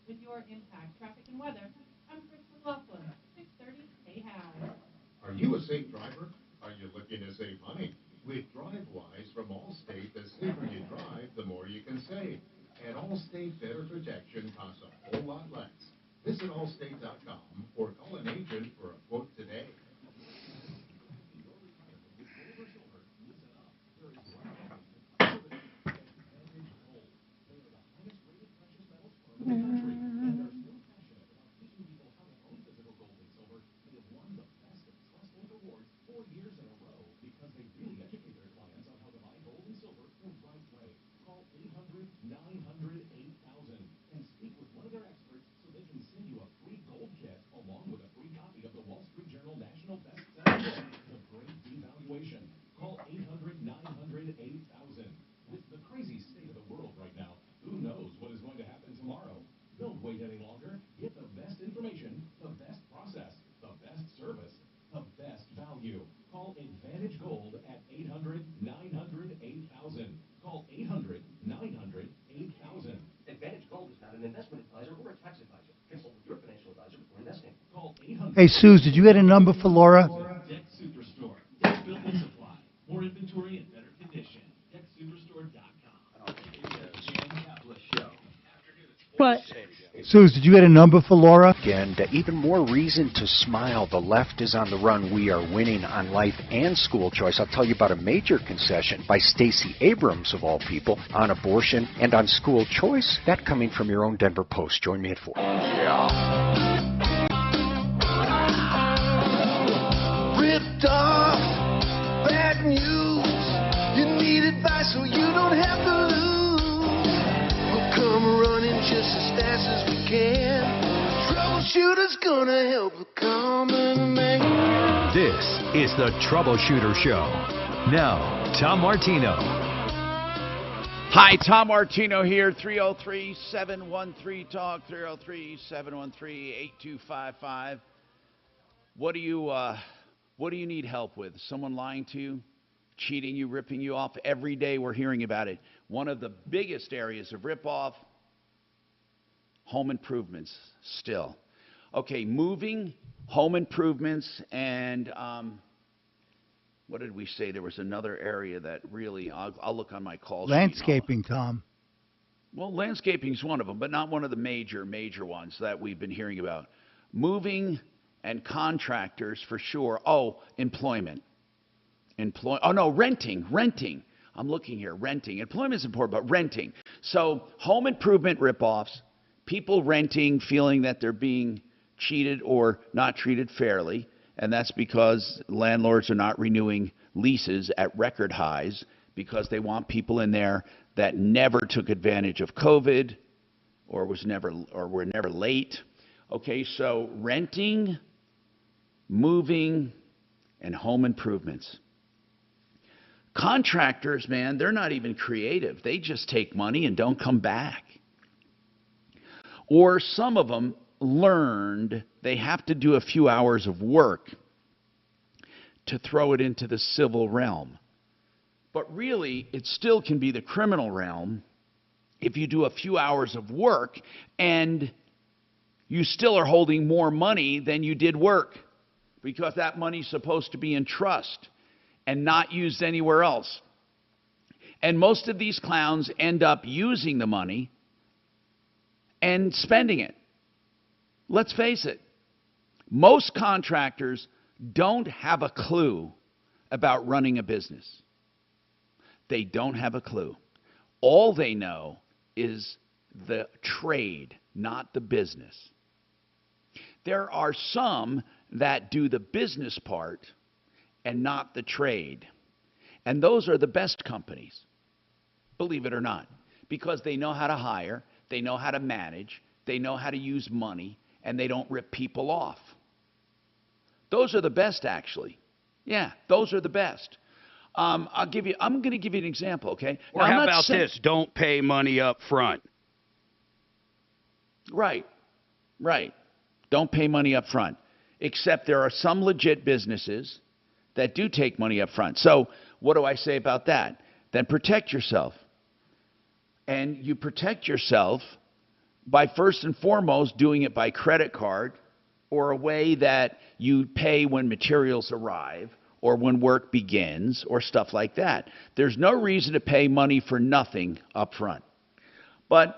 With your Impact Traffic and Weather, I'm Chris McLaughlin, 630 KHAL. Are you a safe driver? Are you looking to save money? With DriveWise from Allstate, the safer you drive, the more you can save. And Allstate Better Protection costs a whole lot less. Visit allstate.com or call an agent for a quote today. Hey, Suze, did you get a number for Laura? Deck Superstore. Deck building supply. More inventory and better condition. DeckSuperstore.com. Jan Kaplan Show. What? Suze, did you get a number for Laura? And even more reason to smile. The left is on the run. We are winning on life and school choice. I'll tell you about a major concession by Stacey Abrams, of all people, on abortion and on school choice. That coming from your own Denver Post. Join me at 4. Yeah. Ripped off, bad news. You need advice so you don't have to lose. We'll come running just as fast as we can. Troubleshooter's gonna help the common man. This is the Troubleshooter Show. Now, Tom Martino. Hi, Tom Martino here, 303-713-TALK, 303-713-8255. What do you need help with? Someone lying to you, cheating you, ripping you off? Every day we're hearing about it. One of the biggest areas of ripoff, home improvements still. Okay, moving, home improvements, and what did we say? There was another area that really, I'll look on my call sheet. Landscaping, Tom. Well, landscaping is one of them, but not one of the major ones that we've been hearing about. Moving and contractors for sure. Oh, employment. Oh, no, renting. I'm looking here, renting. Employment is important, but renting. So home improvement ripoffs, people renting, feeling that they're being cheated or not treated fairly, and that's because landlords are not renewing leases at record highs because they want people in there that never took advantage of COVID or were never late. Okay, so renting, moving, and home improvements. Contractors, man, they're not even creative. They just take money and don't come back. Or some of them learned they have to do a few hours of work to throw it into the civil realm. But really, it still can be the criminal realm if you do a few hours of work and you still are holding more money than you did work, because that money's supposed to be in trust and not used anywhere else. And most of these clowns end up using the money and spending it. Let's face it. Most contractors don't have a clue about running a business. They don't have a clue. All they know is the trade, not the business. There are some that do the business part and not the trade. And those are the best companies, believe it or not, because they know how to hire, they know how to manage, they know how to use money, and they don't rip people off. Those are the best, actually. Yeah, those are the best. I'm going to give you an example, okay? Or how about this? Don't pay money up front. Right. Don't pay money up front. Except there are some legit businesses that do take money up front. So what do I say about that? Then protect yourself. And you protect yourself by first and foremost doing it by credit card or a way that you pay when materials arrive or when work begins or stuff like that. There's no reason to pay money for nothing up front. But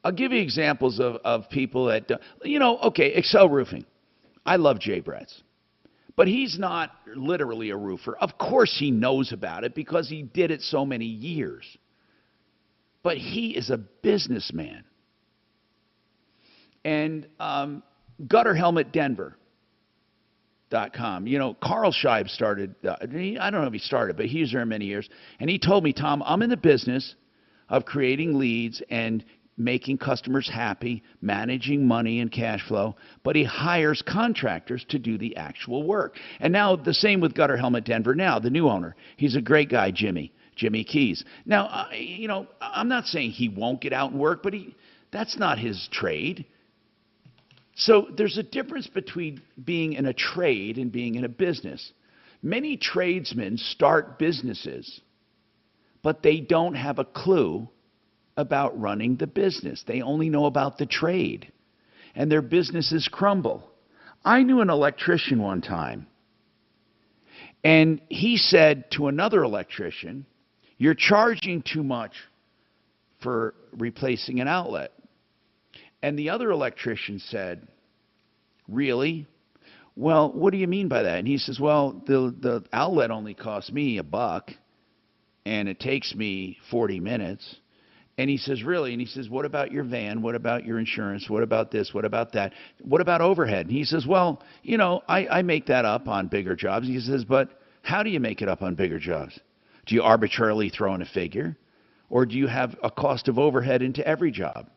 I'll give you examples of people that, okay, Excel Roofing. I love Jay Bretz. But he's not literally a roofer. Of course he knows about it because he did it so many years. But he is a businessman. And GutterHelmetDenver.com. Carl Scheib started, I don't know if he started, but he was there many years. And he told me, Tom, I'm in the business of creating leads and making customers happy, managing money and cash flow, but he hires contractors to do the actual work. And now the same with Gutter Helmet Denver now, the new owner. He's a great guy, Jimmy Keys. Now, I'm not saying he won't get out and work, but that's not his trade. So there's a difference between being in a trade and being in a business. Many tradesmen start businesses, but they don't have a clue about running the business. They only know about the trade, and their businesses crumble. I knew an electrician one time, and he said to another electrician, "You're charging too much for replacing an outlet." And the other electrician said, "Really? Well, what do you mean by that?" And he says, "Well, the outlet only costs me $1, and it takes me 40 minutes. And he says, "Really?" And he says, "What about your van? What about your insurance? What about this? What about that? What about overhead?" And he says, "Well, I make that up on bigger jobs." He says, "But how do you make it up on bigger jobs? Do you arbitrarily throw in a figure? Or do you have a cost of overhead into every job?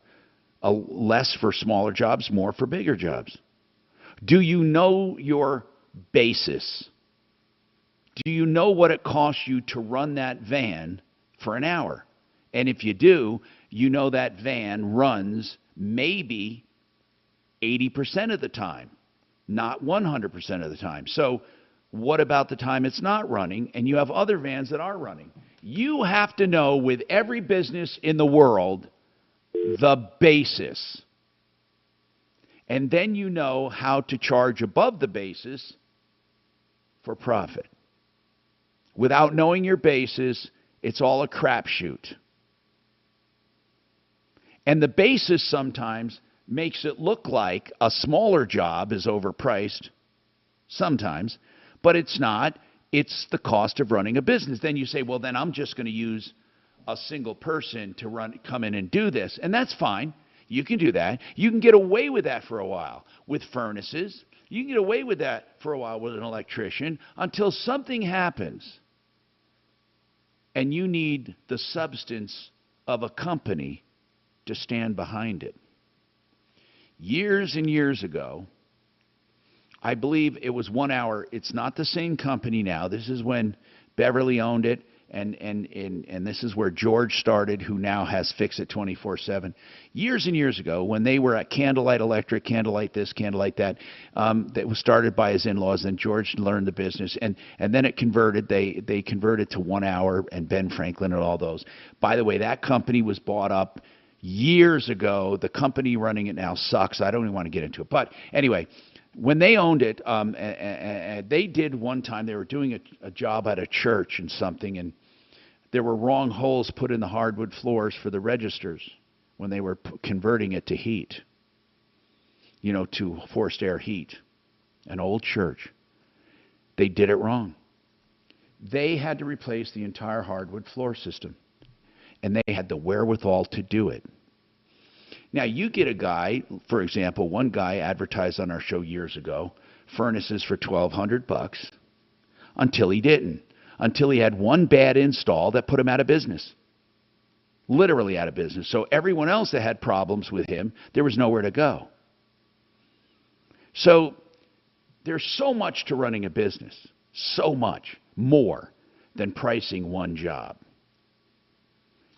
Less for smaller jobs, more for bigger jobs? Do you know your basis? Do you know what it costs you to run that van for an hour? And if you do, you know that van runs maybe 80% of the time, not 100% of the time. So what about the time it's not running and you have other vans that are running?" You have to know with every business in the world the basis. And then you know how to charge above the basis for profit. Without knowing your basis, it's all a crapshoot. And the basis sometimes makes it look like a smaller job is overpriced, sometimes, but it's not. It's the cost of running a business. Then you say, well, then I'm just going to use a single person to come in and do this. And that's fine. You can do that. You can get away with that for a while with furnaces. You can get away with that for a while with an electrician until something happens and you need the substance of a company to stand behind it. Years and years ago, I believe it was 1 hour. It's not the same company now. This is when Beverly owned it, and this is where George started, who now has Fix It 24/7. Years and years ago, when they were at Candlelight Electric, Candlelight this, Candlelight that, that was started by his in-laws, and George learned the business, and then it converted. They converted to 1 hour, and Ben Franklin and all those. By the way, that company was bought up years ago. The company running it now sucks. I don't even want to get into it. But anyway, when they owned it, they did one time, they were doing a job at a church and something, and There were wrong holes put in the hardwood floors for the registers when they were converting it to heat, to forced air heat. An old church. They did it wrong. They had to replace the entire hardwood floor system, and they had the wherewithal to do it. Now, you get a guy, for example, one guy advertised on our show years ago, furnaces for $1,200, until he didn't. Until he had one bad install that put him out of business. Literally out of business. So everyone else that had problems with him, there was nowhere to go. So there's so much to running a business. So much more than pricing one job.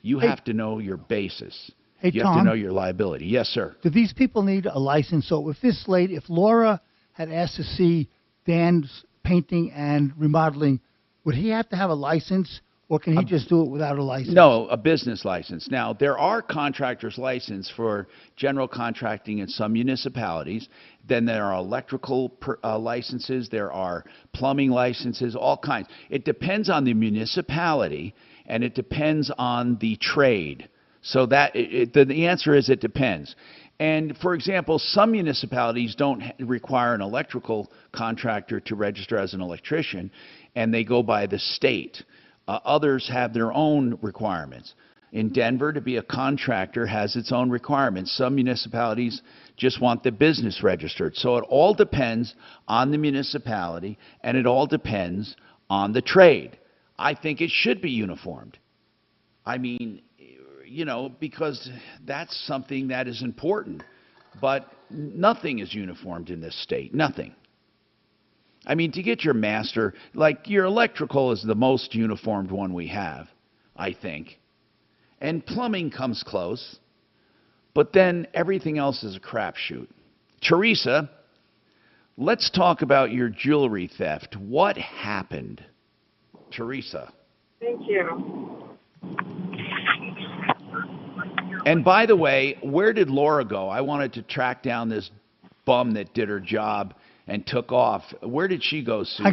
You have to know your basis. You have to know your liability. Yes, sir. Do these people need a license? So if Laura had asked to see Dan's painting and remodeling, would he have to have a license, or can he just do it without a license? No, a business license. Now, there are contractors' license for general contracting in some municipalities. Then there are electrical licenses. There are plumbing licenses, all kinds. It depends on the municipality, and it depends on the trade. So that the answer is it depends. And, for example, some municipalities don't require an electrical contractor to register as an electrician, and they go by the state. Others have their own requirements. In Denver, to be a contractor has its own requirements. Some municipalities just want the business registered. So it all depends on the municipality, and it all depends on the trade. I think it should be uniformed. I mean, because that's something that is important. But nothing is uniformed in this state. Nothing. I mean, to get your master, like your electrical is the most uniformed one we have, I think. And plumbing comes close. But then everything else is a crapshoot. Teresa, let's talk about your jewelry theft. What happened? Teresa. Thank you. And by the way, where did Laura go? I wanted to track down this bum that did her job and took off. Where did she go, Susan?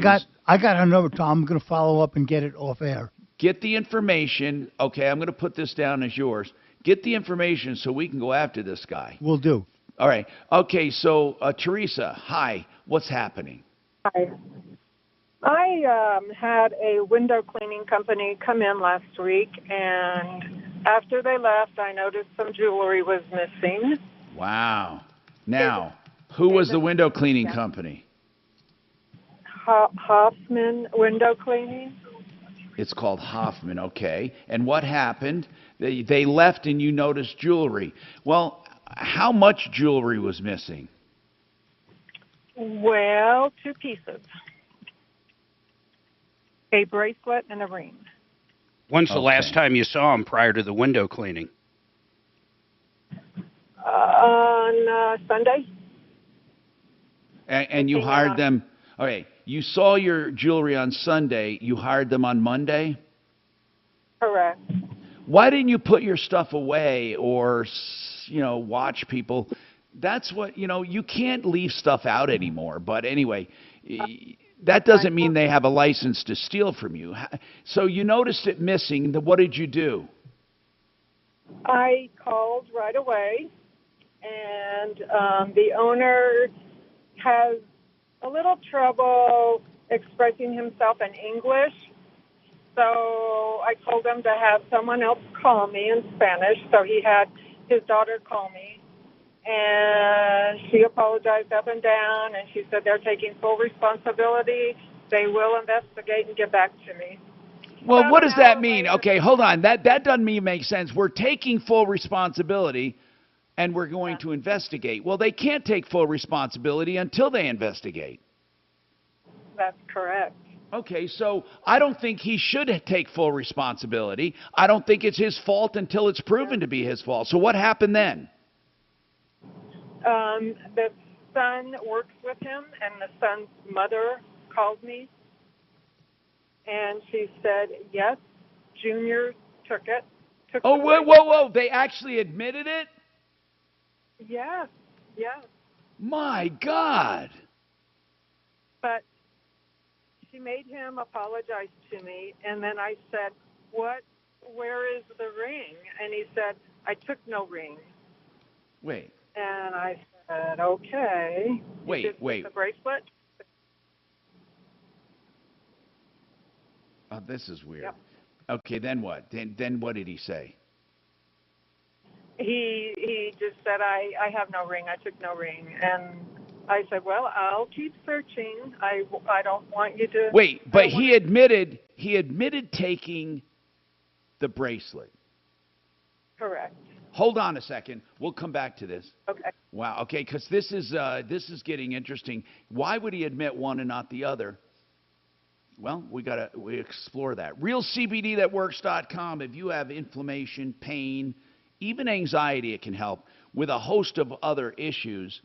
I got her number, Tom. I'm going to follow up and get it off air. Get the information. Okay, I'm going to put this down as yours. Get the information so we can go after this guy. Will do. All right. Okay, so Teresa, hi. What's happening? Hi. I had a window cleaning company come in last week, and after they left, I noticed some jewelry was missing. Wow. Now, who was the window cleaning company? Hoffman Window Cleaning. It's called Hoffman, okay. And what happened? They left and you noticed jewelry. Well, how much jewelry was missing? Well, 2 pieces. A bracelet and a ring. When's the last time you saw him prior to the window cleaning? On Sunday. And you hired them. Okay, you saw your jewelry on Sunday. You hired them on Monday? Correct. Why didn't you put your stuff away or, watch people? That's what, you can't leave stuff out anymore. But anyway, that doesn't mean they have a license to steal from you. So you noticed it missing. What did you do? I called right away, and the owner has a little trouble expressing himself in English. So I told him to have someone else call me in Spanish. So he had his daughter call me. And she apologized up and down, and she said they're taking full responsibility. They will investigate and get back to me. Well, what does that mean? Okay, hold on. That doesn't make sense. We're taking full responsibility, and we're going to investigate. Well, they can't take full responsibility until they investigate. That's correct. Okay, so I don't think he should take full responsibility. I don't think it's his fault until it's proven to be his fault. So what happened then? The son works with him, and the son's mother called me, and she said, yes, Junior took it. Whoa. They actually admitted it? Yes. My God. But she made him apologize to me, and then I said, where is the ring? And he said, I took no ring. Wait. And I said, okay. Wait. The bracelet? Oh, this is weird. Yep. Okay, then what? Then what did he say? He just said, I have no ring. I took no ring. And I said, well, I'll keep searching. I don't want you to. Wait, but he admitted taking the bracelet. Correct. Hold on a second. We'll come back to this. Okay. Wow. Okay, because this is getting interesting. Why would he admit one and not the other? Well, we explore that. RealCBDThatWorks.com. If you have inflammation, pain, even anxiety, it can help. With a host of other issues,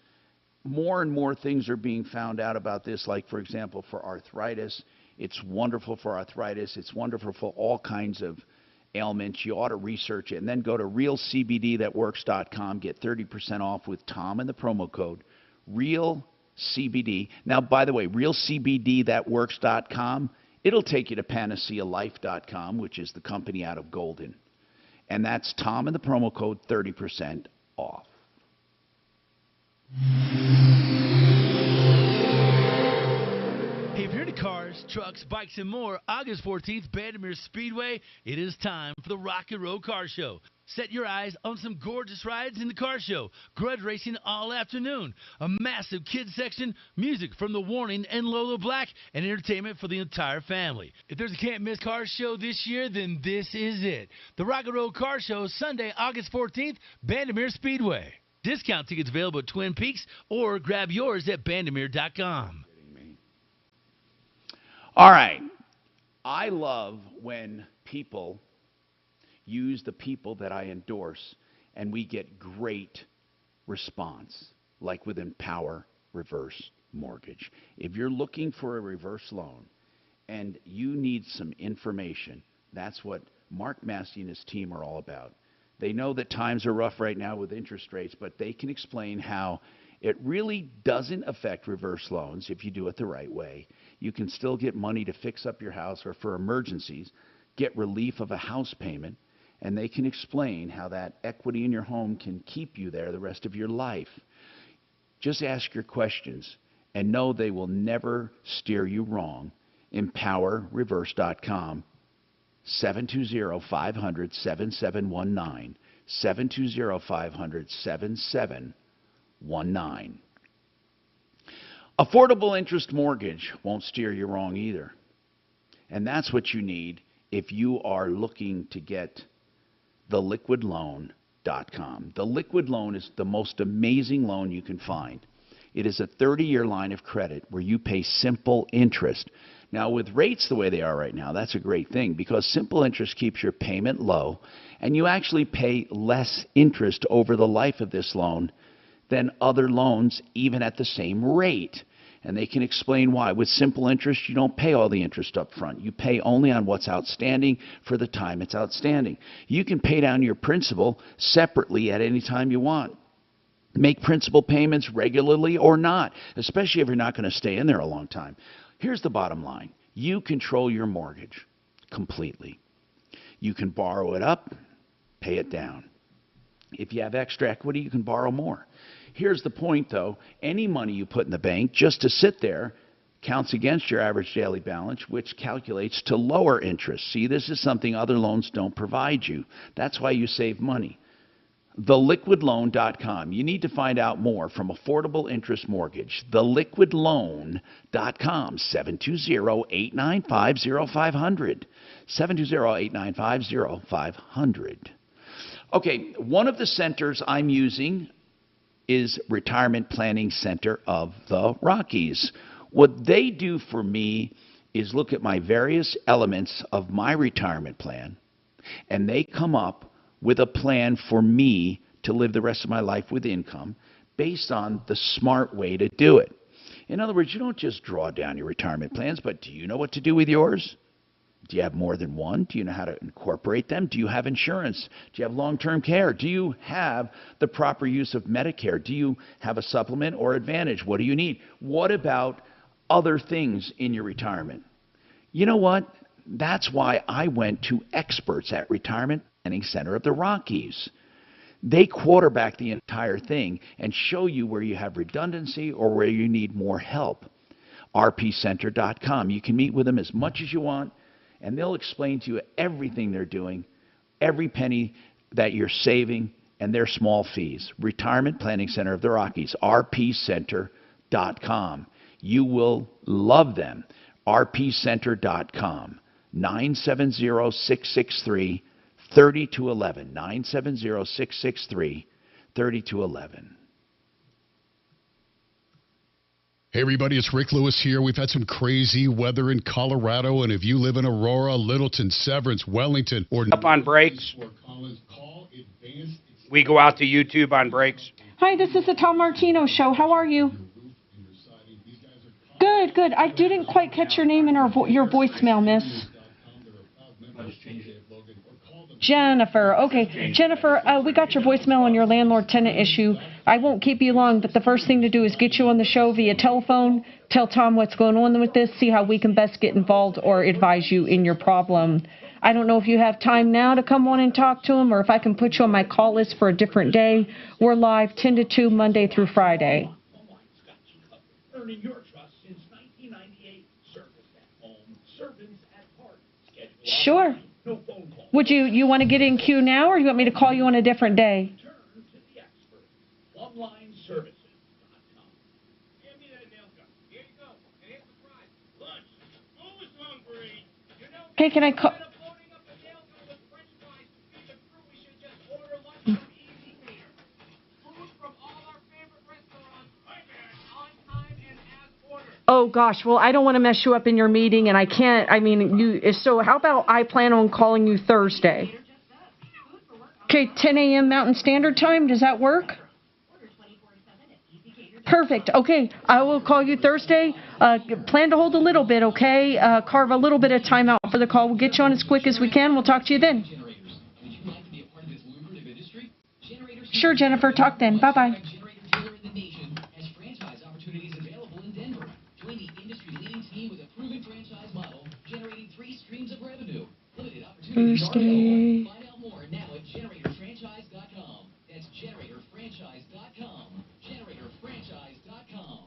more and more things are being found out about this. Like, for example, for arthritis, it's wonderful for arthritis. It's wonderful for all kinds of ailments. You ought to research it. And then go to RealCBDThatWorks.com. Get 30% off with Tom and the promo code RealCBD. Now, by the way, RealCBDThatWorks.com, it'll take you to PanaceaLife.com, which is the company out of Golden. And that's Tom and the promo code 30% off. Hey, if you're into cars, trucks, bikes, and more, August 14th, Bandimere Speedway, it is time for the Rock and Roll Car Show. Set your eyes on some gorgeous rides in the car show. Grudge racing all afternoon. A massive kids section, music from The Warning and Lola Black, and entertainment for the entire family. If there's a can't-miss car show this year, then this is it. The Rock and Roll Car Show, Sunday, August 14th, Bandimere Speedway. Discount tickets available at Twin Peaks or grab yours at bandimere.com. All right. I love when people use the people that I endorse and we get great response, like with Empower Reverse Mortgage. If you're looking for a reverse loan and you need some information, that's what Mark Massey and his team are all about. They know that times are rough right now with interest rates, but they can explain how it really doesn't affect reverse loans if you do it the right way. You can still get money to fix up your house or for emergencies, get relief of a house payment, and they can explain how that equity in your home can keep you there the rest of your life. Just ask your questions and know they will never steer you wrong. EmpowerReverse.com. 720-500-7719. 720-500-7719. Affordable interest mortgage won't steer you wrong either. And that's what you need if you are looking to get theliquidloan.com. The Liquid Loan is the most amazing loan you can find. It is a 30-year line of credit where you pay simple interest. Now, with rates the way they are right now, that's a great thing because simple interest keeps your payment low, and you actually pay less interest over the life of this loan than other loans, even at the same rate. And they can explain why. With simple interest, you don't pay all the interest up front. You pay only on what's outstanding for the time it's outstanding. You can pay down your principal separately at any time you want. Make principal payments regularly or not, especially if you're not going to stay in there a long time. Here's the bottom line. You control your mortgage completely. You can borrow it up, pay it down. If you have extra equity, you can borrow more. Here's the point, though. Any money you put in the bank just to sit there counts against your average daily balance, which calculates to lower interest. See, this is something other loans don't provide you. That's why you save money. TheLiquidLoan.com. You need to find out more from Affordable Interest Mortgage. TheLiquidLoan.com. 720-895-0500. 720-895-0500. Okay, one of the centers I'm using is Retirement Planning Center of the Rockies. What they do for me is look at my various elements of my retirement plan, and they come up with a plan for me to live the rest of my life with income based on the smart way to do it. In other words, you don't just draw down your retirement plans, but do you know what to do with yours? Do you have more than one? Do you know how to incorporate them? Do you have insurance? Do you have long-term care? Do you have the proper use of Medicare? Do you have a supplement or advantage? What do you need? What about other things in your retirement? You know what? That's why I went to experts at Retirement Planning Center of the Rockies. They quarterback the entire thing and show you where you have redundancy or where you need more help. rpcenter.com. You can meet with them as much as you want, and they'll explain to you everything they're doing, every penny that you're saving, and their small fees. Retirement Planning Center of the Rockies, rpcenter.com. You will love them. rpcenter.com. 970-663-3211. 970-663-3211. Hey everybody, it's Rick Lewis here. We've had some crazy weather in Colorado, and if you live in Aurora, Littleton, Severance, Wellington, or up on breaks, we go out to YouTube on breaks. Hi, this is the Tom Martino Show. How are you? Good, good. I didn't quite catch your name in your voicemail, miss. Jennifer. Okay, Jennifer, we got your voicemail on your landlord-tenant issue. I won't keep you long, but the first thing to do is get you on the show via telephone, tell Tom what's going on with this, see how we can best get involved or advise you in your problem. I don't know if you have time now to come on and talk to him or if I can put you on my call list for a different day. We're live 10 to 2 Monday through Friday. Sure. Would you want to get in queue now, or you want me to call you on a different day? Okay, can I call? Oh gosh, well I don't want to mess you up in your meeting, and I can't. I mean, so how about I plan on calling you Thursday? Okay, 10 a.m. Mountain Standard Time. Does that work? Perfect. Okay, I will call you Thursday. Plan to hold a little bit, okay? Carve a little bit of time out for the call. We'll get you on as quick as we can. We'll talk to you then. Sure, Jennifer. Talk then. Bye-bye. Thursday. Find out more now at generatorfranchise.com. That's generatorfranchise.com. Generatorfranchise.com.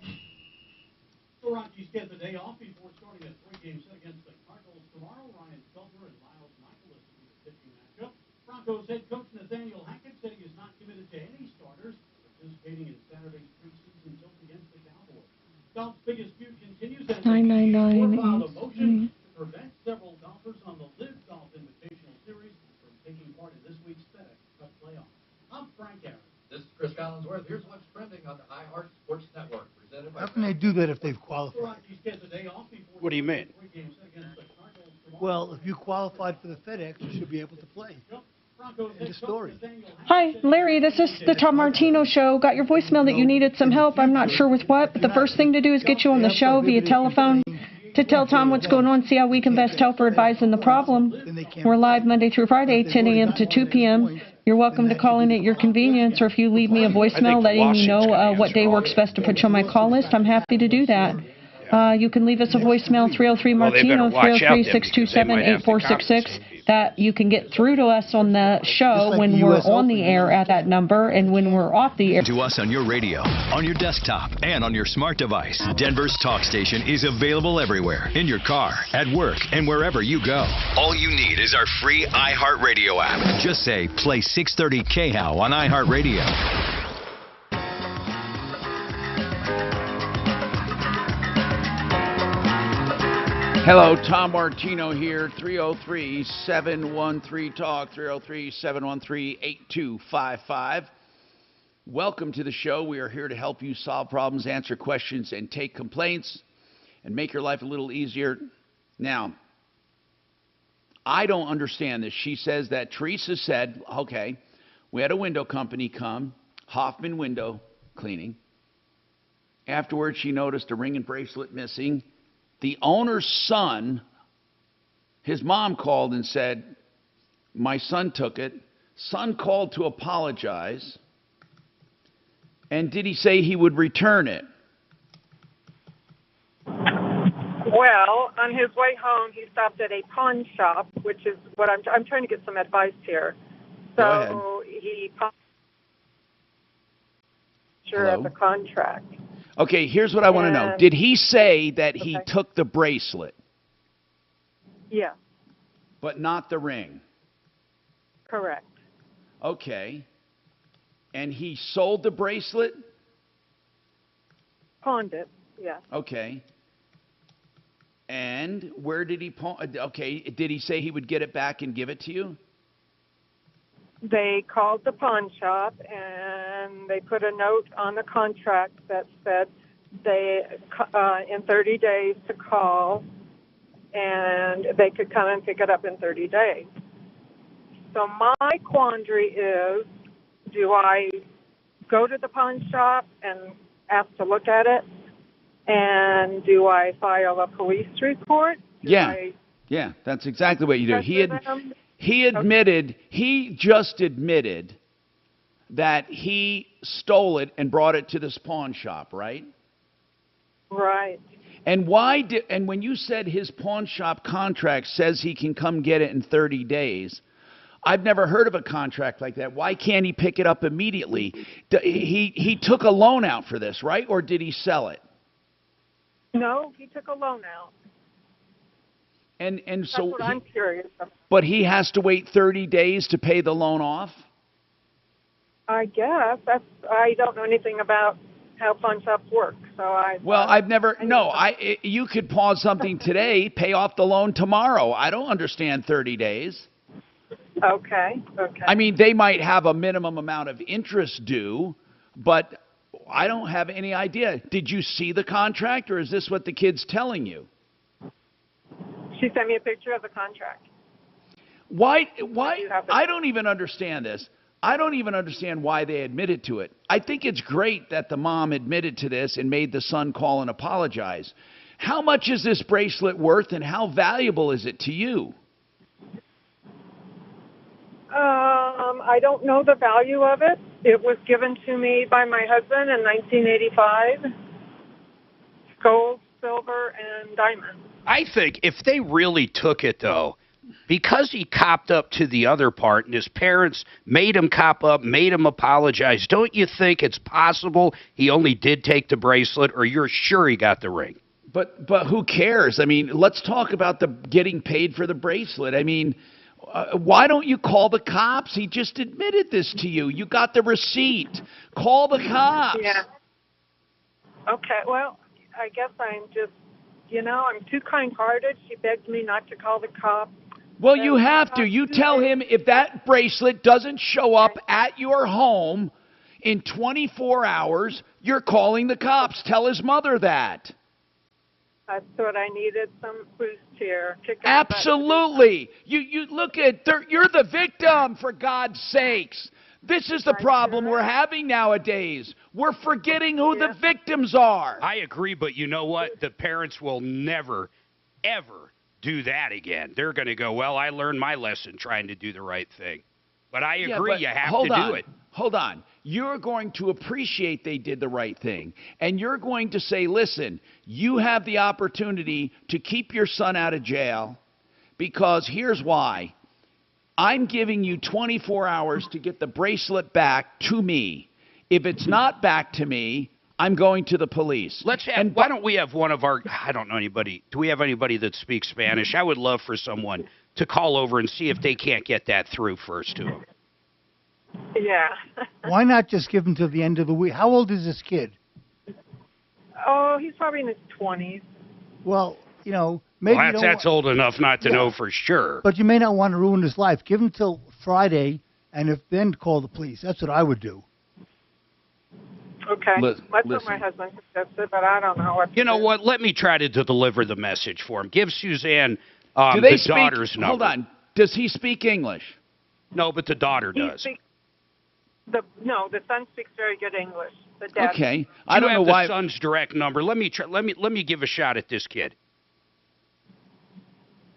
The Rockies get the day off before starting a three-game set against the Cardinals tomorrow. Ryan Felter and Miles Michaelis in the pitching matchup. Broncos head coach Nathaniel Hackett said he is not committed to any starters participating in Saturday's preseason tilt against the Cowboys. Golf's biggest feud continues as 999 filed a motion to prevent several golfers on the Live Golf Invitational Series from taking part in this week's FedEx Cup playoff. I'm Frank Aaron. This is Chris Collinsworth. Here's what's trending on the iHeart Sports Network. Presented by How can they do that if they've qualified? What do you mean? Well, if you qualified for the FedEx, you should be able to play. End of story. Hi, Larry. This is the Tom Martino Show. Got your voicemail that you needed some help. I'm not sure with what, but the first thing to do is get you on the show via telephone to tell Tom what's going on, see how we can best help or advise in the problem. We're live Monday through Friday, 10 a.m. to 2 p.m. You're welcome to call in at your convenience, or if you leave me a voicemail letting me know what day works best to put you on my call list, I'm happy to do that. You can leave us a voicemail, 303-MARTINO, 303-627-8466. That you can get through to us on the show when we're on the air at that number, and when we're off the air. To us on your radio, on your desktop, and on your smart device. Denver's talk station is available everywhere, in your car, at work, and wherever you go. All you need is our free iHeartRadio app. Just say, play 630 KHOW on iHeartRadio. Hello, Tom Martino here, 303-713-TALK, 303-713-8255. Welcome to the show. We are here to help you solve problems, answer questions, and take complaints, and make your life a little easier. Now, I don't understand this. She says that Teresa said, okay, we had a window company come, Hoffman Window Cleaning. Afterwards, she noticed a ring and bracelet missing. The owner's son, his mom called and said, my son took it. Son called to apologize. And did he say he would return it? Well, on his way home, he stopped at a pawn shop, which is what I'm trying to get some advice here. Go ahead. So he Hello? of the contract. Okay, here's what I want to know. And- Did he say that he took the bracelet, Yeah, but not the ring? correct. Okay. And he sold the bracelet? Pawned it, yes. Okay. And where did he pawn? Okay, did he say he would get it back and give it to you? They called the pawn shop and they put a note on the contract that said they in 30 days to call and they could come and pick it up in 30 days. So my quandary is, do I go to the pawn shop and ask to look at it? And do I file a police report? Yeah, that's exactly what you do. He just admitted that he stole it and brought it to this pawn shop, right? Right. And and when you said his pawn shop contract says he can come get it in 30 days, I've never heard of a contract like that. Why can't he pick it up immediately? He took a loan out for this, right? Or did he sell it? No, he took a loan out. And That's so what I'm curious about. But he has to wait 30 days to pay the loan off? I guess. I don't know anything about how pawn shops work, so you could pause something today, pay off the loan tomorrow. I don't understand 30 days. Okay. I mean, they might have a minimum amount of interest due, but I don't have any idea. Did you see the contract, or is this what the kid's telling you? She sent me a picture of the contract. Why? I don't even understand this. I don't even understand why they admitted to it. I think it's great that the mom admitted to this and made the son call and apologize. How much is this bracelet worth, and how valuable is it to you? I don't know the value of it. It was given to me by my husband in 1985. Gold, silver, and diamond. I think if they really took it, though, because he copped up to the other part and his parents made him cop up, made him apologize, don't you think it's possible he only did take the bracelet, or you're sure he got the ring? But who cares? I mean, let's talk about the getting paid for the bracelet. I mean, why don't you call the cops? He just admitted this to you. You got the receipt. Call the cops. Yeah. Okay, well, I guess I'm just, I'm too kind-hearted. She begged me not to call the cops. Well, you have to. You tell him if that bracelet doesn't show up at your home in 24 hours, you're calling the cops. Tell his mother that. I thought I needed some boost here. Absolutely. You look at, you're the victim, for God's sakes. This is the problem we're having nowadays. We're forgetting who the victims are. I agree, but you know what? The parents will never, ever do that again. They're going to go, well, I learned my lesson trying to do the right thing. But I agree, you have to do it. Hold on. You're going to appreciate they did the right thing. And you're going to say, listen, you have the opportunity to keep your son out of jail because here's why. I'm giving you 24 hours to get the bracelet back to me. If it's not back to me, I'm going to the police. Why don't we have one of our, I don't know anybody, do we have anybody that speaks Spanish? I would love for someone to call over and see if they can't get that through first to them. Yeah. Why not just give him to the end of the week? How old is this kid? Oh, he's probably in his 20s. Well, maybe that's old enough not to know for sure. But you may not want to ruin his life. Give him till Friday, and then call the police. That's what I would do. Okay. That's what my husband suggested, but I don't know what. You know what? Let me try to deliver the message for him. Give Suzanne daughter's number. Hold on. Does he speak English? No, but the daughter does. The son speaks very good English. The dad. Okay. I don't know why. The son's direct number. Let me give a shot at this kid.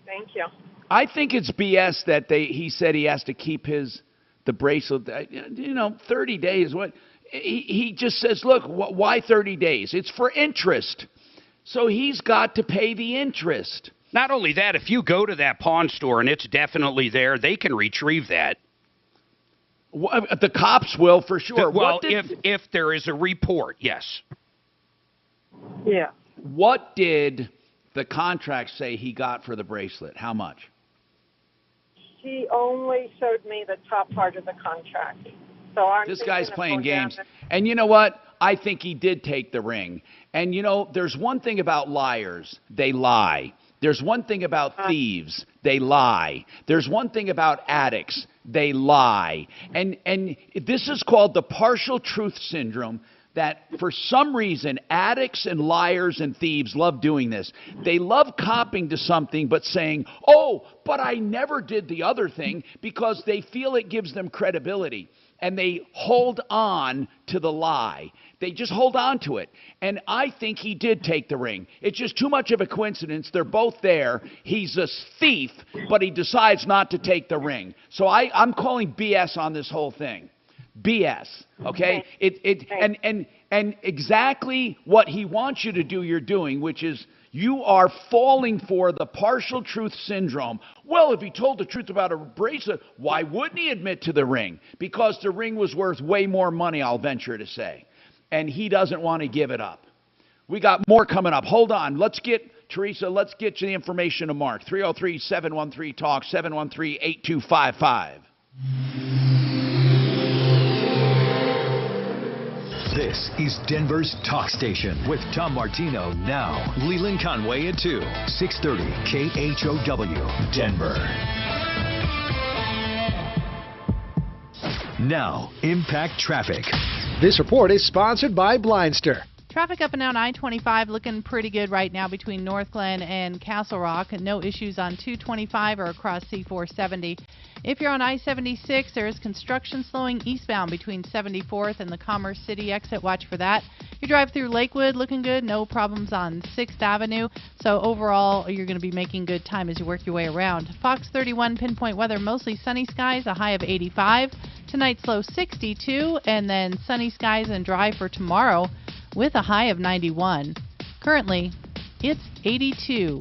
Thank you. I think it's BS that he said he has to keep the bracelet. 30 days. What? He just says, look, why 30 days? It's for interest. So he's got to pay the interest. Not only that, if you go to that pawn store and it's definitely there, they can retrieve that. The cops will, for sure. Well, if there is a report, yes. Yeah. What did the contract say he got for the bracelet? How much? She only showed me the top part of the contract. So I'm This thinking guy's of playing going down games. And you know what? I think he did take the ring. And you know, there's one thing about liars. They lie. There's one thing about thieves. They lie. There's one thing about addicts. They lie. And this is called the partial truth syndrome, that for some reason addicts and liars and thieves love doing this. They love copping to something but saying, oh, but I never did the other thing, because they feel it gives them credibility. And they hold on to the lie. They just hold on to it. And I think he did take the ring. It's just too much of a coincidence. They're both there. He's a thief, but he decides not to take the ring. So I'm calling BS on this whole thing. BS, okay? And exactly what he wants you to do, you're doing, which is you are falling for the partial truth syndrome. Well, if he told the truth about a bracelet, why wouldn't he admit to the ring? Because the ring was worth way more money, I'll venture to say. And he doesn't want to give it up. We got more coming up. Hold on. Let's get you the information to Mark. 303-713-TALK, 713-8255. This is Denver's Talk Station with Tom Martino now. Leland Conway at 2, 630 KHOW, Denver. Now, Impact Traffic. This report is sponsored by Blindster. Traffic up and down I-25 looking pretty good right now between North Glen and Castle Rock. No issues on 225 or across C470. If you're on I-76, there is construction slowing eastbound between 74th and the Commerce City exit. Watch for that. You drive through Lakewood, looking good. No problems on 6th Avenue. So overall, you're going to be making good time as you work your way around. Fox 31 pinpoint weather, mostly sunny skies, a high of 85. Tonight's low 62, and then sunny skies and dry for tomorrow with a high of 91. Currently, it's 82.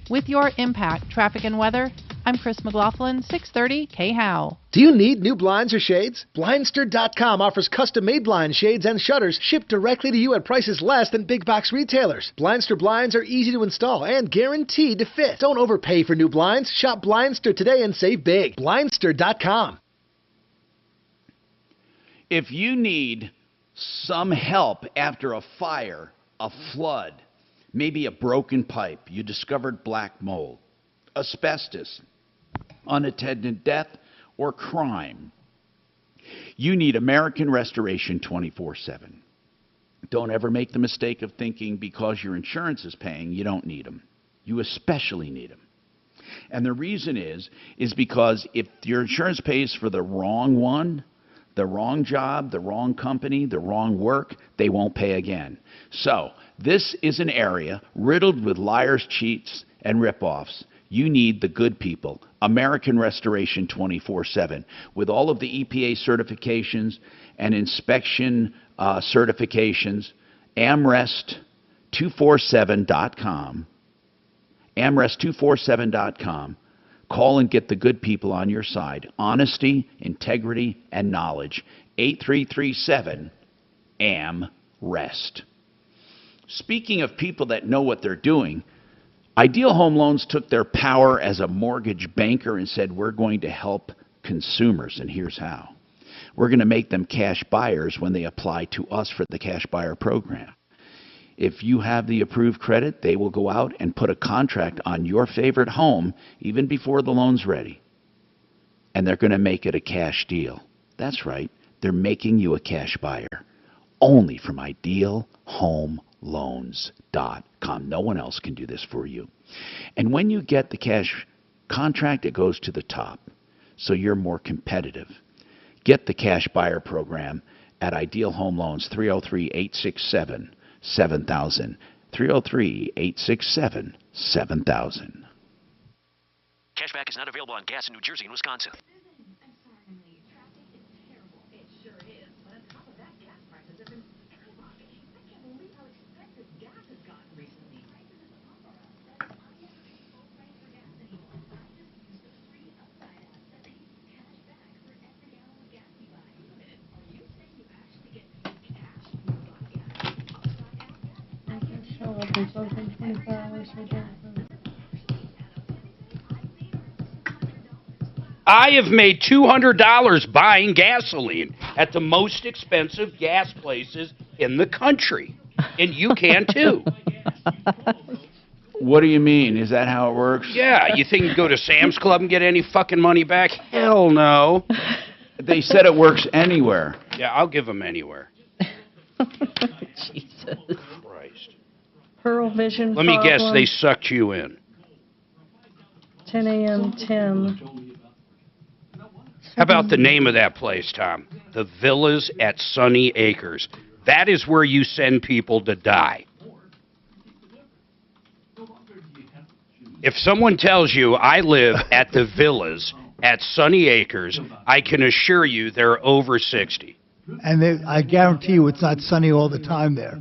With your Impact Traffic and Weather, I'm Chris McLaughlin, 630 KHOW. Do you need new blinds or shades? Blindster.com offers custom-made blind shades and shutters shipped directly to you at prices less than big box retailers. Blindster blinds are easy to install and guaranteed to fit. Don't overpay for new blinds. Shop Blindster today and save big. Blindster.com. If you need some help after a fire, a flood, maybe a broken pipe, you discovered black mold, asbestos, unattended death, or crime, you need American Restoration 24/7. Don't ever make the mistake of thinking because your insurance is paying, you don't need them. You especially need them. And the reason is because if your insurance pays for the wrong one, the wrong job, the wrong company, the wrong work, they won't pay again. So this is an area riddled with liars, cheats, and ripoffs. You need the good people. American Restoration 24/7. With all of the EPA certifications and inspection certifications, AmRest247.com. AmRest247.com. Call and get the good people on your side. Honesty, integrity, and knowledge. 8337-AM-REST. Speaking of people that know what they're doing, Ideal Home Loans took their power as a mortgage banker and said, we're going to help consumers, and here's how. We're going to make them cash buyers when they apply to us for the cash buyer program. If you have the approved credit, they will go out and put a contract on your favorite home even before the loan's ready. And they're going to make it a cash deal. That's right. They're making you a cash buyer. Only from idealhomeloans.com. No one else can do this for you. And when you get the cash contract, it goes to the top. So you're more competitive. Get the cash buyer program at Ideal Home Loans, 303-867-7000. 303-867-7000. Cashback is not available on gas in New Jersey and Wisconsin. It's open 24 hours a day. I have made $200 buying gasoline at the most expensive gas places in the country. And you can too. What do you mean? Is that how it works? Yeah, you think you can go to Sam's Club and get any fucking money back? Hell no. They said it works anywhere. Yeah, I'll give them anywhere. Jesus. Christ. Pearl Vision Let me guess, problem. they sucked you in. 10 a.m. Tim. How about the name of that place, Tom? The Villas at Sunny Acres. That is where you send people to die. If someone tells you I live at the Villas at Sunny Acres, I can assure you they're over 60. And I guarantee you it's not sunny all the time there.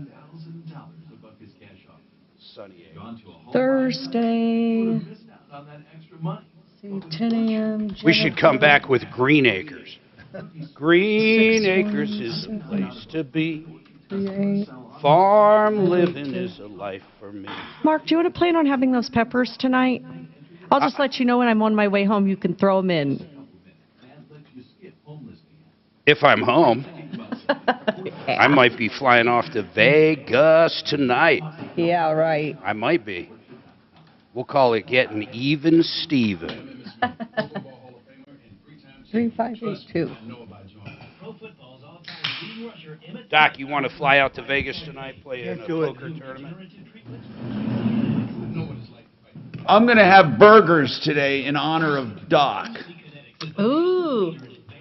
Thursday. See, 10 a.m. We should come back with Green Acres. Green Acres is a place to be. Farm living is a life for me. Mark, do you want to plan on having those peppers tonight? I'll just let you know when I'm on my way home. You can throw them in. If I'm home, I might be flying off to Vegas tonight. Yeah, right. I might be. We'll call it getting even Steven. 3582. Doc, you want to fly out to Vegas tonight, play in a poker tournament? I'm going to have burgers today in honor of Doc. Ooh.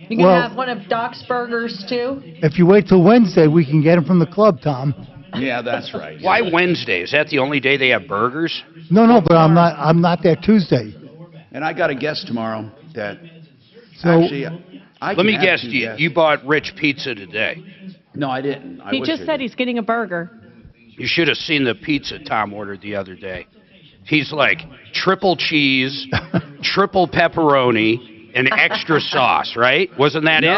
You can have one of Doc's burgers, too? If you wait till Wednesday, we can get them from the club, Tom. Yeah, that's right. Why Wednesday? Is that the only day they have burgers? No, but I'm not there Tuesday. And I got a guest tomorrow that So Let me guess, you bought Rich Pizza today. No, I didn't. He just said he's getting a burger. You should have seen the pizza Tom ordered the other day. He's like triple cheese, triple pepperoni, and extra sauce, right? Wasn't that it?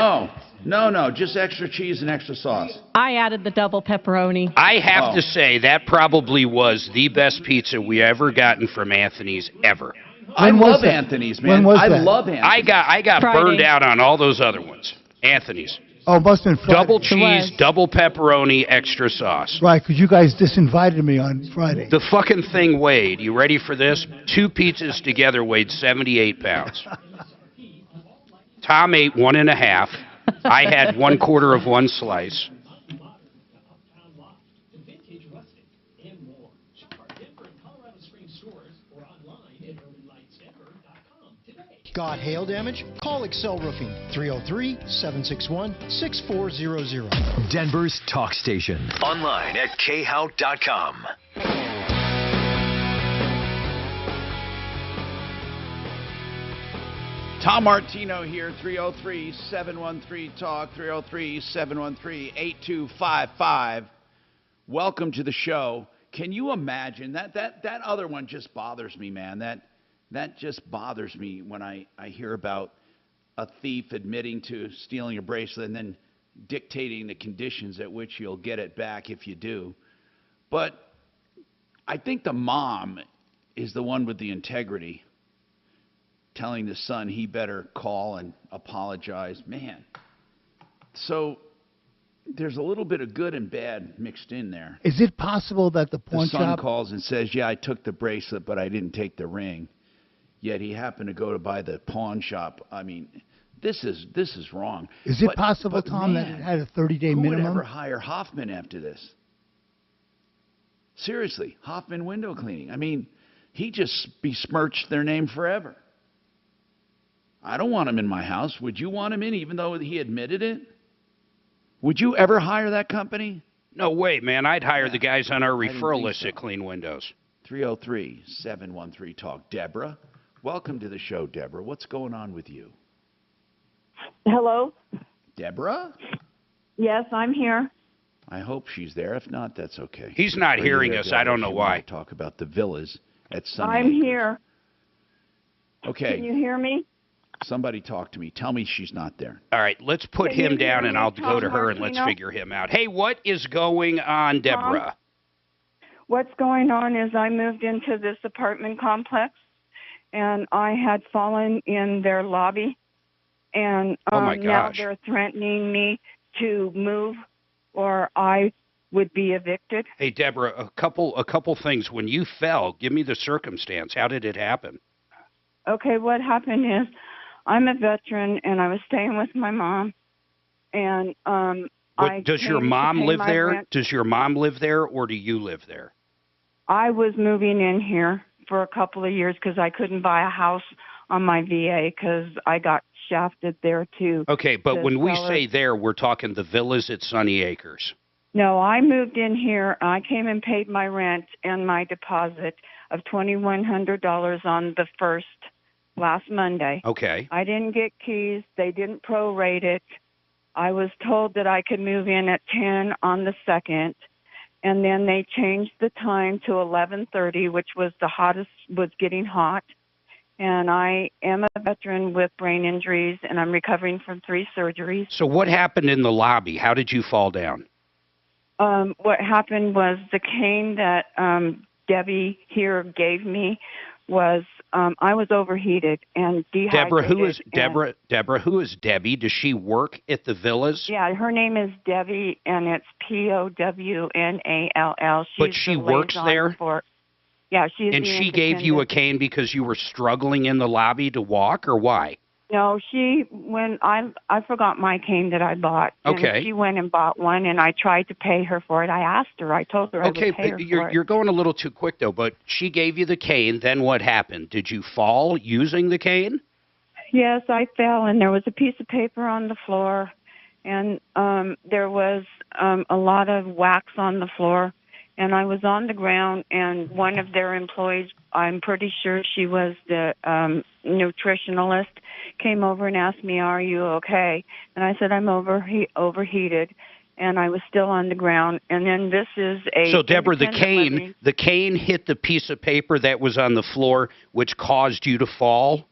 No, just extra cheese and extra sauce. I added the double pepperoni. I have to say, that probably was the best pizza we ever gotten from Anthony's ever. I love Anthony's, man. I love Anthony's. I got burned out on all those other ones. Anthony's. Oh, it must have been Friday. Double cheese, double pepperoni, extra sauce. Right, because you guys disinvited me on Friday. The fucking thing weighed, you ready for this? 2 pizzas together weighed 78 pounds. Tom ate 1.5. I had 1/4 of one slice. Got hail damage? Call Excel Roofing, 303-761-6400. Denver's talk station. Online at khout.com. Tom Martino here, 303-713-TALK, 303-713-8255. Welcome to the show. Can you imagine? That other one just bothers me, man. That just bothers me when I hear about a thief admitting to stealing a bracelet and then dictating the conditions at which you'll get it back if you do. But I think the mom is the one with the integrity, telling the son he better call and apologize. Man. So there's a little bit of good and bad mixed in there. Is it possible that the pawn The son shop... calls and says, yeah, I took the bracelet, but I didn't take the ring. Yet he happened to go to buy the pawn shop. I mean, this is wrong. Is it possible, Tom, that it had a 30-day who minimum? would ever hire Hoffman after this? Seriously, Hoffman window cleaning. I mean, he just besmirched their name forever. I don't want him in my house. Would you want him in, even though he admitted it? Would you ever hire that company? No way, man. I'd hire the guys on our referral list that clean windows. 303-713-TALK. Deborah, welcome to the show, Deborah. What's going on with you? Hello? Deborah? Yes, I'm here. I hope she's there. If not, that's okay. He's not Are you hearing there, us. Deborah, I don't know if you why. want to talk about the villas at Sunny I'm Acres? here. Okay. Can you hear me? Somebody talk to me. Tell me she's not there. All right, let's put Can you him down, hear and me, I'll go to Tom her, and let's Martino? figure him out. Hey, what is going on, Deborah? What's going on is I moved into this apartment complex, and I had fallen in their lobby, and Oh my now gosh. they're threatening me to move or I would be evicted. Hey, Deborah, a couple things. When you fell, give me the circumstance. How did it happen? Okay, what happened is I'm a veteran, and I was staying with my mom, and Does your mom live there? Does your mom live there, or do you live there? I was moving in here for a couple of years because I couldn't buy a house on my VA because I got shafted there too. Okay, but when we say there, we're talking the villas at Sunny Acres. No, I moved in here. I came and paid my rent and my deposit of $2,100 on the 1st last Monday. Okay. I didn't get keys. They didn't prorate it. I was told that I could move in at 10 on the 2nd, and then they changed the time to 11:30, which was the hottest, was getting hot. And I am a veteran with brain injuries, and I'm recovering from 3 surgeries. So what happened in the lobby? How did you fall down? What happened was the cane that Debbie here gave me was I was overheated and dehydrated. Deborah, who is Debbie? Does she work at the villas? Yeah, her name is Debbie, and it's Pownall. But she works there? Yeah, she's And the she gave you a independent. cane because you were struggling in the lobby to walk, or why? No, when I forgot my cane that I bought. Okay. And she went and bought one, and I tried to pay her for it. I asked her. I told her I would pay her for it. You're going a little too quick, though, but she gave you the cane. Then what happened? Did you fall using the cane? Yes, I fell, and there was a piece of paper on the floor, and there was a lot of wax on the floor, and I was on the ground, and one of their employees, I'm pretty sure she was the nutritionalist, came over and asked me, "Are you okay?" And I said, "I'm overheated," and I was still on the ground. And then this is a So, Deborah, the independent living- cane hit the piece of paper that was on the floor, which caused you to fall?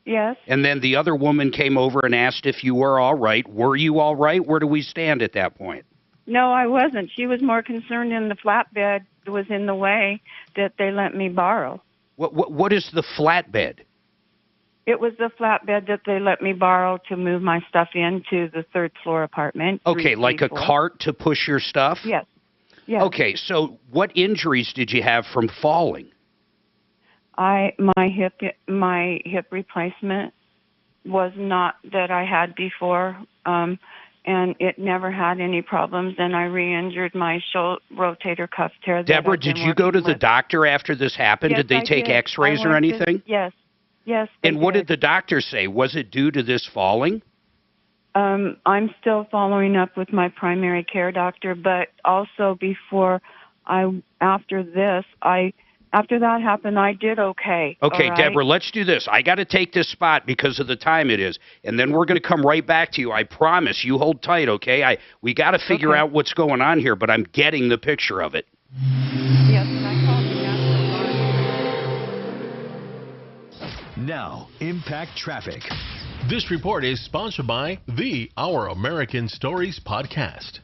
Yes. And then the other woman came over and asked if you were all right. Were you all right? Where do we stand at that point? No, I wasn't. She was more concerned in the flatbed was in the way that they let me borrow. What is the flatbed? It was the flatbed that they let me borrow to move my stuff into the 3rd floor apartment. Okay, like a 334. cart to push your stuff? Yes. Yes. Okay, so what injuries did you have from falling? My hip replacement was not that I had before, and it never had any problems. And I re-injured my rotator cuff tear. Deborah, did you go to the doctor after this happened? Yes, did they I take did. X-rays or anything? Yes. Yes. They And what did. did the doctor say? Was it due to this falling? I'm still following up with my primary care doctor, but also after that happened, I did okay. Okay, all right? Deborah, let's do this. I got to take this spot because of the time it is, and then we're going to come right back to you. I promise. You hold tight, okay? We got to figure out what's going on here, but I'm getting the picture of it. Yes, and I called the National Guard. Now, Impact Traffic. This report is sponsored by the Our American Stories podcast.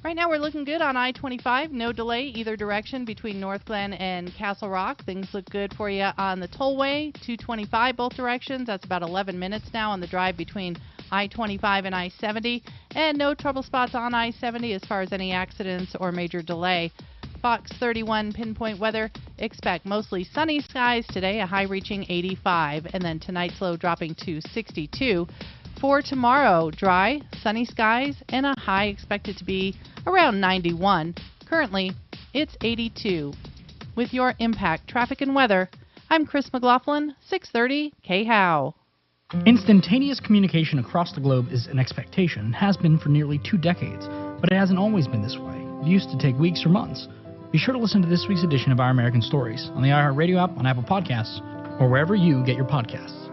Right now we're looking good on I-25. No delay either direction between North Glen and Castle Rock. Things look good for you on the tollway. 225 both directions. That's about 11 minutes now on the drive between I-25 and I-70. And no trouble spots on I-70 as far as any accidents or major delay. Fox 31 pinpoint weather. Expect mostly sunny skies today, a high reaching 85. And then tonight's low dropping to 62. For tomorrow, dry, sunny skies, and a high expected to be around 91. Currently, it's 82. With your Impact Traffic and Weather, I'm Chris McLaughlin, 630 KHOW. Instantaneous communication across the globe is an expectation, has been for nearly 2 decades, but it hasn't always been this way. It used to take weeks or months. Be sure to listen to this week's edition of Our American Stories on the iHeartRadio app, on Apple Podcasts, or wherever you get your podcasts.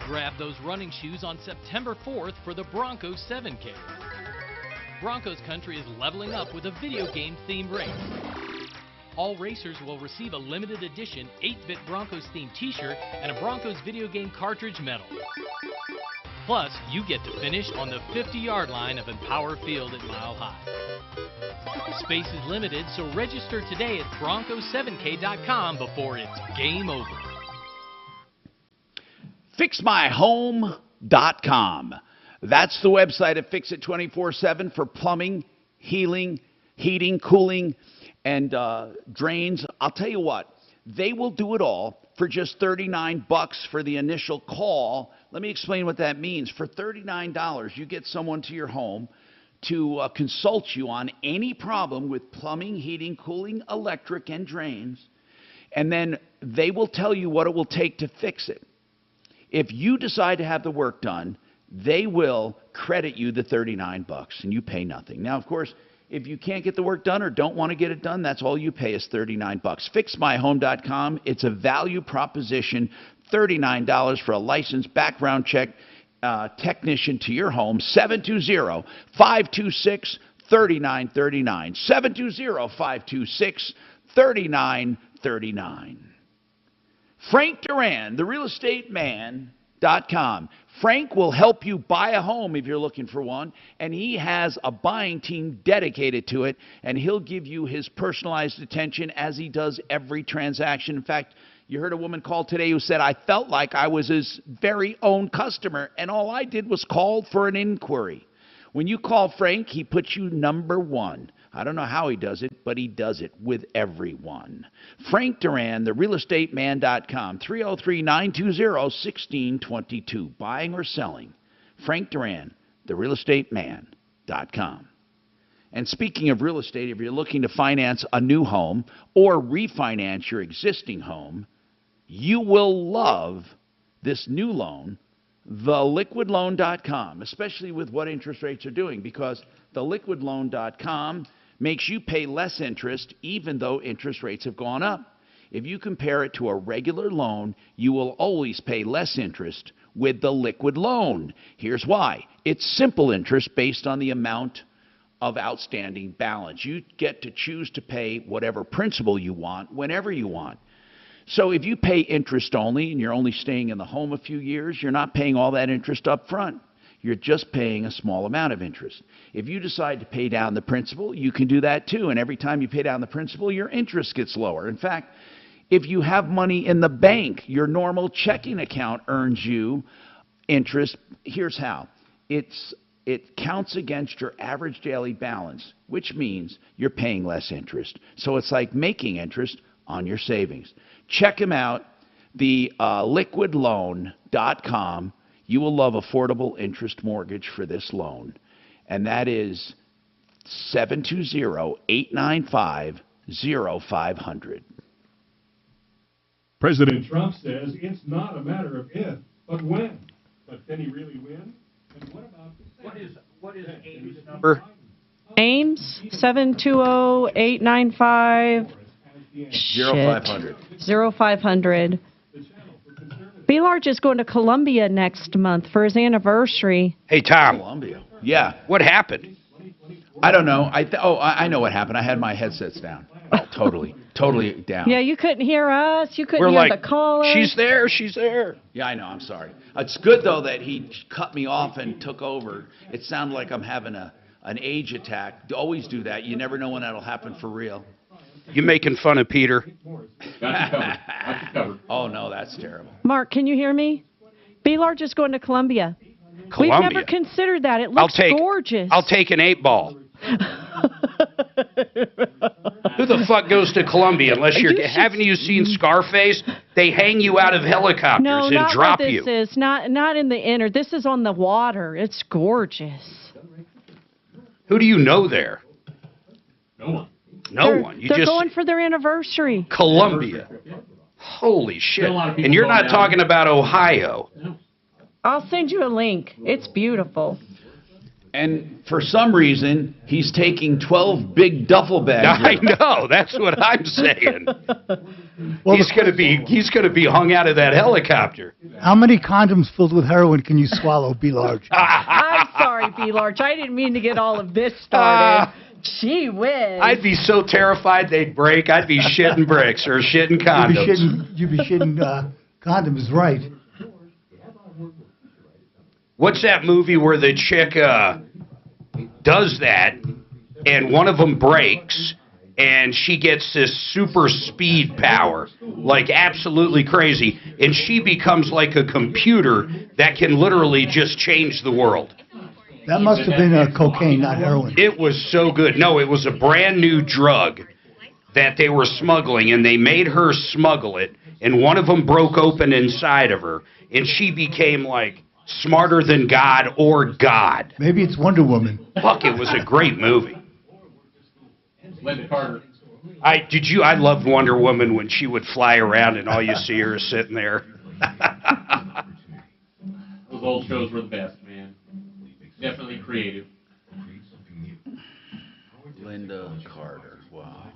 Grab those running shoes on September 4th for the Broncos 7K. Broncos Country is leveling up with a video game themed race. All racers will receive a limited edition 8-bit Broncos themed t-shirt and a Broncos video game cartridge medal. Plus, you get to finish on the 50-yard line of Empower Field at Mile High. Space is limited, so register today at Bronco7K.com before it's game over. FixMyHome.com. That's the website at Fix It 24/7 for plumbing, heating, cooling, and drains. I'll tell you what, they will do it all for just $39 for the initial call. Let me explain what that means. For $39, you get someone to your home to consult you on any problem with plumbing, heating, cooling, electric, and drains, and then they will tell you what it will take to fix it. If you decide to have the work done, they will credit you the $39, and you pay nothing. Now, of course, if you can't get the work done or don't want to get it done, that's all you pay is $39. FixMyHome.com. It's a value proposition, $39 for a licensed background check technician to your home. 720-526-3939. 720-526-3939. Frank Duran, therealestateman.com. Frank will help you buy a home if you're looking for one, and he has a buying team dedicated to it, and he'll give you his personalized attention as he does every transaction. In fact, you heard a woman call today who said, I felt like I was his very own customer, and all I did was call for an inquiry. When you call Frank, he puts you number one. I don't know how he does it, but he does it with everyone. Frank Duran, therealestateman.com, 303-920-1622. Buying or selling. Frank Duran, therealestateman.com. And speaking of real estate, if you're looking to finance a new home or refinance your existing home, you will love this new loan, theliquidloan.com, especially with what interest rates are doing, because theliquidloan.com makes you pay less interest even though interest rates have gone up. If you compare it to a regular loan, you will always pay less interest with the liquid loan. Here's why. It's simple interest based on the amount of outstanding balance. You get to choose to pay whatever principal you want whenever you want. So if you pay interest only and you're only staying in the home a few years, you're not paying all that interest up front. You're just paying a small amount of interest. If you decide to pay down the principal, you can do that too. And every time you pay down the principal, your interest gets lower. In fact, if you have money in the bank, your normal checking account earns you interest. Here's how. It counts against your average daily balance, which means you're paying less interest. So it's like making interest on your savings. Check them out, the liquidloan.com. You will love affordable interest mortgage for this loan. And that is 720-895-0500. President Trump says it's not a matter of if, but when. But can he really win? And what about what is Ames' number? Ames, 720-895 0500. 0500. B-Large is going to Colombia next month for his anniversary. Hey, Tom. Columbia. Yeah. What happened? I don't know. I know what happened. I had my headsets down. Oh, totally down. Yeah, you couldn't hear us. You couldn't We're hear like, the caller. She's there. She's there. Yeah, I know. I'm sorry. It's good, though, that he cut me off and took over. It sounded like I'm having an age attack. Always do that. You never know when that'll happen for real. You making fun of Peter? Oh, no, that's terrible. Mark, can you hear me? B-Large is going to Columbia. We've never considered that. It looks gorgeous. I'll take an 8-ball. Who the fuck goes to Colombia unless haven't you seen Scarface? They hang you out of helicopters and drop you. No, this is. Not in the inner. This is on the water. It's gorgeous. Who do you know there? No one. No one. They're going for their anniversary. Colombia. Holy shit. And you're not talking about Ohio. I'll send you a link. It's beautiful. And for some reason, he's taking 12 big duffel bags. I know. That's what I'm saying. Well, he's going to be hung out of that helicopter. How many condoms filled with heroin can you swallow, B-Large? I'm sorry, B-Large. I didn't mean to get all of this started. Gee whiz. I'd be so terrified they'd break. I'd be shitting bricks or shitting condoms. You'd be shitting condoms, right. What's that movie where the chick does that and one of them breaks, and she gets this super speed power, like absolutely crazy, and she becomes like a computer that can literally just change the world. That must have been cocaine, not heroin. It was so good. No, it was a brand new drug that they were smuggling, and they made her smuggle it, and one of them broke open inside of her, and she became like smarter than God or God. Maybe it's Wonder Woman. Fuck, it was a great movie. Linda Carter. I loved Wonder Woman when she would fly around and all you see her is sitting there. Those old shows were the best, man. Definitely creative. Linda Carter. Wow.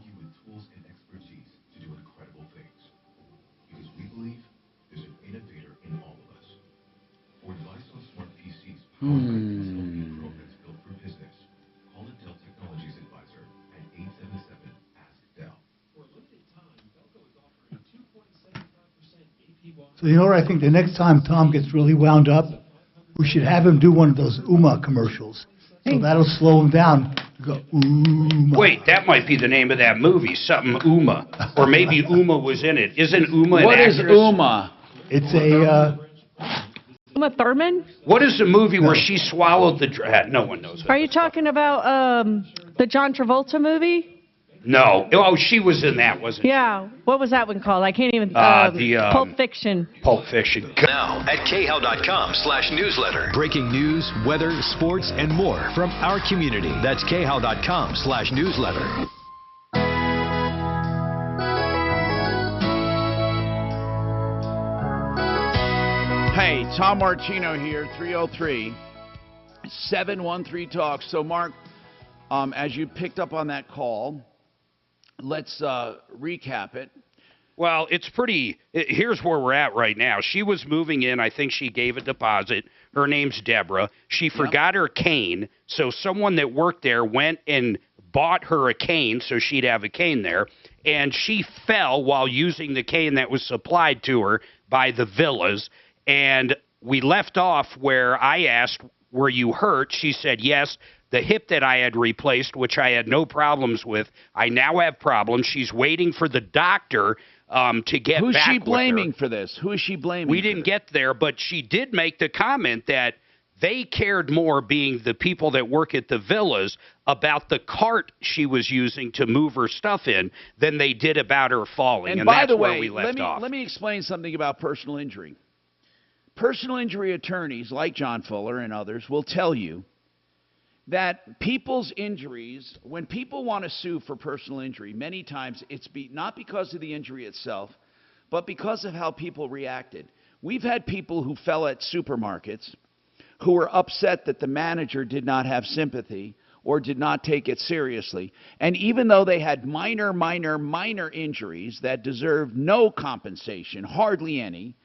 So you know what I think? The next time Tom gets really wound up, we should have him do one of those UMA commercials. So that'll slow him down. Go, UMA. Wait, that might be the name of that movie, something Uma. Or maybe Uma was in it. Isn't Uma an What actress? is Uma? It's a... Uma Thurman? What is the movie where she swallowed the... No one knows it. Are you talking about the John Travolta movie? No. Oh, she was in that, wasn't she? Yeah. What was that one called? I can't even... Pulp Fiction. Pulp Fiction. Now at khow.com/newsletter. Breaking news, weather, sports, and more from our community. That's khow.com/newsletter. Hey, Tom Martino here, 303-713-TALK. So, Mark, as you picked up on that call, let's recap it. Well, here's where we're at right now. She was moving in. I think she gave a deposit. Her name's Deborah. She forgot her cane, so someone that worked there went and bought her a cane so she'd have a cane there, and she fell while using the cane that was supplied to her by the villas, and we left off where I asked, were you hurt? She said yes. The hip that I had replaced, which I had no problems with, I now have problems. She's waiting for the doctor to get Who's back she with blaming her. for this? Who is she blaming? We didn't get there, but she did make the comment that they cared more, being the people that work at the villas, about the cart she was using to move her stuff in than they did about her falling. And And by that's the where way, we left off. let me explain something about personal injury. Personal injury attorneys like John Fuller and others will tell you that people's injuries, when people want to sue for personal injury, many times it's not because of the injury itself, but because of how people reacted. We've had people who fell at supermarkets who were upset that the manager did not have sympathy or did not take it seriously. And even though they had minor injuries that deserved no compensation, hardly any,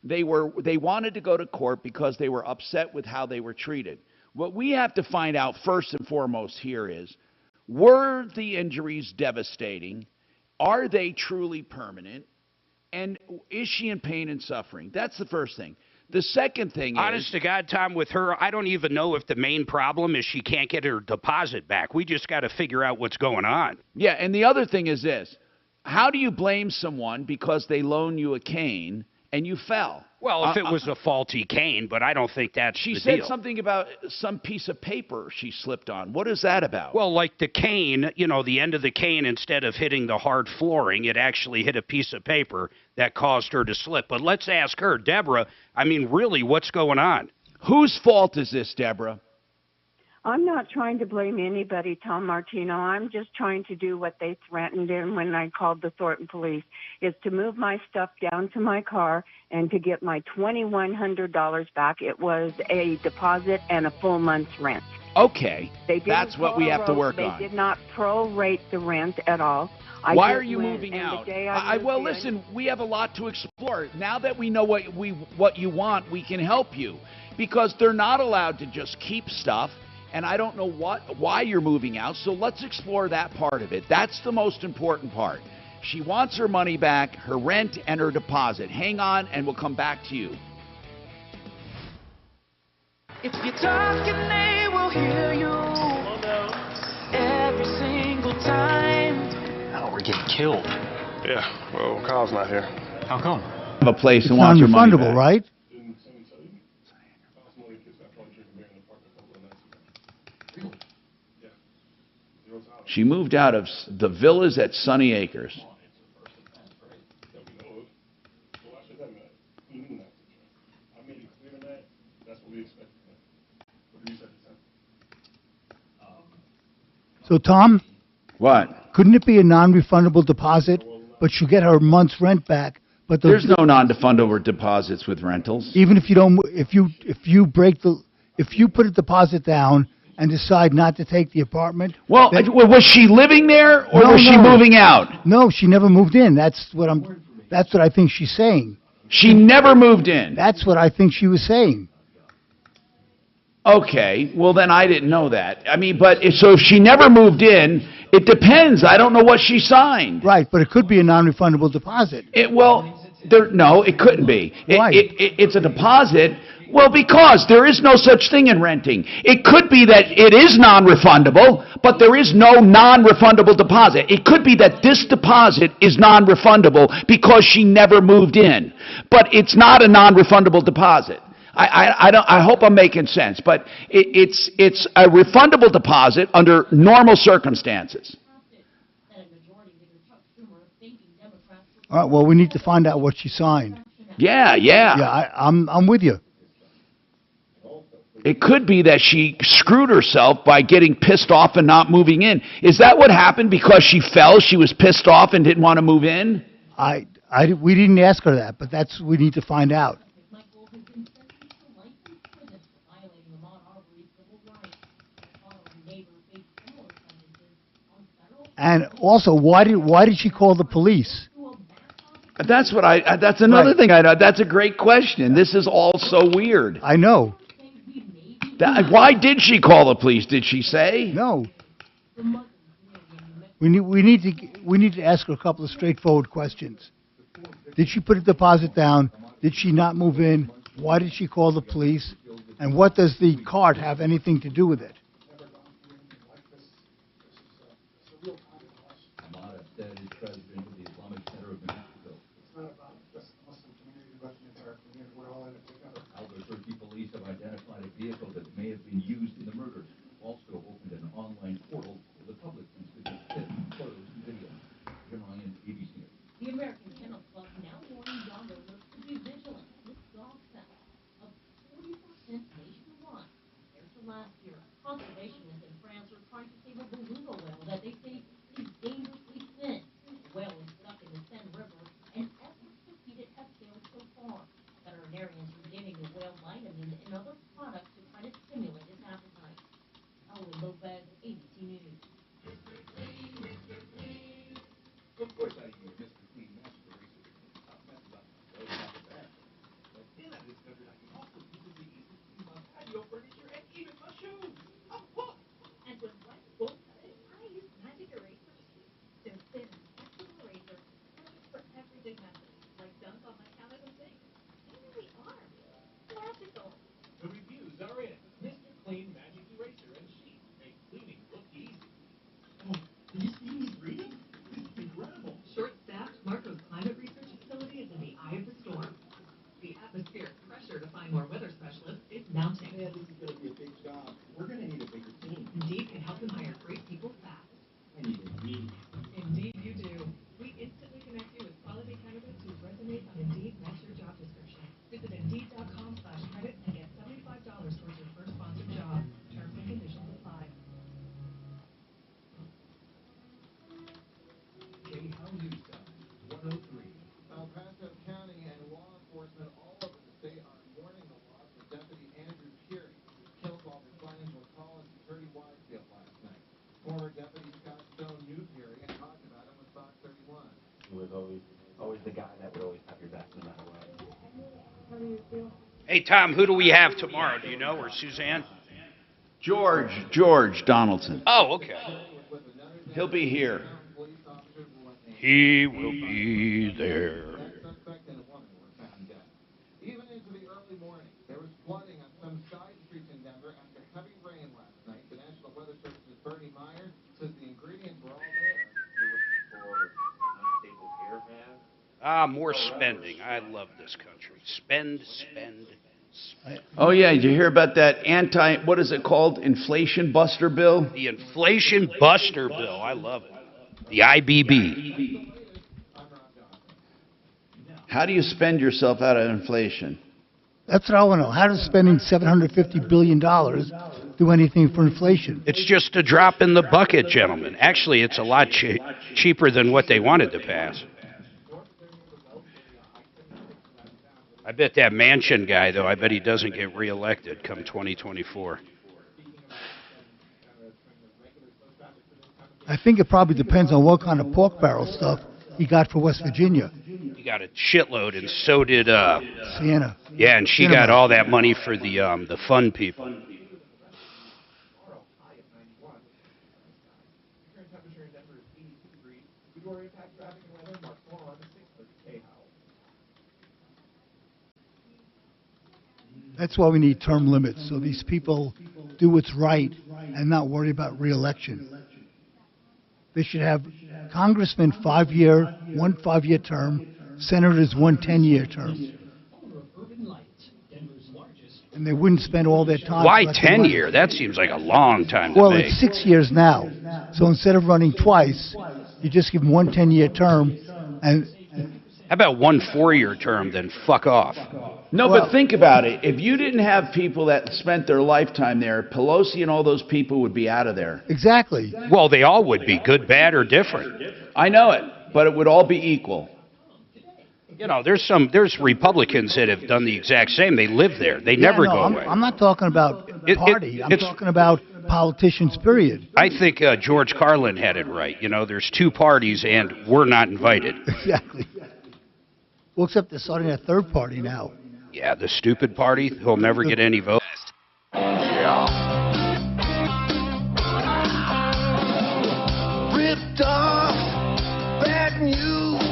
they wanted to go to court because they were upset with how they were treated. What we have to find out first and foremost here is, were the injuries devastating? Are they truly permanent? And is she in pain and suffering? That's the first thing. The second thing Honest to God, Tom, with her, I don't even know if the main problem is she can't get her deposit back. We just got to figure out what's going on. Yeah, and the other thing is this. How do you blame someone because they loan you a cane and you fell? Well, if it was a faulty cane, but I don't think that's She the said deal. something about some piece of paper she slipped on. What is that about? Well, like the cane, the end of the cane, instead of hitting the hard flooring, it actually hit a piece of paper that caused her to slip. But let's ask her, Deborah, really, what's going on? Whose fault is this, Deborah? I'm not trying to blame anybody, Tom Martino. I'm just trying to do what they threatened and when I called the Thornton police, is to move my stuff down to my car and to get my $2,100 back. It was a deposit and a full month's rent. Okay, They didn't that's what we have to work on. They did not prorate the rent at all. Why are you moving out? Well, listen, we have a lot to explore. Now that we know what you want, we can help you, because they're not allowed to just keep stuff. And I don't know why you're moving out, so let's explore that part of it. That's the most important part. She wants her money back, her rent, and her deposit. Hang on, and we'll come back to you. If you're talking, they will hear you. Every Killed? Yeah, well, Kyle's not here. How come? Have a place It's and wants your money non-refundable, back. right? She moved out of the villas at Sunny Acres. So, Tom? What? Couldn't it be a non-refundable deposit, but she'll get her month's rent back? But There's no non-refundable deposits with rentals. even if you don't, if you put a deposit down and decide not to take the apartment. Well, was she living there or was she moving out? No, she never moved in. That's what I think she's saying. She never moved in. That's what I think she was saying. Okay, well then I didn't know that. I mean, but if she never moved in, it depends. I don't know what she signed. Right, but it could be a non-refundable deposit. No, it couldn't be. Why? It's a deposit. Well, because there is no such thing in renting. It could be that it is non-refundable, but there is no non-refundable deposit. It could be that this deposit is non-refundable because she never moved in, but it's not a non-refundable deposit. I hope I'm making sense, but it's a refundable deposit under normal circumstances. All right, well, we need to find out what she signed. Yeah. Yeah, I'm with you. It could be that she screwed herself by getting pissed off and not moving in. Is that what happened? Because she fell, she was pissed off and didn't want to move in? We didn't ask her that, but we need to find out. And also, why did she call the police? That's another thing I know. That's a great question. This is all so weird. I know. Why did she call the police? Did she say? No. We need to ask her a couple of straightforward questions. Did she put a deposit down? Did she not move in? Why did she call the police? And what does the card have anything to do with it? Police have identified a vehicle that may have been used in the murders. Also opened an online portal for the public since we can fit photos and videos. Jim Ryan, ABC News. The American Kennel Club now warning dog owners to be vigilant. This dog theft up 40% nationwide compared to last year. Conservationists in France are trying to save a beluga whale that they say is dangerously thin. The whale is stuck in the Seine River, and efforts to feed it have failed so far. Veterinarians are giving the whale vitamins and other products to try to stimulate its appetite. Darlene Lopez, ABC News. Of course, I use Mr. Clean Master Racer. Messes up my clothes after that. But then I discovered I can also easily clean my patio furniture and even my shoes. I'm hooked. And when life won't cut it, I use Magic Eraser Sheet. They're thin and flexible eraser, perfect for everyday methods, like dunk on my counter and sink. They really are magical. The reviews are in. Mr. Clean Magic Eraser and Sheet make cleaning look easy. Oh, did you see he's reading? This is incredible. Short-staffed Marco's climate research facility is in the eye of the storm. The atmospheric pressure to find more weather specialists is mounting. Yeah, this is going to be a big job. We're going to need a bigger team. Indeed can help him hire great people fast. I need Indeed. Indeed you do. We instantly connect you with quality candidates whose resumes on Indeed match your job description. Visit Indeed.com/credit and get $75 towards your first sponsored job. Terms and conditions apply. How News Time, 103. El Paso County and law enforcement all over the state are mourning the loss of Deputy Andrew Peary, killed while responding to a call in 30 Widefield last night. Former Deputy Scott Stone knew Peary and talked about him with Fox 31. He was always the guy that would always have your back no matter what. How do you feel? Hey, Tom, who do we have tomorrow? Do you know? Or Suzanne? George Donaldson. Oh, okay. He'll be here. He will be there. Even into the early morning, there was flooding on some side streets in Denver after heavy rain last night. The National Weather Service's Bernie Myers says the ingredients were all there. You're looking for More spending. I love this country. Spend, spend, spend. Oh, yeah, did you hear about that what is it called, Inflation Buster Bill? The Inflation Buster Bill. I love it. The IBB. How do you spend yourself out of inflation? That's what I want to know. How does spending $750 billion do anything for inflation? It's just a drop in the bucket, gentlemen. Actually, it's a lot cheaper than what they wanted to pass. I bet that Manchin guy, though, I bet he doesn't get reelected come 2024. I think it probably depends on what kind of pork barrel stuff he got for West Virginia. He got a shitload, and so did Sienna. Yeah, and she got all that money for the fun people. That's why we need term limits, so these people do what's right and not worry about re-election. They should have congressmen 1 5-year term, senators 1 10-year term. And they wouldn't spend all their time. Why 10-year? That seems like a long time to Well, make. it's 6 years now. So instead of running twice, you just give them 1 10-year term. And how about 1 4-year term, then fuck off? No, but think about it. If you didn't have people that spent their lifetime there, Pelosi and all those people would be out of there. Exactly. Well, they all would be, good, bad, or different. I know it, but it would all be equal. You know, there's Republicans that have done the exact same. They live there. They never go away. I'm not talking about party. I'm talking about politicians, period. I think George Carlin had it right. You know, there's 2 parties, and we're not invited. Exactly. Well, except they're starting a 3rd party now. Yeah, the stupid party. He'll never get any votes. Ripped off, bad news.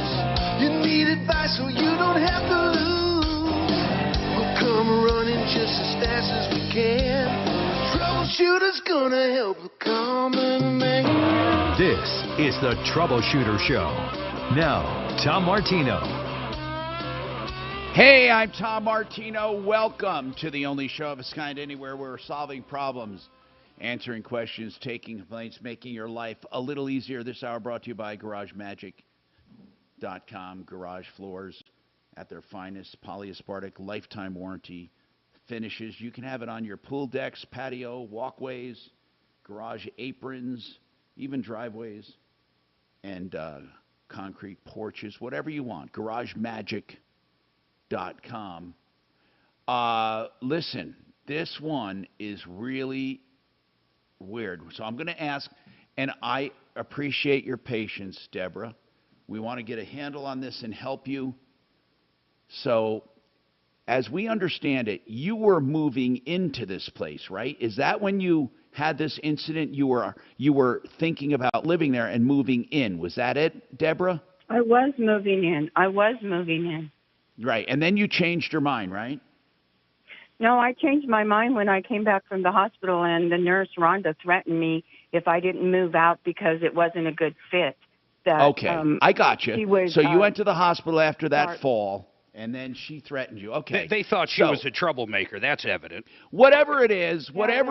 You need advice so you don't have to lose. We'll come running just as fast as we can. Troubleshooter's gonna help the common man. This is the Troubleshooter Show. Now, Tom Martino. Hey, I'm Tom Martino. Welcome to the only show of its kind anywhere where we're solving problems, answering questions, taking complaints, making your life a little easier. This hour brought to you by GarageMagic.com. Garage floors at their finest, polyaspartic, lifetime warranty finishes. You can have it on your pool decks, patio, walkways, garage aprons, even driveways, and concrete porches, whatever you want. GarageMagic.com. Listen, this one is really weird. So I'm going to ask, and I appreciate your patience, Deborah. We want to get a handle on this and help you. So, as we understand it, you were moving into this place, right? Is that when you had this incident? You were thinking about living there and moving in. Was that it, Deborah? I was moving in. Right, and then you changed your mind, right? No, I changed my mind when I came back from the hospital, and the nurse, Rhonda, threatened me if I didn't move out because it wasn't a good fit. Okay, I got you. So you went to the hospital after that fall, and then she threatened you. Okay. They thought she was a troublemaker. That's evident. Whatever it is, they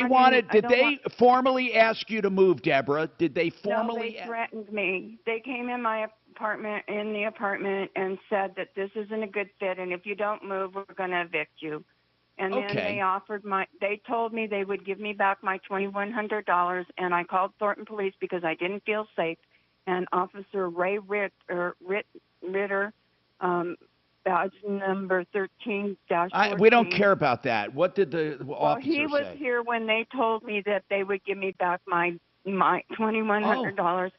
wanted. Did they formally ask you to move, Deborah? Did they formally? No, they threatened me. They came in my apartment and said that this isn't a good fit, and if you don't move, we're going to evict you. And then they told me they would give me back my $2,100, and I called Thornton Police because I didn't feel safe. And Officer Ray Ritter, badge number 13-14. We don't care about that. What did the officer say? He was here when they told me that they would give me back my $2,100.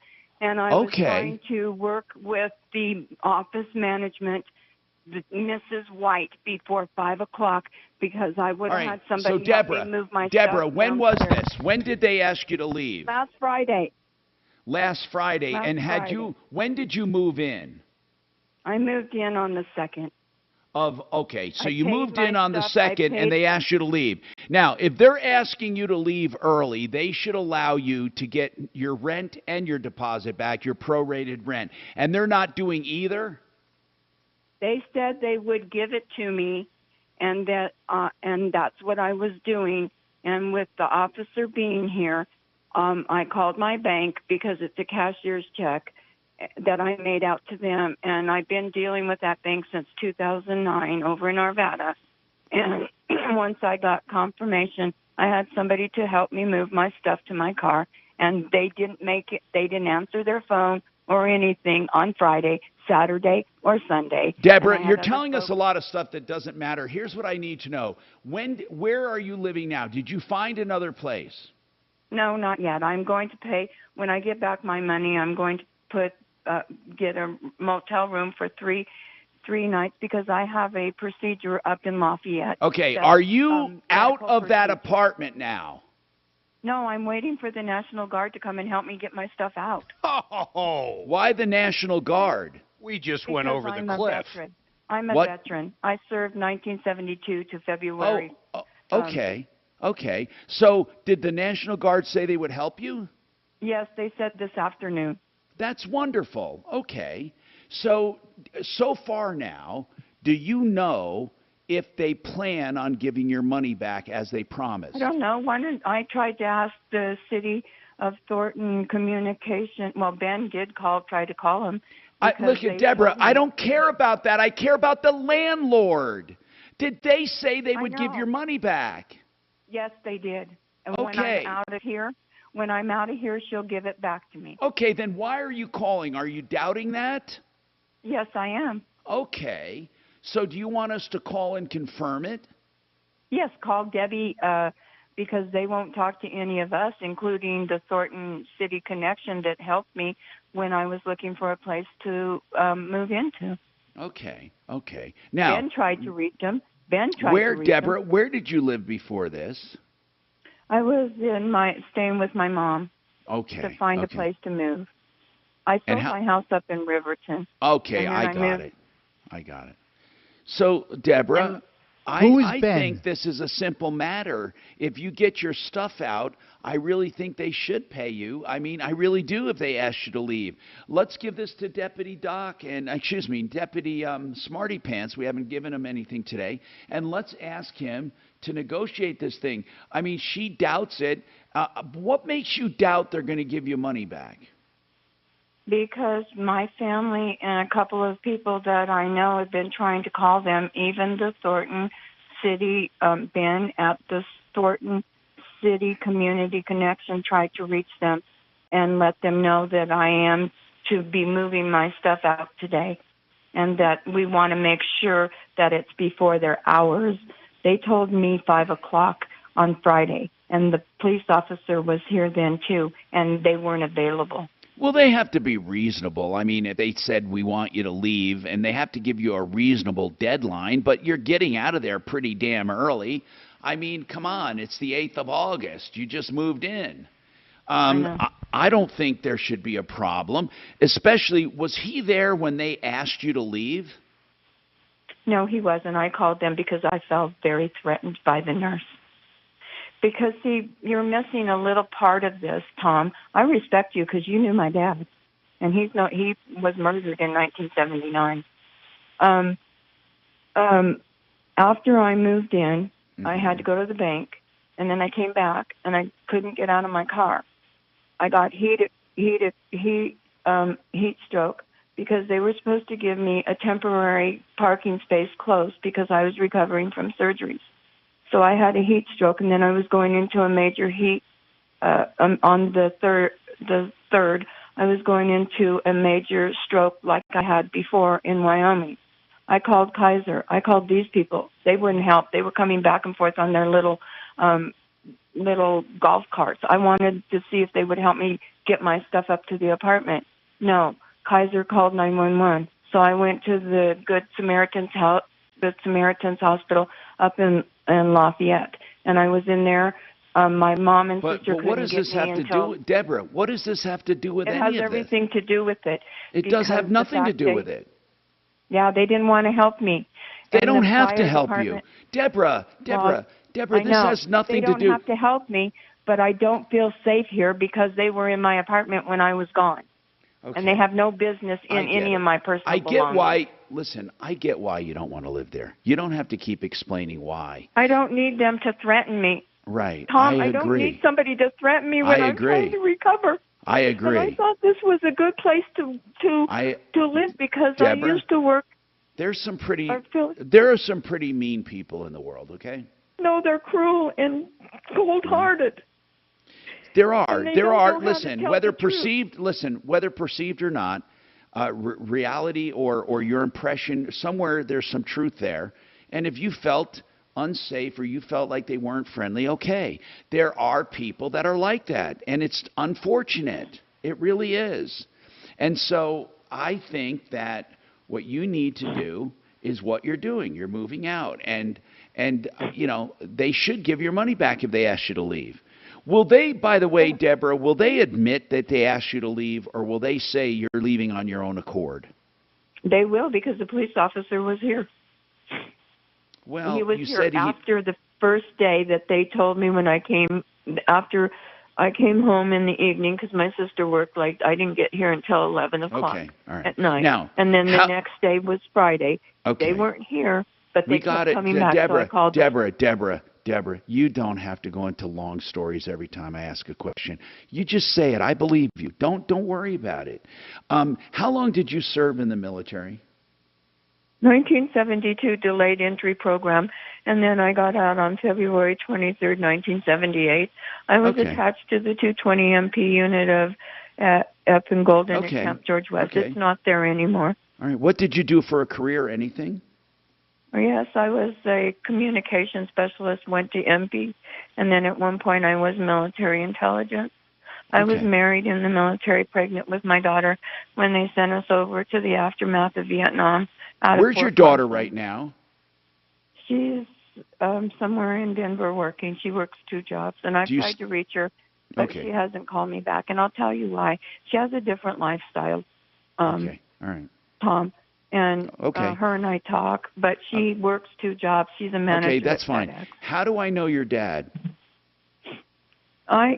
And I was trying to work with the office management, Mrs. White, before 5 o'clock because I would have had somebody help me move my stuff. Deborah, when was this? When did they ask you to leave? Last Friday. Last Friday. And when did you move in? I moved in on the 2nd. Okay, so I you paid moved my in on the stuff, I 2nd and paid- they asked you to leave. Now, if they're asking you to leave early, they should allow you to get your rent and your deposit back, your prorated rent. And they're not doing either? They said they would give it to me, and that's what I was doing. And with the officer being here, I called my bank because it's a cashier's check that I made out to them, and I've been dealing with that bank since 2009 over in Arvada. And once I got confirmation, I had somebody to help me move my stuff to my car, and they didn't make it. They didn't answer their phone or anything on Friday, Saturday, or Sunday. Deborah, you're telling us a lot of stuff that doesn't matter. Here's what I need to know. Where are you living now? Did you find another place? No, not yet. I'm going to pay when I get back my money. I'm going to get a motel room for three nights because I have a procedure up in Lafayette. Okay, are you out of that apartment now? No, I'm waiting for the National Guard to come and help me get my stuff out. Oh, why the National Guard? We just Because went over I'm the a cliff. veteran. I'm a What? veteran. I served 1972 to February. Okay. Okay. So did the National Guard say they would help you? Yes, they said this afternoon. That's wonderful. Okay. So far now, do you know if they plan on giving your money back as they promised? I don't know. I tried to ask the city of Thornton Communication. Well, Ben did try to call him. Look at Deborah, I don't care about that. I care about the landlord. Did they say they would give your money back? Yes, they did. And Okay. when I'm out of here, she'll give it back to me. Okay, then why are you calling? Are you doubting that? Yes, I am. Okay. So do you want us to call and confirm it? Yes, call Debbie because they won't talk to any of us, including the Thornton City Connection that helped me when I was looking for a place to move into. Okay. Okay. Now, Ben tried to reach them. Ben tried to reach Deborah, them. where did you live before this? I was staying with my mom. Okay. To find a place to move. I sold my house up in Riverton. Okay, and I then got it. I got it. So, Deborah, Who is I Ben? think this is a simple matter. If you get your stuff out, I really think they should pay you. I mean, I really do if they ask you to leave. Let's give this to Deputy Deputy Smarty Pants. We haven't given him anything today. And let's ask him to negotiate this thing. I mean, she doubts it. What makes you doubt they're going to give you money back? Because my family and a couple of people that I know have been trying to call them, even the Thornton City, Ben at the Thornton City Community Connection tried to reach them and let them know that I am to be moving my stuff out today and that we want to make sure that it's before their hours. They told me 5 o'clock on Friday, and the police officer was here then too, and they weren't available. Well, they have to be reasonable. I mean, if they said we want you to leave, and they have to give you a reasonable deadline, but you're getting out of there pretty damn early. I mean, come on, it's the 8th of August. You just moved in. I don't think there should be a problem, especially, was he there when they asked you to leave? No, he wasn't. I called them because I felt very threatened by the nurse. Because, see, you're missing a little part of this, Tom. I respect you because you knew my dad, and he was murdered in 1979. After I moved in, I had to go to the bank, and then I came back, and I couldn't get out of my car. I got heat stroke because they were supposed to give me a temporary parking space closed because I was recovering from surgeries. So I had a heat stroke, and then I was going into a major heat on the third. I was going into a major stroke like I had before in Wyoming. I called Kaiser. I called these people. They wouldn't help. They were coming back and forth on their little golf carts. I wanted to see if they would help me get my stuff up to the apartment. No, Kaiser called 911. So I went to the Good Samaritans Hospital up in Lafayette, and I was in there. My mom and sister couldn't what does get this me have to until do with, Deborah? What does this have to do with any of this? It has everything to do with it. It does have because nothing the to fact do with it. Yeah, they didn't want to help me. They And don't the have to fire help you. department- Deborah, Well, Deborah, I this know. has nothing they to don't do. have to help me, but I don't feel safe here because they were in my apartment when I was gone. Okay. And they have no business in I get any it. of my personal I get belongings. why. Listen, I get why you don't want to live there. You don't have to keep explaining why. I don't need them to threaten me. Right. Tom, I I don't agree. need somebody to threaten me when I I'm trying agree. to recover. I And I agree. thought this was a good place to live because I Deborah, used to work. There's some pretty. I feel- There are some pretty mean people in the world. Okay. No, they're cruel and cold-hearted. There are. And they There don't are. know how to Listen, tell whether the truth. perceived. Listen, whether perceived or not, reality or your impression, somewhere there's some truth there. And if you felt unsafe or you felt like they weren't friendly, okay. There are people that are like that, and it's unfortunate. It really is. And so I think that what you need to do is what you're doing. You're moving out, and you know, they should give your money back if they ask you to leave. Will they, by the way, Deborah, will they admit that they asked you to leave, or will they say you're leaving on your own accord? They will because the police officer was here. Well, he was you here said after the first day that they told me when I came, after I came home in the evening because my sister worked late. I didn't get here until 11 o'clock Okay, all right. at night. Now, and then the how- next day was Friday. Okay. They weren't here, but they We got kept it. coming back, so I Deborah, called them. Deborah, you don't have to go into long stories every time I ask a question. You just say it. I believe you. Don't worry about it. How long did you serve in the military? 1972 delayed entry program, and then I got out on February 23rd, 1978. I was Okay. attached to the 220 MP unit of up in Golden Okay. at Camp George West. Okay. It's not there anymore. All right. What did you do for a career? Anything? Yes, I was a communication specialist, went to MP, and then at one point I was military intelligence. I was Okay. married in the military, pregnant with my daughter when they sent us over to the aftermath of Vietnam. out of Where's your Fort daughter Carson. right now? She's somewhere in Denver working. She works 2 jobs, and I've Do you tried to reach her, but Okay. she hasn't called me back. And I'll tell you why. She has a different lifestyle, Okay. All right. Tom. And Okay. her and I talk, but she works 2 jobs. She's a manager. Okay, that's at fine. FedEx. How do I know your dad? I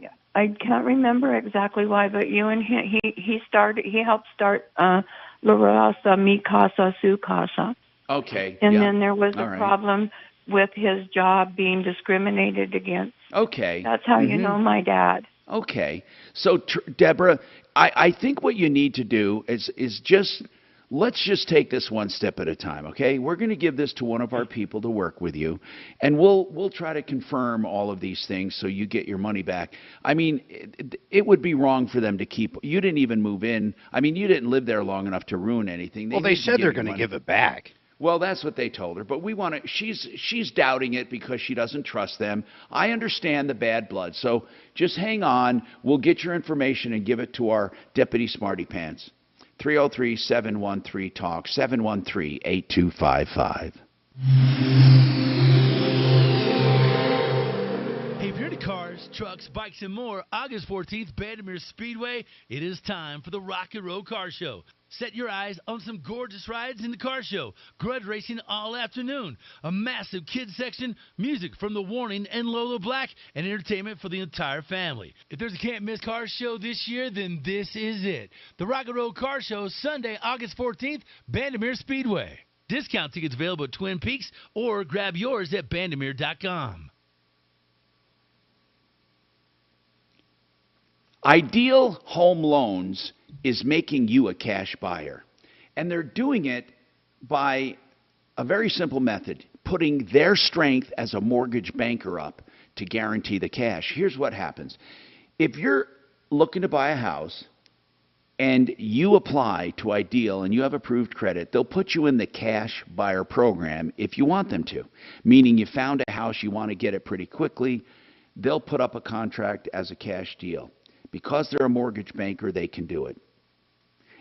can't remember exactly why, but you and he helped start La Raza Mi Casa Su Casa. Okay. And yeah. then there was All a right. problem with his job being discriminated against. Okay. That's how you Mhm. know my dad. Okay. So, Deborah, I think what you need to do is just, let's just take this one step at a time, okay? We're going to give this to one of our people to work with you, and we'll try to confirm all of these things so you get your money back. I mean, it would be wrong for them to keep, you didn't even move in. I mean, you didn't live there long enough to ruin anything. Well, they need to said give they're you going to money. give it back. Well, that's what they told her, but we want to, she's doubting it because she doesn't trust them. I understand the bad blood, so just hang on. We'll get your information and give it to our Deputy Smarty Pants. 303-713-TALK, 713-8255. Hey, if you're into cars, trucks, bikes, and more, August 14th, Bandimere Speedway, it is time for the Rock and Roll Car Show. Set your eyes on some gorgeous rides in the car show. Grudge racing all afternoon. A massive kids section, music from The Warning and Lola Black, and entertainment for the entire family. If there's a can't-miss car show this year, then this is it. The Rock and Roll Car Show, Sunday, August 14th, Bandimere Speedway. Discount tickets available at Twin Peaks or grab yours at bandimere.com. Ideal Home Loans is making you a cash buyer. And they're doing it by a very simple method, putting their strength as a mortgage banker up to guarantee the cash. Here's what happens. If you're looking to buy a house and you apply to Ideal and you have approved credit, they'll put you in the cash buyer program if you want them to, meaning you found a house, you want to get it pretty quickly, they'll put up a contract as a cash deal. Because they're a mortgage banker, they can do it.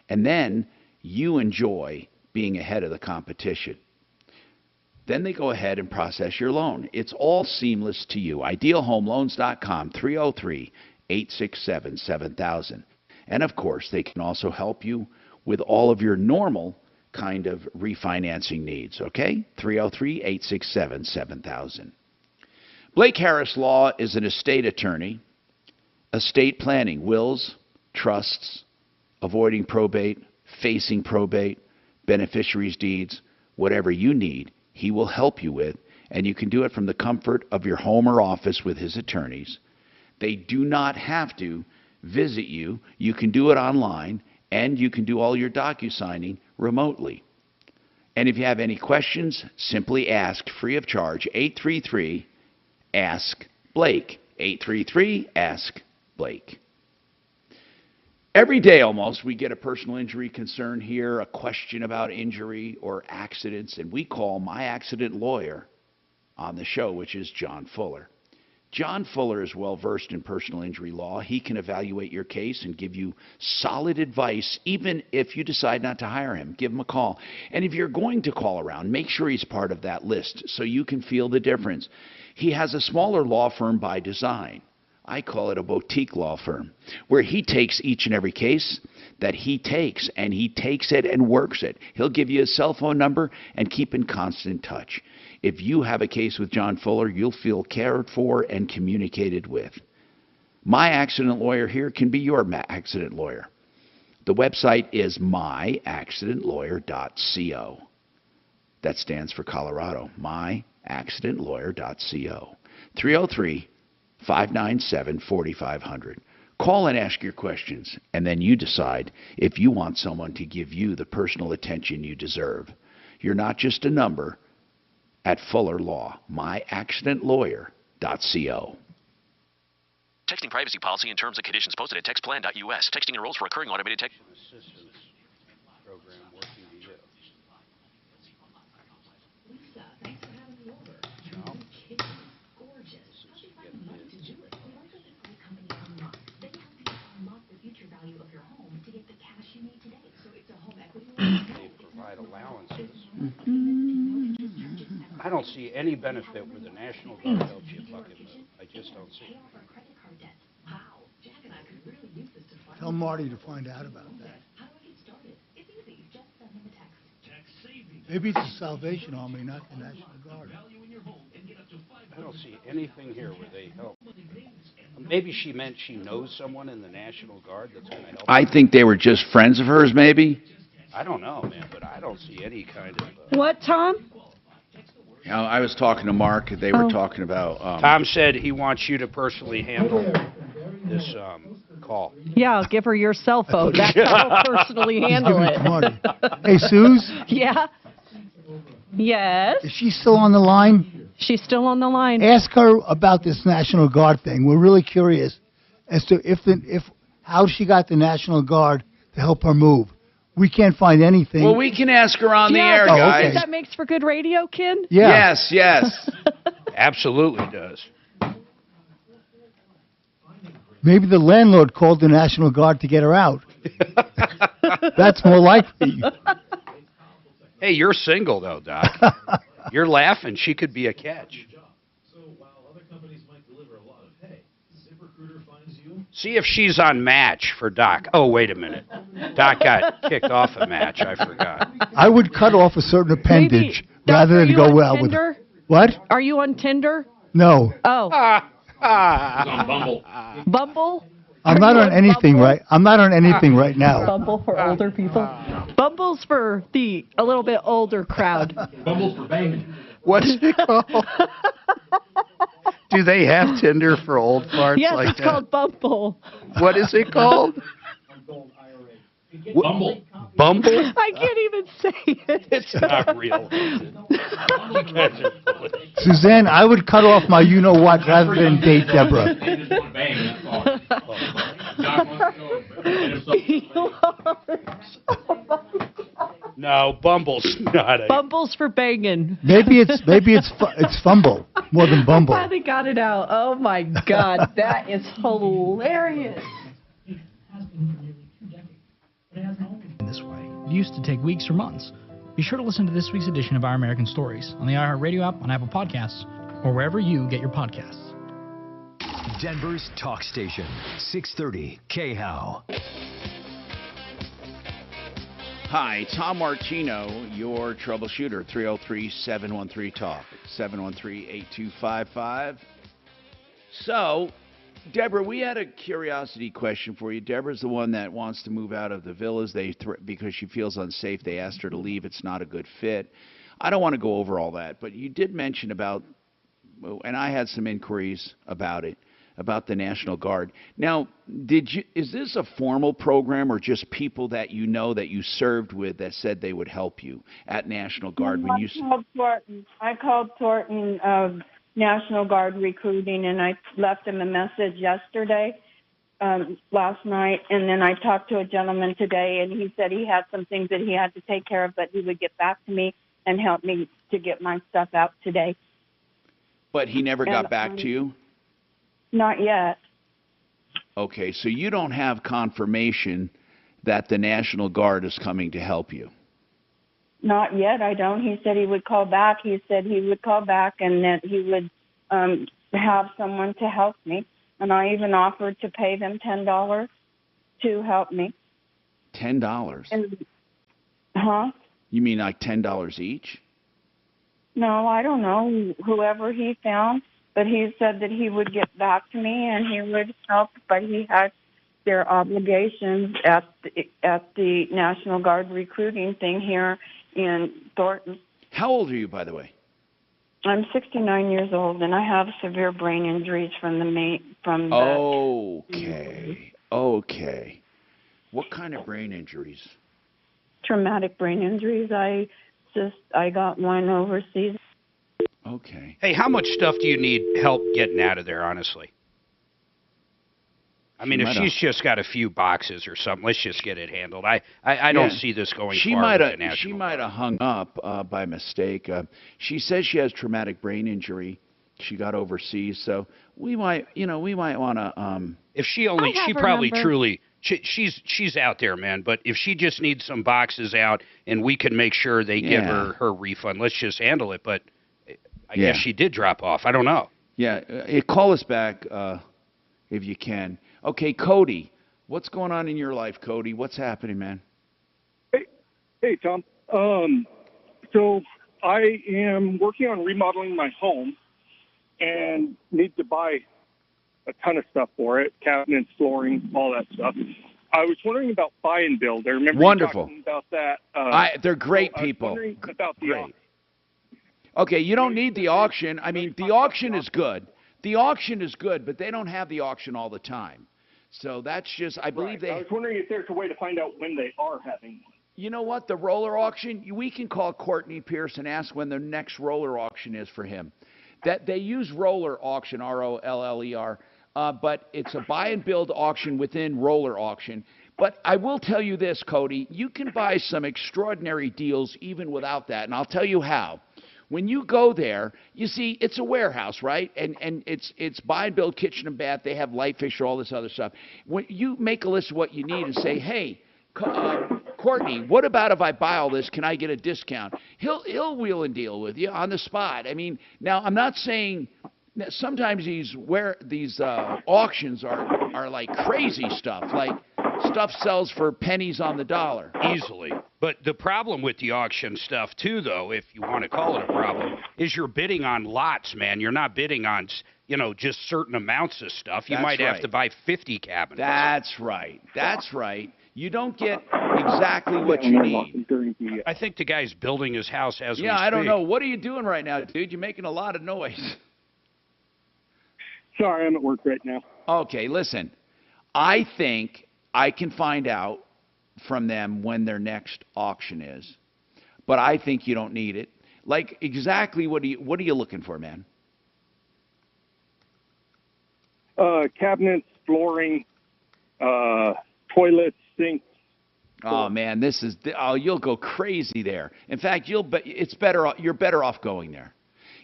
And then you enjoy being ahead of the competition. Then they go ahead and process your loan. It's all seamless to you. IdealHomeLoans.com, 303-867-7000. And of course, they can also help you with all of your normal kind of refinancing needs, okay? 303-867-7000. Blake Harris Law is an estate attorney, estate planning, wills, trusts, avoiding probate, facing probate, beneficiaries' deeds, whatever you need, he will help you with, and you can do it from the comfort of your home or office with his attorneys. They do not have to visit you. You can do it online, and you can do all your docu-signing remotely. And if you have any questions, simply ask free of charge, 833-ASK-BLAKE, 833-ASK-BLAKE. Every day almost we get a personal injury concern here, a question about injury or accidents, and we call my accident lawyer on the show, which is John Fuller. John Fuller is well versed in personal injury law. He can evaluate your case and give you solid advice, even if you decide not to hire him. Give him a call. And if you're going to call around, make sure he's part of that list so you can feel the difference. He has a smaller law firm by design. I call it a boutique law firm, where he takes each and every case that he takes, and he takes it and works it. He'll give you his cell phone number and keep in constant touch. If you have a case with John Fuller, you'll feel cared for and communicated with. My accident lawyer here can be your accident lawyer. The website is myaccidentlawyer.co. That stands for Colorado, myaccidentlawyer.co. 303-597-4500. Call and ask your questions, and then you decide if you want someone to give you the personal attention you deserve. You're not just a number at Fuller Law, myaccidentlawyer.co. Texting privacy policy and terms and conditions posted at textplan.us. Texting enrolls for recurring automated text. Provide allowances. I don't see any benefit where the National Guard helps you fucking move. I just don't see it. Tell Marty to find out about that. Maybe it's the Salvation Army, not the National Guard. I don't see anything here where they help. Maybe she meant she knows someone in the National Guard that's going to help. I think they were just friends of hers, maybe. I don't know, man, but I don't see any kind of... What, Tom? You know, I was talking to Mark. They were talking about... Tom said he wants you to personally handle this call. Yeah, I'll give her your cell phone. That's how I'll personally handle it. Hey, Suze? Yeah? Yes? Is she still on the line? She's still on the line. Ask her about this National Guard thing. We're really curious as to how she got the National Guard to help her move. We can't find anything. Well, we can ask her on the air, don't you guys. think that makes for good radio, Ken? Yeah. Yes, yes. Absolutely does. Maybe the landlord called the National Guard to get her out. That's more likely. Hey, you're single, though, Doc. You're laughing. She could be a catch. See if she's on Match for Doc. Oh, wait a minute. Doc got kicked off a Match. I forgot. I would cut off a certain appendage rather than go well with it. What? Are you on Tinder? No. Oh. on Bumble. Bumble? I'm not on anything right. I'm not on anything right now. Bumble for older people. Bumble's for a little bit older crowd. Bumble's for banging. What's it called? Do they have Tinder for old farts yes, like it's that? called Bumble. What is it called? Bumble. Bumble? I can't even say it. It's not real. You guys are full of shit. Suzanne, I would cut off my you-know-what rather than date Deborah. They just want to bang, that's all. Doc wants to know. No, Bumble's not a... Bumble's for banging. Maybe it's Fumble more than Bumble. I finally got it out. Oh my God, that is hilarious. This way. It used to take weeks or months. Be sure to listen to this week's edition of Our American Stories on the iHeartRadio app, on Apple Podcasts, or wherever you get your podcasts. Denver's talk station, 630 KHOW. Hi, Tom Martino, your troubleshooter, 303-713-TALK, 713-8255. So, Deborah, we had a curiosity question for you. Deborah's the one that wants to move out of the villas because she feels unsafe. They asked her to leave. It's not a good fit. I don't want to go over all that, but you did mention about, and I had some inquiries about it, about the National Guard. Now, is this a formal program or just people that you know that you served with that said they would help you at National Guard? No, I called Thornton of National Guard recruiting, and I left him a message yesterday, last night, and then I talked to a gentleman today, and he said he had some things that he had to take care of, but he would get back to me and help me to get my stuff out today. But he never got back to you? Not yet. Okay, so you don't have confirmation that the National Guard is coming to help you? Not yet, I don't. He said he would call back. He said he would call back and that he would have someone to help me. And I even offered to pay them $10 to help me. $10? Huh? You mean like $10 each? No, I don't know. Whoever he found. But he said that he would get back to me and he would help, but he had their obligations at the National Guard recruiting thing here in Thornton. How old are you, by the way? I'm 69 years old, and I have severe brain injuries from Okay. What kind of brain injuries? Traumatic brain injuries. I got one overseas. Okay. Hey, how much stuff do you need help getting out of there, honestly? I mean, if she's just got a few boxes or something, let's just get it handled. I don't see this going far with the National She might have hung up by mistake. She says she has traumatic brain injury. She got overseas, so we might want to. If she's out there, man. But if she just needs some boxes out, and we can make sure they give her refund, let's just handle it. But I guess she did drop off. I don't know. Yeah, call us back if you can. Okay, Cody, what's going on in your life, Cody? What's happening, man? Hey, Tom. So I am working on remodeling my home and need to buy a ton of stuff for it, cabinets, flooring, all that stuff. I was wondering about buy and build. I remember you talking about that. They're great people. I was wondering about the auction. Okay, you don't need the auction. I mean, the auction is good. The auction is good, but they don't have the auction all the time. So that's just, I believe I was wondering if there's a way to find out when they are having one. You know what? The roller auction, we can call Courtney Pierce and ask when the next roller auction is for him. That they use roller auction, R-O-L-L-E-R, but it's a buy and build auction within roller auction. But I will tell you this, Cody, you can buy some extraordinary deals even without that, and I'll tell you how. When you go there, you see, it's a warehouse, right? And it's buy and build kitchen and bath. They have light fixture, all this other stuff. When you make a list of what you need and say, hey, Courtney, what about if I buy all this? Can I get a discount? He'll wheel and deal with you on the spot. I mean, now I'm not saying that sometimes these auctions are like crazy stuff. Like stuff sells for pennies on the dollar. Easily. But the problem with the auction stuff, too, though, if you want to call it a problem, is you're bidding on lots, man. You're not bidding on, just certain amounts of stuff. You might have to buy 50 cabinets. That's right. That's right. You don't get exactly what you need. I think the guy's building his house as we speak. Yeah, I don't know. What are you doing right now, dude? You're making a lot of noise. Sorry, I'm at work right now. Okay, listen. I think I can find out from them when their next auction is, but I think you don't need it. Like, exactly what are you looking for, man? Cabinets, flooring, toilets, sinks. Oh man, you'll go crazy there. In fact, you're better off going there.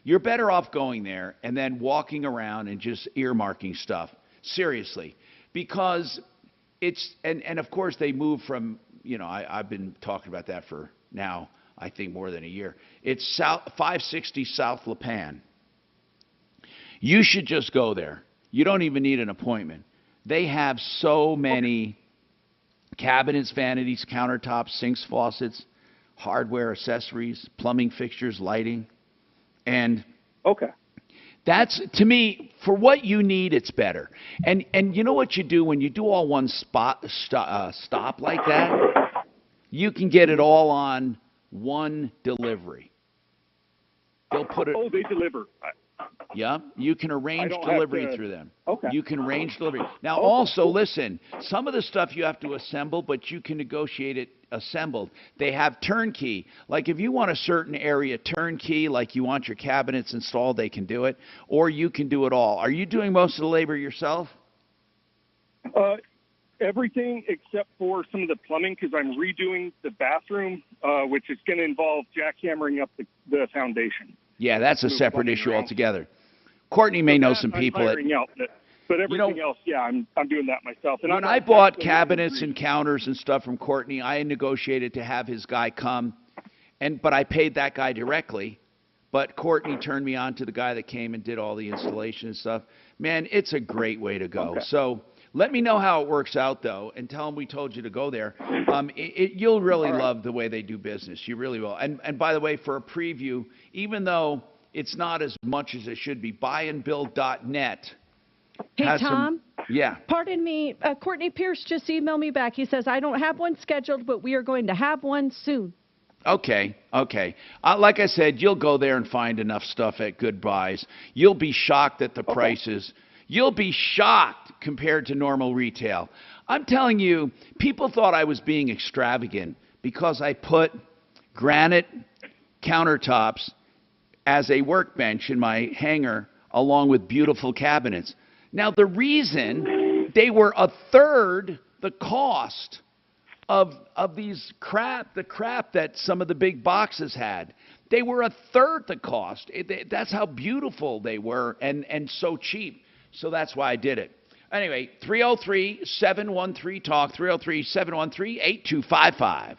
You're better off going there and then walking around and just earmarking stuff. Seriously, because and of course they move from, I've been talking about that for now, I think more than a year. It's 560 South Lipan. You should just go there. You don't even need an appointment. They have so many cabinets, vanities, countertops, sinks, faucets, hardware, accessories, plumbing fixtures, lighting. And that's, to me, for what you need, it's better. And you know what you do when you do all one stop like that? You can get it all on one delivery. They'll put it. Oh, they deliver. Yeah, you can arrange delivery through them. Okay. You can arrange delivery. Now, also, listen, some of the stuff you have to assemble, but you can negotiate it assembled. They have turnkey. Like if you want a certain area turnkey, like you want your cabinets installed, they can do it. Or you can do it all. Are you doing most of the labor yourself? Everything except for some of the plumbing, because I'm redoing the bathroom, which is going to involve jackhammering up the foundation. Yeah, that's a separate issue altogether. Courtney may know some people that. But everything else, yeah, I'm doing that myself. And when I bought cabinets and counters and stuff from Courtney, I negotiated to have his guy come, but I paid that guy directly. But Courtney turned me on to the guy that came and did all the installation and stuff. Man, it's a great way to go. So let me know how it works out, though, and tell them we told you to go there. You'll really love the way they do business. You really will. And by the way, for a preview, even though it's not as much as it should be, buyandbuild.net. Hey, Tom? Yeah. Pardon me. Courtney Pierce just emailed me back. He says, I don't have one scheduled, but we are going to have one soon. Okay. Like I said, you'll go there and find enough stuff at Good Buys. You'll be shocked at the prices. You'll be shocked compared to normal retail. I'm telling you, people thought I was being extravagant because I put granite countertops as a workbench in my hangar along with beautiful cabinets. Now, the reason they were a third the cost of the crap that some of the big boxes had. They were a third the cost. That's how beautiful they were and so cheap. So that's why I did it. Anyway, 303-713-TALK, 303-713-8255.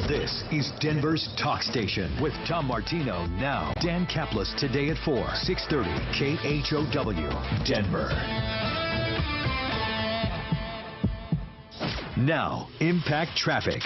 This is Denver's Talk Station with Tom Martino now. Dan Kaplis today at 4, 630 KHOW, Denver. Now, Impact Traffic.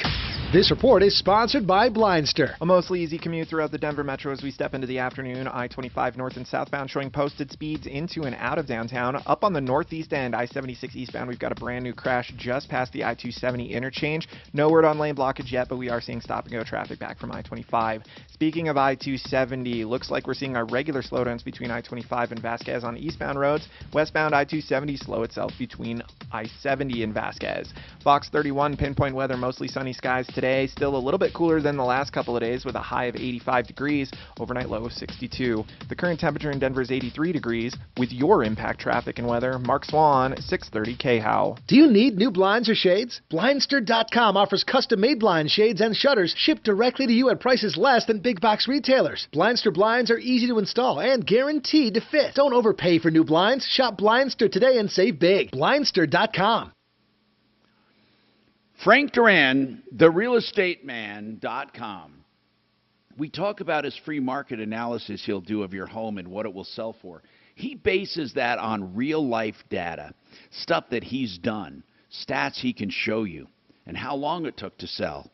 This report is sponsored by Blindster. A mostly easy commute throughout the Denver Metro as we step into the afternoon. I-25 north and southbound showing posted speeds into and out of downtown. Up on the northeast end, I-76 eastbound, we've got a brand new crash just past the I-270 interchange. No word on lane blockage yet, but we are seeing stop-and-go traffic back from I-25. Speaking of I-270, looks like we're seeing our regular slowdowns between I-25 and Vasquez on eastbound roads. Westbound I-270 slow itself between I-70 and Vasquez. Fox 31, pinpoint weather, mostly sunny skies today. Still a little bit cooler than the last couple of days with a high of 85 degrees, overnight low of 62. The current temperature in Denver is 83 degrees. With your impact traffic and weather, Mark Swan, 630 KHOW. Do you need new blinds or shades? Blindster.com offers custom-made blind shades and shutters shipped directly to you at prices less than big box retailers. Blindster blinds are easy to install and guaranteed to fit. Don't overpay for new blinds. Shop Blindster today and save big. Blindster.com. Frank Duran, therealestateman.com. We talk about his free market analysis he'll do of your home and what it will sell for. He bases that on real-life data, stuff that he's done, stats he can show you, and how long it took to sell.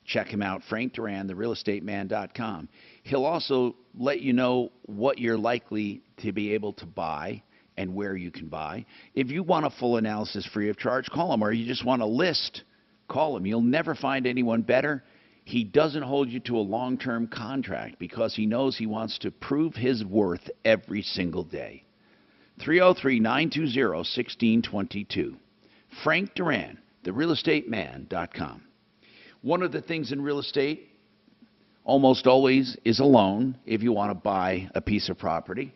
Check him out, Frank Duran, therealestateman.com. He'll also let you know what you're likely to be able to buy and where you can buy. If you want a full analysis free of charge, call him, or you just want a list, call him. You'll never find anyone better. He doesn't hold you to a long-term contract because he knows he wants to prove his worth every single day. 303-920-1622. Frank Duran, therealestateman.com. One of the things in real estate almost always is a loan if you want to buy a piece of property.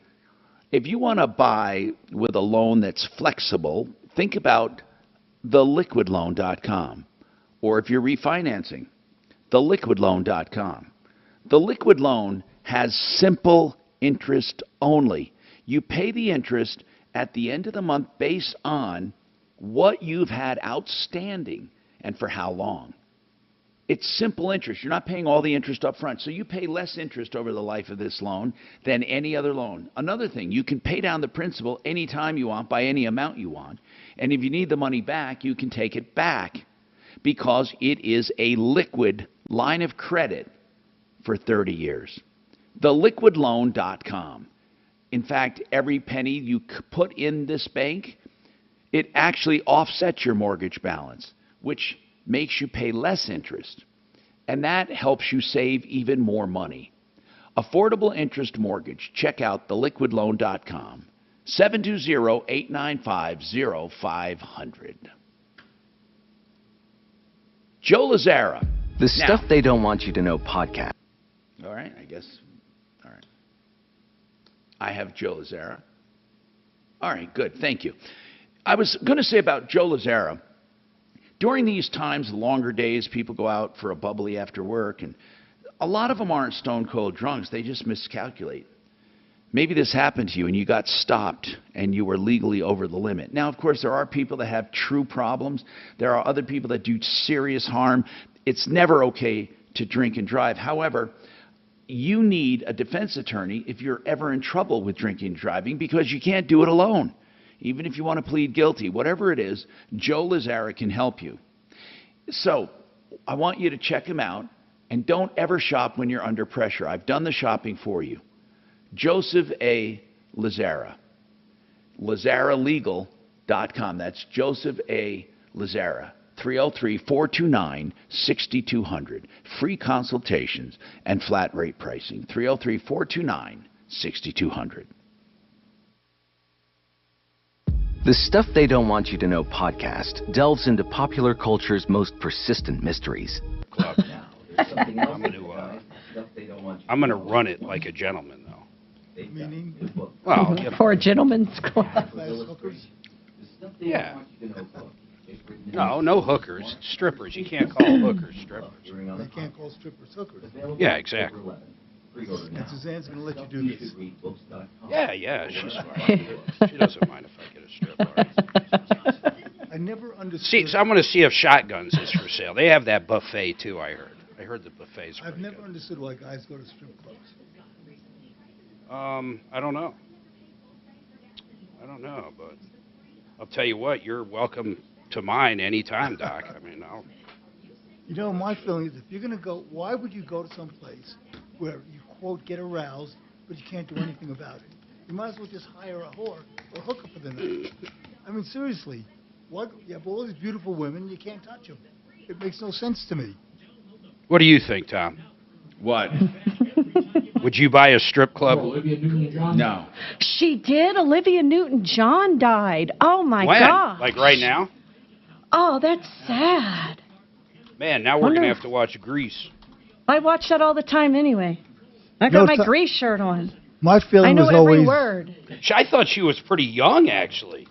If you want to buy with a loan that's flexible, think about theliquidloan.com. Or if you're refinancing, theliquidloan.com. The Liquid Loan has simple interest only. You pay the interest at the end of the month based on what you've had outstanding and for how long. It's simple interest. You're not paying all the interest up front, so you pay less interest over the life of this loan than any other loan. Another thing, you can pay down the principal anytime you want by any amount you want, and if you need the money back, you can take it back because it is a liquid line of credit for 30 years. TheLiquidLoan.com. In fact, every penny you put in this bank, it actually offsets your mortgage balance, which makes you pay less interest, and that helps you save even more money. Affordable interest mortgage. Check out theliquidloan.com. 720-895-0500. Joe Lazzara. The Stuff They Don't Want You to Know podcast. All right, I guess. All right. I have Joe Lazzara. All right, good. Thank you. I was going to say about Joe Lazzara, during these times, the longer days, people go out for a bubbly after work, and a lot of them aren't stone-cold drunks. They just miscalculate. Maybe this happened to you, and you got stopped, and you were legally over the limit. Now, of course, there are people that have true problems. There are other people that do serious harm. It's never okay to drink and drive. However, you need a defense attorney if you're ever in trouble with drinking and driving because you can't do it alone. Even if you want to plead guilty, whatever it is, Joe Lazzara can help you. So I want you to check him out, and don't ever shop when you're under pressure. I've done the shopping for you. Joseph A. Lazzara. LazzaraLegal.com. That's Joseph A. Lazzara. 303-429-6200. Free consultations and flat rate pricing. 303-429-6200. The Stuff They Don't Want You to Know podcast delves into popular culture's most persistent mysteries. I'm going to run it like a gentleman, though. Meaning? Well, For a gentleman's club. yeah. No hookers. Strippers. You can't call hookers strippers. They can't call strippers hookers. Yeah, exactly. And Suzanne's going to let you do this. Yeah, she's fine. She doesn't mind if I get a strip. I never understood. See, so I'm going to see if Shotguns is for sale. They have that buffet, too, I heard. I heard the buffet's I've never understood why guys go to strip clubs. I don't know. But I'll tell you what, you're welcome to mine anytime, Doc. I mean, You know, my feeling is if you're going to go, why would you go to some place where you, quote, get aroused, but you can't do anything about it? You might as well just hire a whore or hooker for the night. I mean, seriously, what? You have all these beautiful women, you can't touch them. It makes no sense to me. What do you think, Tom? What? Would you buy a strip club? No. She did. Olivia Newton-John died. Oh, my When? God. Like right now? Oh, that's sad. Man, now we're going to have to watch Grease. I watch that all the time anyway. I got my Grease shirt on. My feeling I know was every always. word. I thought she was pretty young, actually.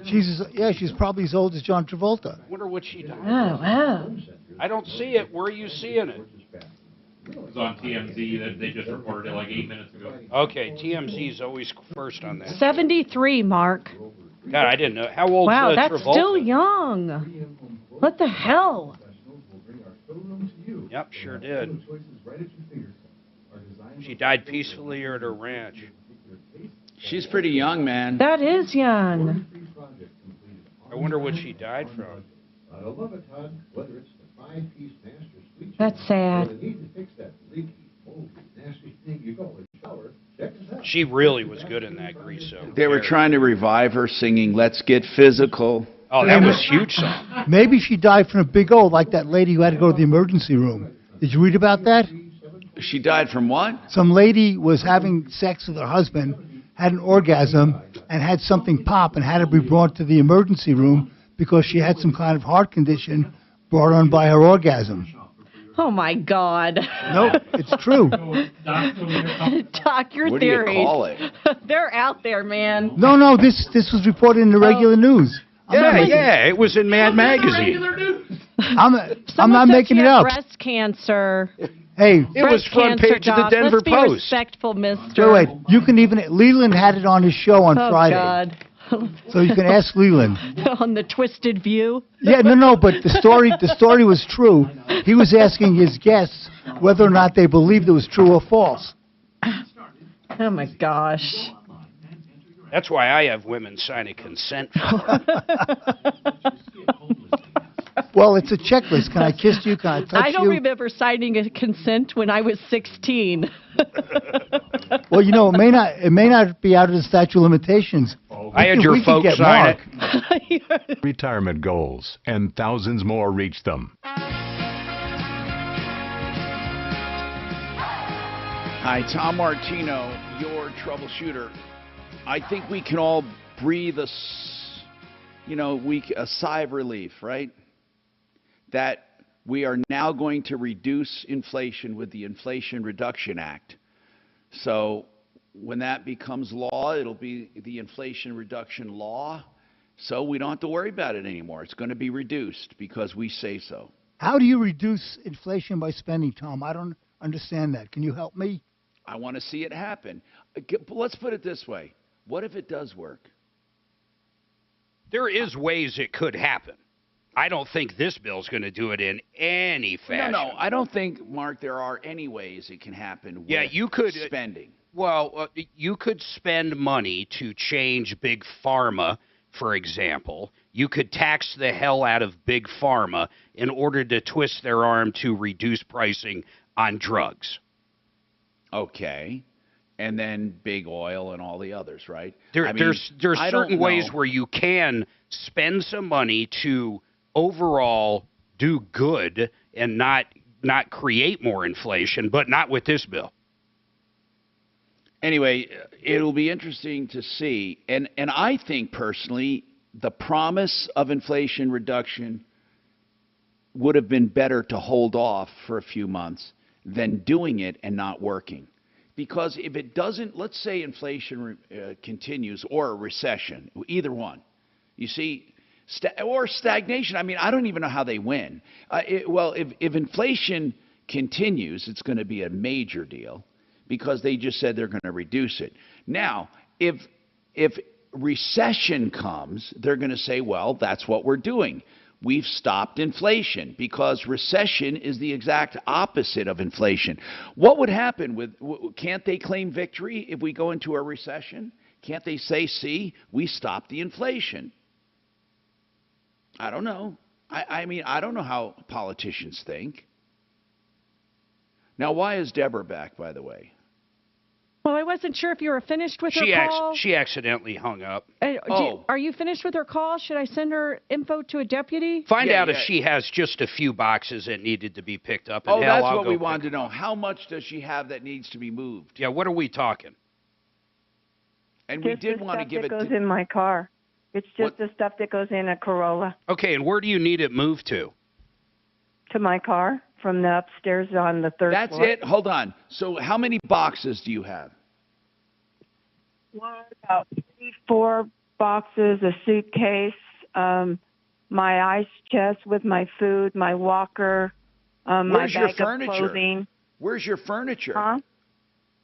She's probably as old as John Travolta. I wonder what she died. Oh, wow. I don't see it. Where are you seeing it? It was on TMZ. They just reported it like 8 minutes ago. Okay, TMZ is always first on that. 73, Mark. God, I didn't know. How old Wow, is that's Travolta? still young. What the hell? Yep, sure did. She died peacefully or at her ranch? She's pretty young, man. That is young. I wonder what she died from. That's sad. She really was good in that Grease show. They were trying to revive her singing Let's Get Physical. Oh, that was a huge song. Maybe she died from a big O, like that lady who had to go to the emergency room. Did you read about that? She died from what? Some lady was having sex with her husband, had an orgasm, and had something pop and had to be brought to the emergency room because she had some kind of heart condition brought on by her orgasm. Oh, my God. Nope, it's true. Doc, your What do theories. you call it? They're out there, man. No, this was reported in the regular news. Yeah, it was in Mad Magazine. I'm Someone not said making she it had up. breast cancer. Hey, It was front cancer, page of the Doc. Denver Let's be Post. respectful, mister. wait, you can even, Leland had it on his show on Oh, Friday. God. So you can ask Leland. On the twisted view? Yeah, no, but the story was true. He was asking his guests whether or not they believed it was true or false. Oh, my gosh. That's why I have women sign a consent form. Well, it's a checklist. Can I kiss you? Can I touch you? I don't remember signing a consent when I was 16. Well, you know, it may not be out of the statute of limitations. I had your folks sign it. Retirement goals, and thousands more reach them. Hi, Tom Martino, your troubleshooter. I think we can all breathe a sigh of relief, right? That we are now going to reduce inflation with the Inflation Reduction Act. So when that becomes law, it'll be the Inflation Reduction Law. So we don't have to worry about it anymore. It's going to be reduced because we say so. How do you reduce inflation by spending, Tom? I don't understand that. Can you help me? I want to see it happen. Let's put it this way. What if it does work? There is ways it could happen. I don't think this bill's going to do it in any fashion. No, I don't think, Mark, there are any ways it can happen with you could spending. Well, you could spend money to change Big Pharma, for example. You could tax the hell out of Big Pharma in order to twist their arm to reduce pricing on drugs. Okay. And then big oil and all the others, right? There's certain ways where you can spend some money to overall do good and not create more inflation, but not with this bill. Anyway, it'll be interesting to see. And I think personally, the promise of inflation reduction would have been better to hold off for a few months than doing it and not working. Because if it doesn't, let's say inflation continues or a recession, either one, you see, or stagnation. I mean, I don't even know how they win. If inflation continues, it's going to be a major deal because they just said they're going to reduce it. Now, if recession comes, they're going to say, well, that's what we're doing. We've stopped inflation because recession is the exact opposite of inflation. What would happen with, can't they claim victory if we go into a recession? Can't they say, see, we stopped the inflation? I don't know. I mean, I don't know how politicians think. Now, why is Deborah back, by the way? Well, I wasn't sure if you were finished with her call. She accidentally hung up. Are you finished with her call? Should I send her info to a deputy? Find out if she has just a few boxes that needed to be picked up. And that's what we wanted to know. How much does she have that needs to be moved? Yeah, what are we talking? And we did want to give it to... goes in my car. It's just the stuff that goes in a Corolla. Okay, and where do you need it moved to? To my car, from the upstairs on the third floor. That's it? Hold on. So how many boxes do you have? About 4 boxes, a suitcase, my ice chest with my food, my walker, my bag of clothing. Where's your furniture? Huh?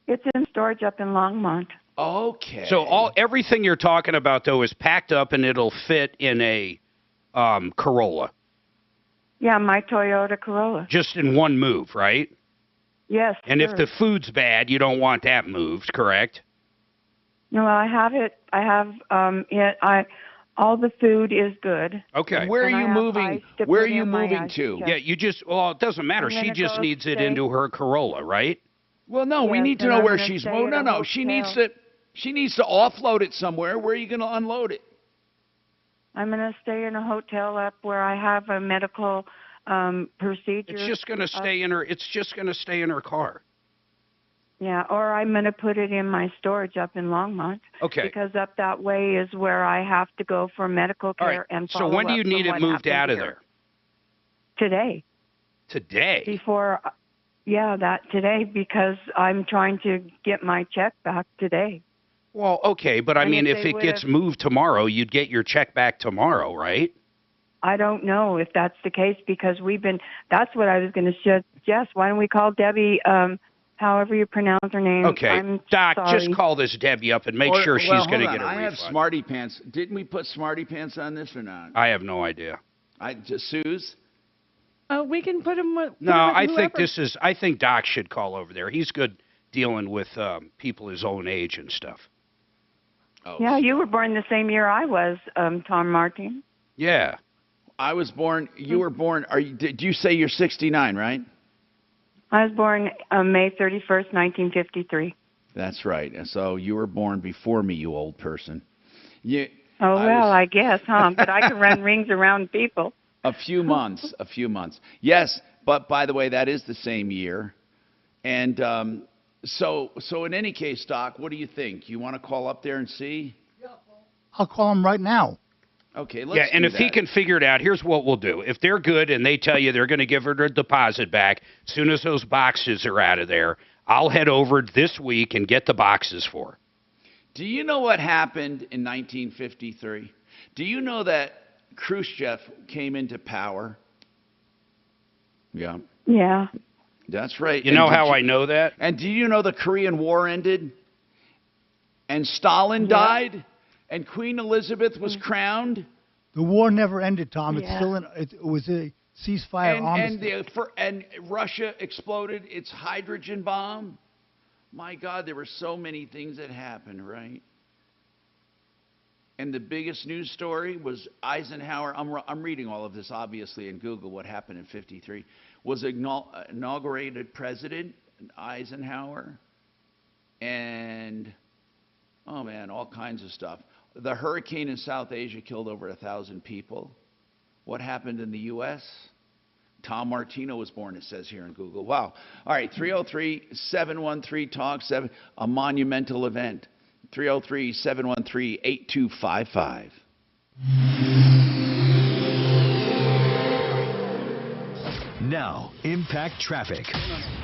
It's in storage up in Longmont. Okay. So everything you're talking about, though, is packed up and it'll fit in a Corolla. Yeah, my Toyota Corolla. Just in one move, right? Yes. And if the food's bad, you don't want that moved, correct? No, I have it. I have all the food is good. Okay. Where are you moving? Where are you moving to? Yeah, it doesn't matter. She just needs it into her Corolla, right? Well, no, we need to know where she's moving. No, she needs to offload it somewhere. Where are you going to unload it? I'm going to stay in a hotel up where I have a medical procedure. It's just going to stay in her. It's just going to stay in her car. Yeah, or I'm going to put it in my storage up in Longmont. Okay. Because up that way is where I have to go for medical care and follow up. So when do you need it moved out of there? Today. Today? Before, today, because I'm trying to get my check back today. Well, okay, but I mean, if it gets moved tomorrow, you'd get your check back tomorrow, right? I don't know if that's the case because that's what I was going to suggest. Why don't we call Debbie however you pronounce her name. Okay, I'm Doc, sorry. just call this Debbie up and make sure she's going to get a I have refund. Smarty Pants. Didn't we put Smarty Pants on this or not? I have no idea. Suze? We can put him with. No, I think Doc should call over there. He's good dealing with people his own age and stuff. Oh, Yeah, you were born the same year I was, Tom Martin. Yeah. I was born. You were born. Did you say you're 69, right? I was born May 31st, 1953. That's right. And so you were born before me, you old person. I guess, huh? But I can run rings around people. A few months. Yes, but by the way, that is the same year. And so in any case, Doc, what do you think? You want to call up there and see? I'll call him right now. Okay, let's Yeah, and do if he that. can figure it out, here's what we'll do. If they're good and they tell you they're going to give her the deposit back, as soon as those boxes are out of there, I'll head over this week and get the boxes for her. Do you know what happened in 1953? Do you know that Khrushchev came into power? Yeah. Yeah. That's right. You know how I know that? And do you know the Korean War ended? And Stalin died? And Queen Elizabeth was crowned? The war never ended, Tom. It's Yeah. still it was a ceasefire armistice. And Russia exploded its hydrogen bomb. My God, there were so many things that happened, right? And the biggest news story was Eisenhower. I'm reading all of this, obviously, in Google, what happened in 53. Was inaugurated President Eisenhower. And, oh, man, all kinds of stuff. The hurricane in South Asia killed over 1,000 people. What happened in the U.S.? Tom Martino was born, it says here in Google. Wow. All right, 303-713-TALK-7, a monumental event. 303-713-8255. Now, Impact Traffic.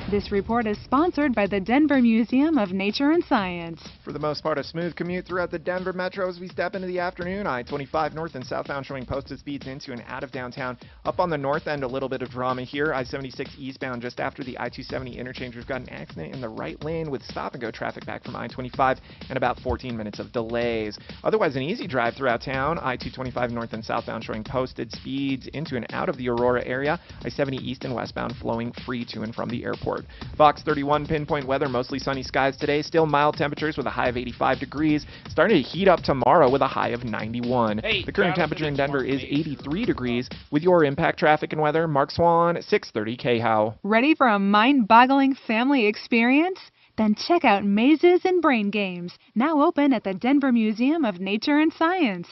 This report is sponsored by the Denver Museum of Nature and Science. For the most part, a smooth commute throughout the Denver metro as we step into the afternoon. I-25 north and southbound showing posted speeds into and out of downtown. Up on the north end, a little bit of drama here. I-76 eastbound just after the I-270 interchange. We've got an accident in the right lane with stop-and-go traffic back from I-25 and about 14 minutes of delays. Otherwise, an easy drive throughout town. I-225 north and southbound showing posted speeds into and out of the Aurora area. I-70 east and westbound flowing free to and from the airport. Fox 31 pinpoint weather, mostly sunny skies today. Still mild temperatures with a high of 85 degrees. Starting to heat up tomorrow with a high of 91. The current temperature in Denver is 83 degrees. With your Impact Traffic and Weather, Mark Swan, 630 KHOW. Ready for a mind-boggling family experience? Then check out Mazes and Brain Games, now open at the Denver Museum of Nature and Science.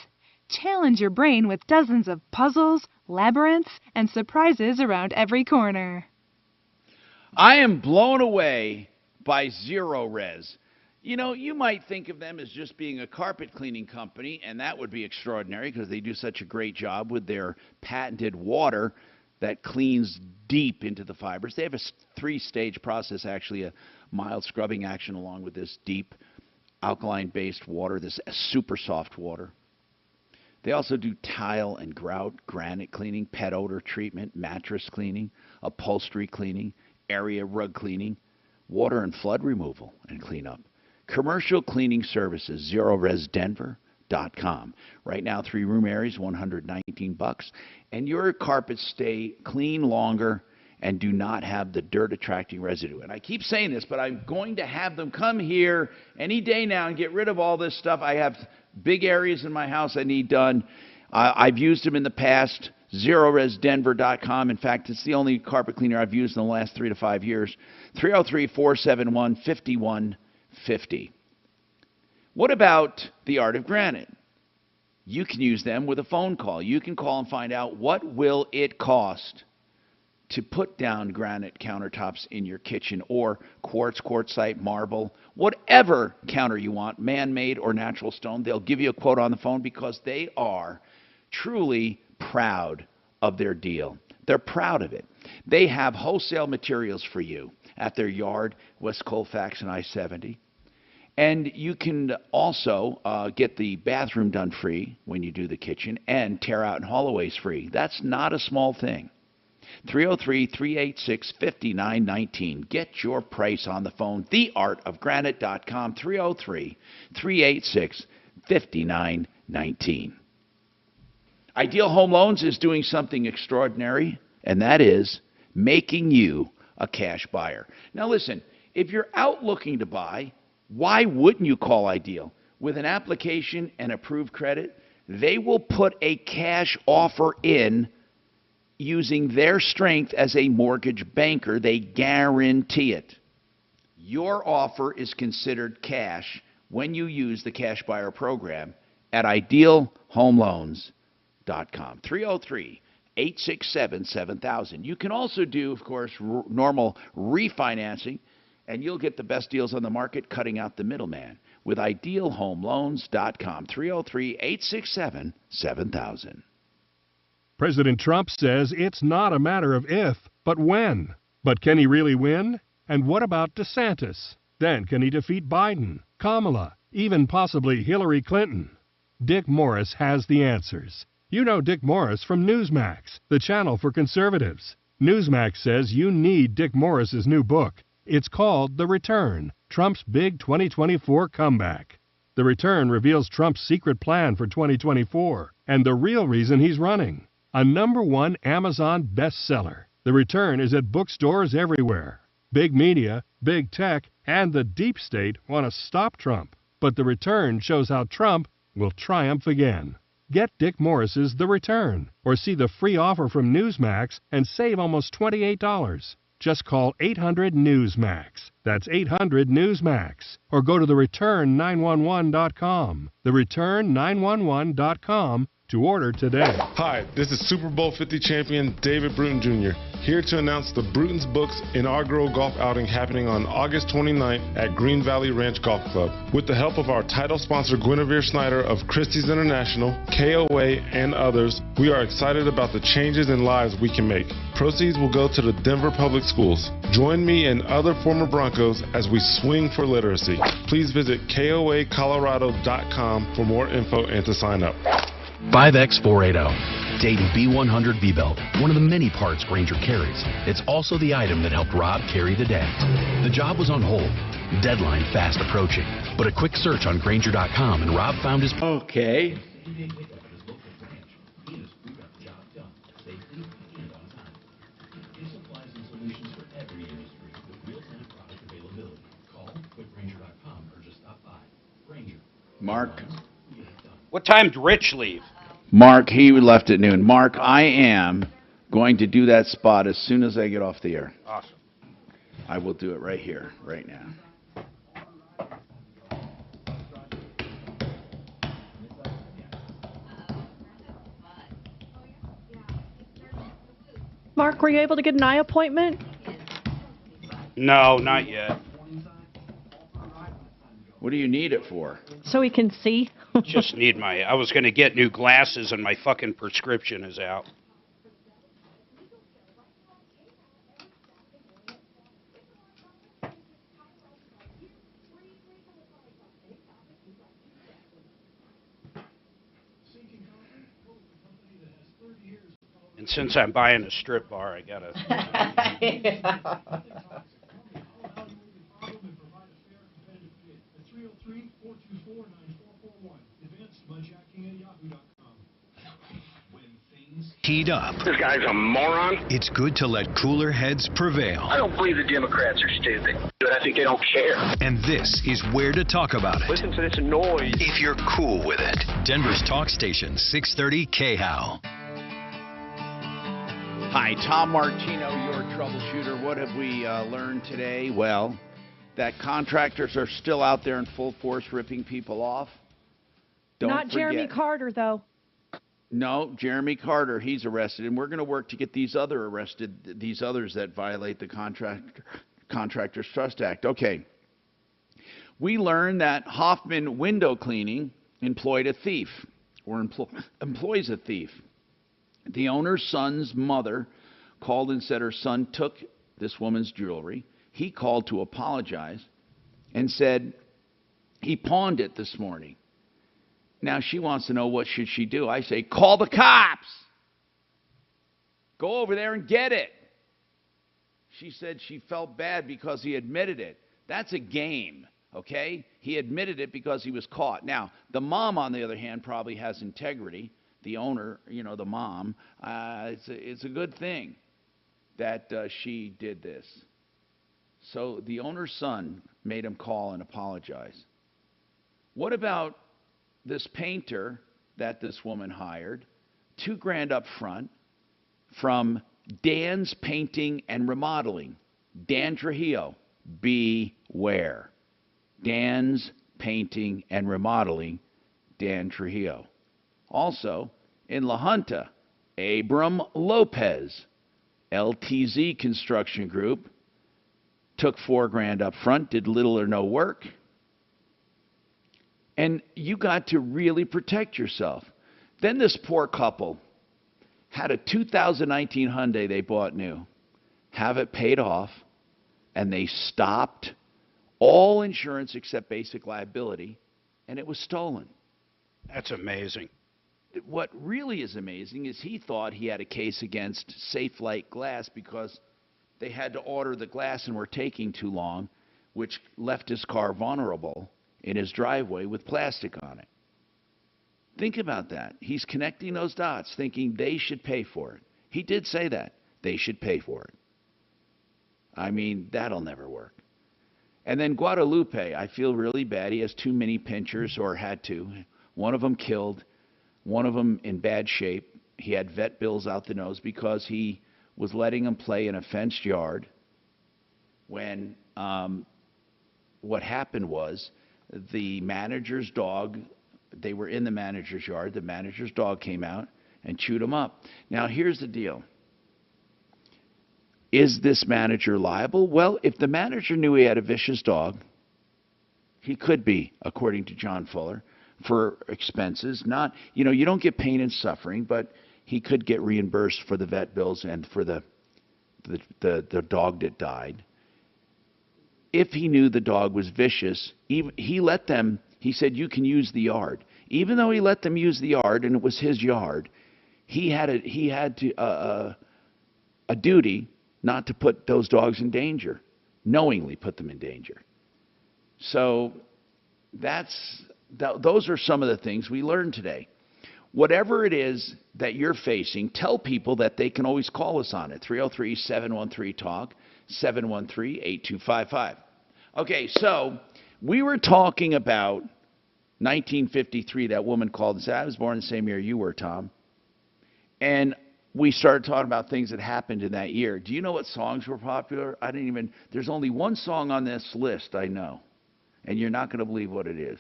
Challenge your brain with dozens of puzzles, labyrinths, and surprises around every corner. I am blown away by Zero Res. You know, you might think of them as just being a carpet cleaning company, and that would be extraordinary because they do such a great job with their patented water that cleans deep into the fibers. They have a 3-stage process, actually, a mild scrubbing action along with this deep alkaline-based water, this super soft water. They also do tile and grout, granite cleaning, pet odor treatment, mattress cleaning, upholstery cleaning, area rug cleaning, water and flood removal and cleanup. Commercial cleaning services, ZeroResDenver.com. Right now, 3-room areas, $119, and your carpets stay clean longer and do not have the dirt-attracting residue. And I keep saying this, but I'm going to have them come here any day now and get rid of all this stuff. I have big areas in my house I need done. I've used them in the past. ZeroResDenver.com. In fact, it's the only carpet cleaner I've used in the last 3 to 5 years. 303-471-5150. What about the Art of Granite? You can use them with a phone call. You can call and find out what will it cost to put down granite countertops in your kitchen, or quartz, quartzite, marble, whatever counter you want, man-made or natural stone. They'll give you a quote on the phone because they are truly proud of their deal. They're proud of it. They have wholesale materials for you at their yard, West Colfax and I-70. And you can also get the bathroom done free when you do the kitchen, and tear out and haul-aways free. That's not a small thing. 303-386-5919. Get your price on the phone. TheArtOfGranite.com. 303-386-5919. Ideal Home Loans is doing something extraordinary, and that is making you a cash buyer. Now listen, if you're out looking to buy, why wouldn't you call Ideal? With an application and approved credit, they will put a cash offer in using their strength as a mortgage banker. They guarantee it. Your offer is considered cash when you use the cash buyer program at idealhomeloans.com. 303-867-7000. You can also do, of course, normal refinancing, and you'll get the best deals on the market, cutting out the middleman with idealhomeloans.com. 303-867-7000. President Trump says it's not a matter of if, but when. But can he really win? And what about DeSantis? Then can he defeat Biden, Kamala, even possibly Hillary Clinton? Dick Morris has the answers. You know Dick Morris from Newsmax, the channel for conservatives. Newsmax says you need Dick Morris's new book. It's called The Return, Trump's Big 2024 Comeback. The Return reveals Trump's secret plan for 2024 and the real reason he's running. A #1 Amazon bestseller. The Return is at bookstores everywhere. Big media, big tech, and the deep state want to stop Trump. But The Return shows how Trump will triumph again. Get Dick Morris's The Return, or see the free offer from Newsmax and save almost $28. Just call 800-NEWSMAX. That's 800-NEWSMAX. Or go to thereturn911.com. Thereturn911.com to order today. Hi, this is Super Bowl 50 champion David Bruton Jr., here to announce the Bruton's Books inaugural golf outing happening on August 29th at Green Valley Ranch Golf Club. With the help of our title sponsor Guinevere Snyder of Christie's International, KOA, and others, we are excited about the changes in lives we can make. Proceeds will go to the Denver Public Schools. Join me and other former Broncos as we swing for literacy. Please visit KOAcolorado.com for more info and to sign up. 5X480. Dating B100 V-Belt, one of the many parts Grainger carries. It's also the item that helped Rob carry the day. The job was on hold, deadline fast approaching, but a quick search on Grainger.com and Rob found his... Okay. Mark. What time did Rich leave? Mark, he left at noon. Mark, I am going to do that spot as soon as I get off the air. Awesome. I will do it right here, right now. Mark, were you able to get an eye appointment? No, not yet. What do you need it for? So he can see? Just need I was going to get new glasses and my fucking prescription is out. And since I'm buying a strip bar, I gotta... Heat up. This guy's a moron. It's good to let cooler heads prevail. I don't believe the Democrats are stupid, but I think they don't care. And this is where to talk about it. Listen to this noise. If you're cool with it. Denver's talk station, 630 KHOW. Hi, Tom Martino, your troubleshooter. What have we learned today? Well, that contractors are still out there in full force ripping people off. Not Jeremy Carter, though. No, Jeremy Carter, he's arrested, and we're going to work to get these others arrested, these others that violate the Contractors Trust Act. Okay. We learned that Hoffman Window Cleaning employed a thief, or employs a thief. The owner's son's mother called and said her son took this woman's jewelry. He called to apologize and said he pawned it this morning. Now she wants to know what should she do. I say, call the cops. Go over there and get it. She said she felt bad because he admitted it. That's a game, okay? He admitted it because he was caught. Now, the mom, on the other hand, probably has integrity. The owner, the mom, it's a good thing that she did this. So the owner's son made him call and apologize. What about this painter that this woman hired? $2,000 up front from Dan's Painting and Remodeling. Dan Trujillo, beware. Dan's Painting and Remodeling, Dan Trujillo. Also, in La Junta, Abram Lopez, LTZ Construction Group, took $4,000 up front, did little or no work. And you got to really protect yourself. Then this poor couple had a 2019 Hyundai they bought new, have it paid off, and they stopped all insurance except basic liability, and it was stolen. That's amazing. What really is amazing is he thought he had a case against Safe Light Glass because they had to order the glass and were taking too long, which left his car vulnerable in his driveway with plastic on it. Think about that. He's connecting those dots, thinking they should pay for it. He did say that. They should pay for it. I mean, that'll never work. And then Guadalupe, I feel really bad. He has too many pinchers, or had to. One of them killed, one of them in bad shape. He had vet bills out the nose because he was letting him play in a fenced yard when what happened was the manager's dog, they were in the manager's yard, the manager's dog came out and chewed him up. Now, here's the deal. Is this manager liable? Well, if the manager knew he had a vicious dog, he could be, according to John Fuller, for expenses. Not, you don't get pain and suffering, but he could get reimbursed for the vet bills and for the dog that died. If he knew the dog was vicious, he let them, he said, you can use the yard. Even though he let them use the yard and it was his yard, he had a duty not to put those dogs in danger, knowingly put them in danger. So those are some of the things we learned today. Whatever it is that you're facing, tell people that they can always call us on it. 303-713-TALK, 713-8255. Okay, so we were talking about 1953. That woman called and said, I was born the same year you were, Tom. And we started talking about things that happened in that year. Do you know what songs were popular? There's only one song on this list I know, and you're not going to believe what it is.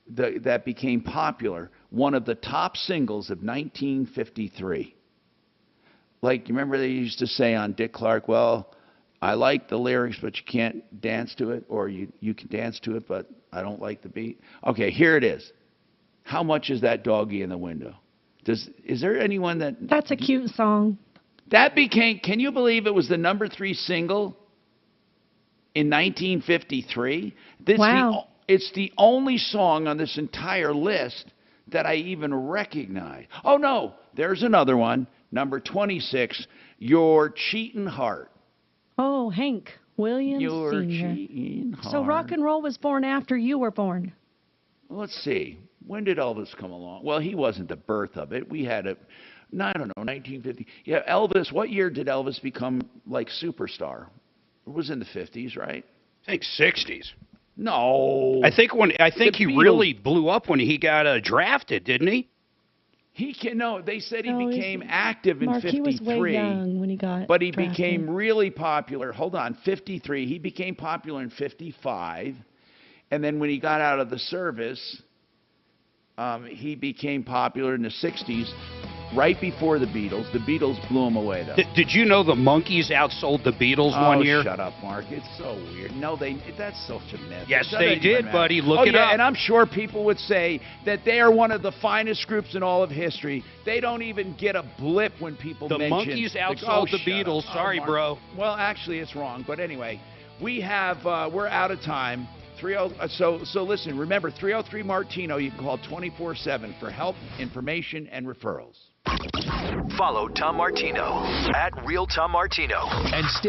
That became popular, one of the top singles of 1953. Like, you remember they used to say on Dick Clark, well, I like the lyrics, but you can't dance to it, or you can dance to it, but I don't like the beat. Okay, here it is. How much is that doggy in the window? Is there anyone that... That's a cute song. That became, can you believe it was the number 3 single in 1953? Wow. It's the only song on this entire list that I even recognize. Oh, no, there's another one, number 26, Your Cheatin' Heart. Oh, Hank Williams Your Sr. Cheatin' Heart. So rock and roll was born after you were born. Let's see. When did Elvis come along? Well, he wasn't the birth of it. We had it, I don't know, 1950. Yeah, Elvis, what year did Elvis become, like, superstar? It was in the 50s, right? I think 60s. No. I think he really blew up when he got drafted, didn't he? They said he became active in 53. He was way young when he got But he drafted. became really popular. Hold on, 53. He became popular in 55. And then when he got out of the service, he became popular in the 60s, right before the Beatles. The Beatles blew him away, though. Did you know the Monkees outsold the Beatles one year? Oh, shut up, Mark. It's so weird. No, that's such a myth. Yes, they did, buddy. Look it up. And I'm sure people would say that they are one of the finest groups in all of history. They don't even get a blip when people mention... The Monkees outsold the Beatles. Sorry, bro. Well, actually, it's wrong. But anyway, we're out of time. So listen, remember, 303-MARTINO, you can call 24/7 for help, information, and referrals. Follow Tom Martino at Real Tom Martino and stay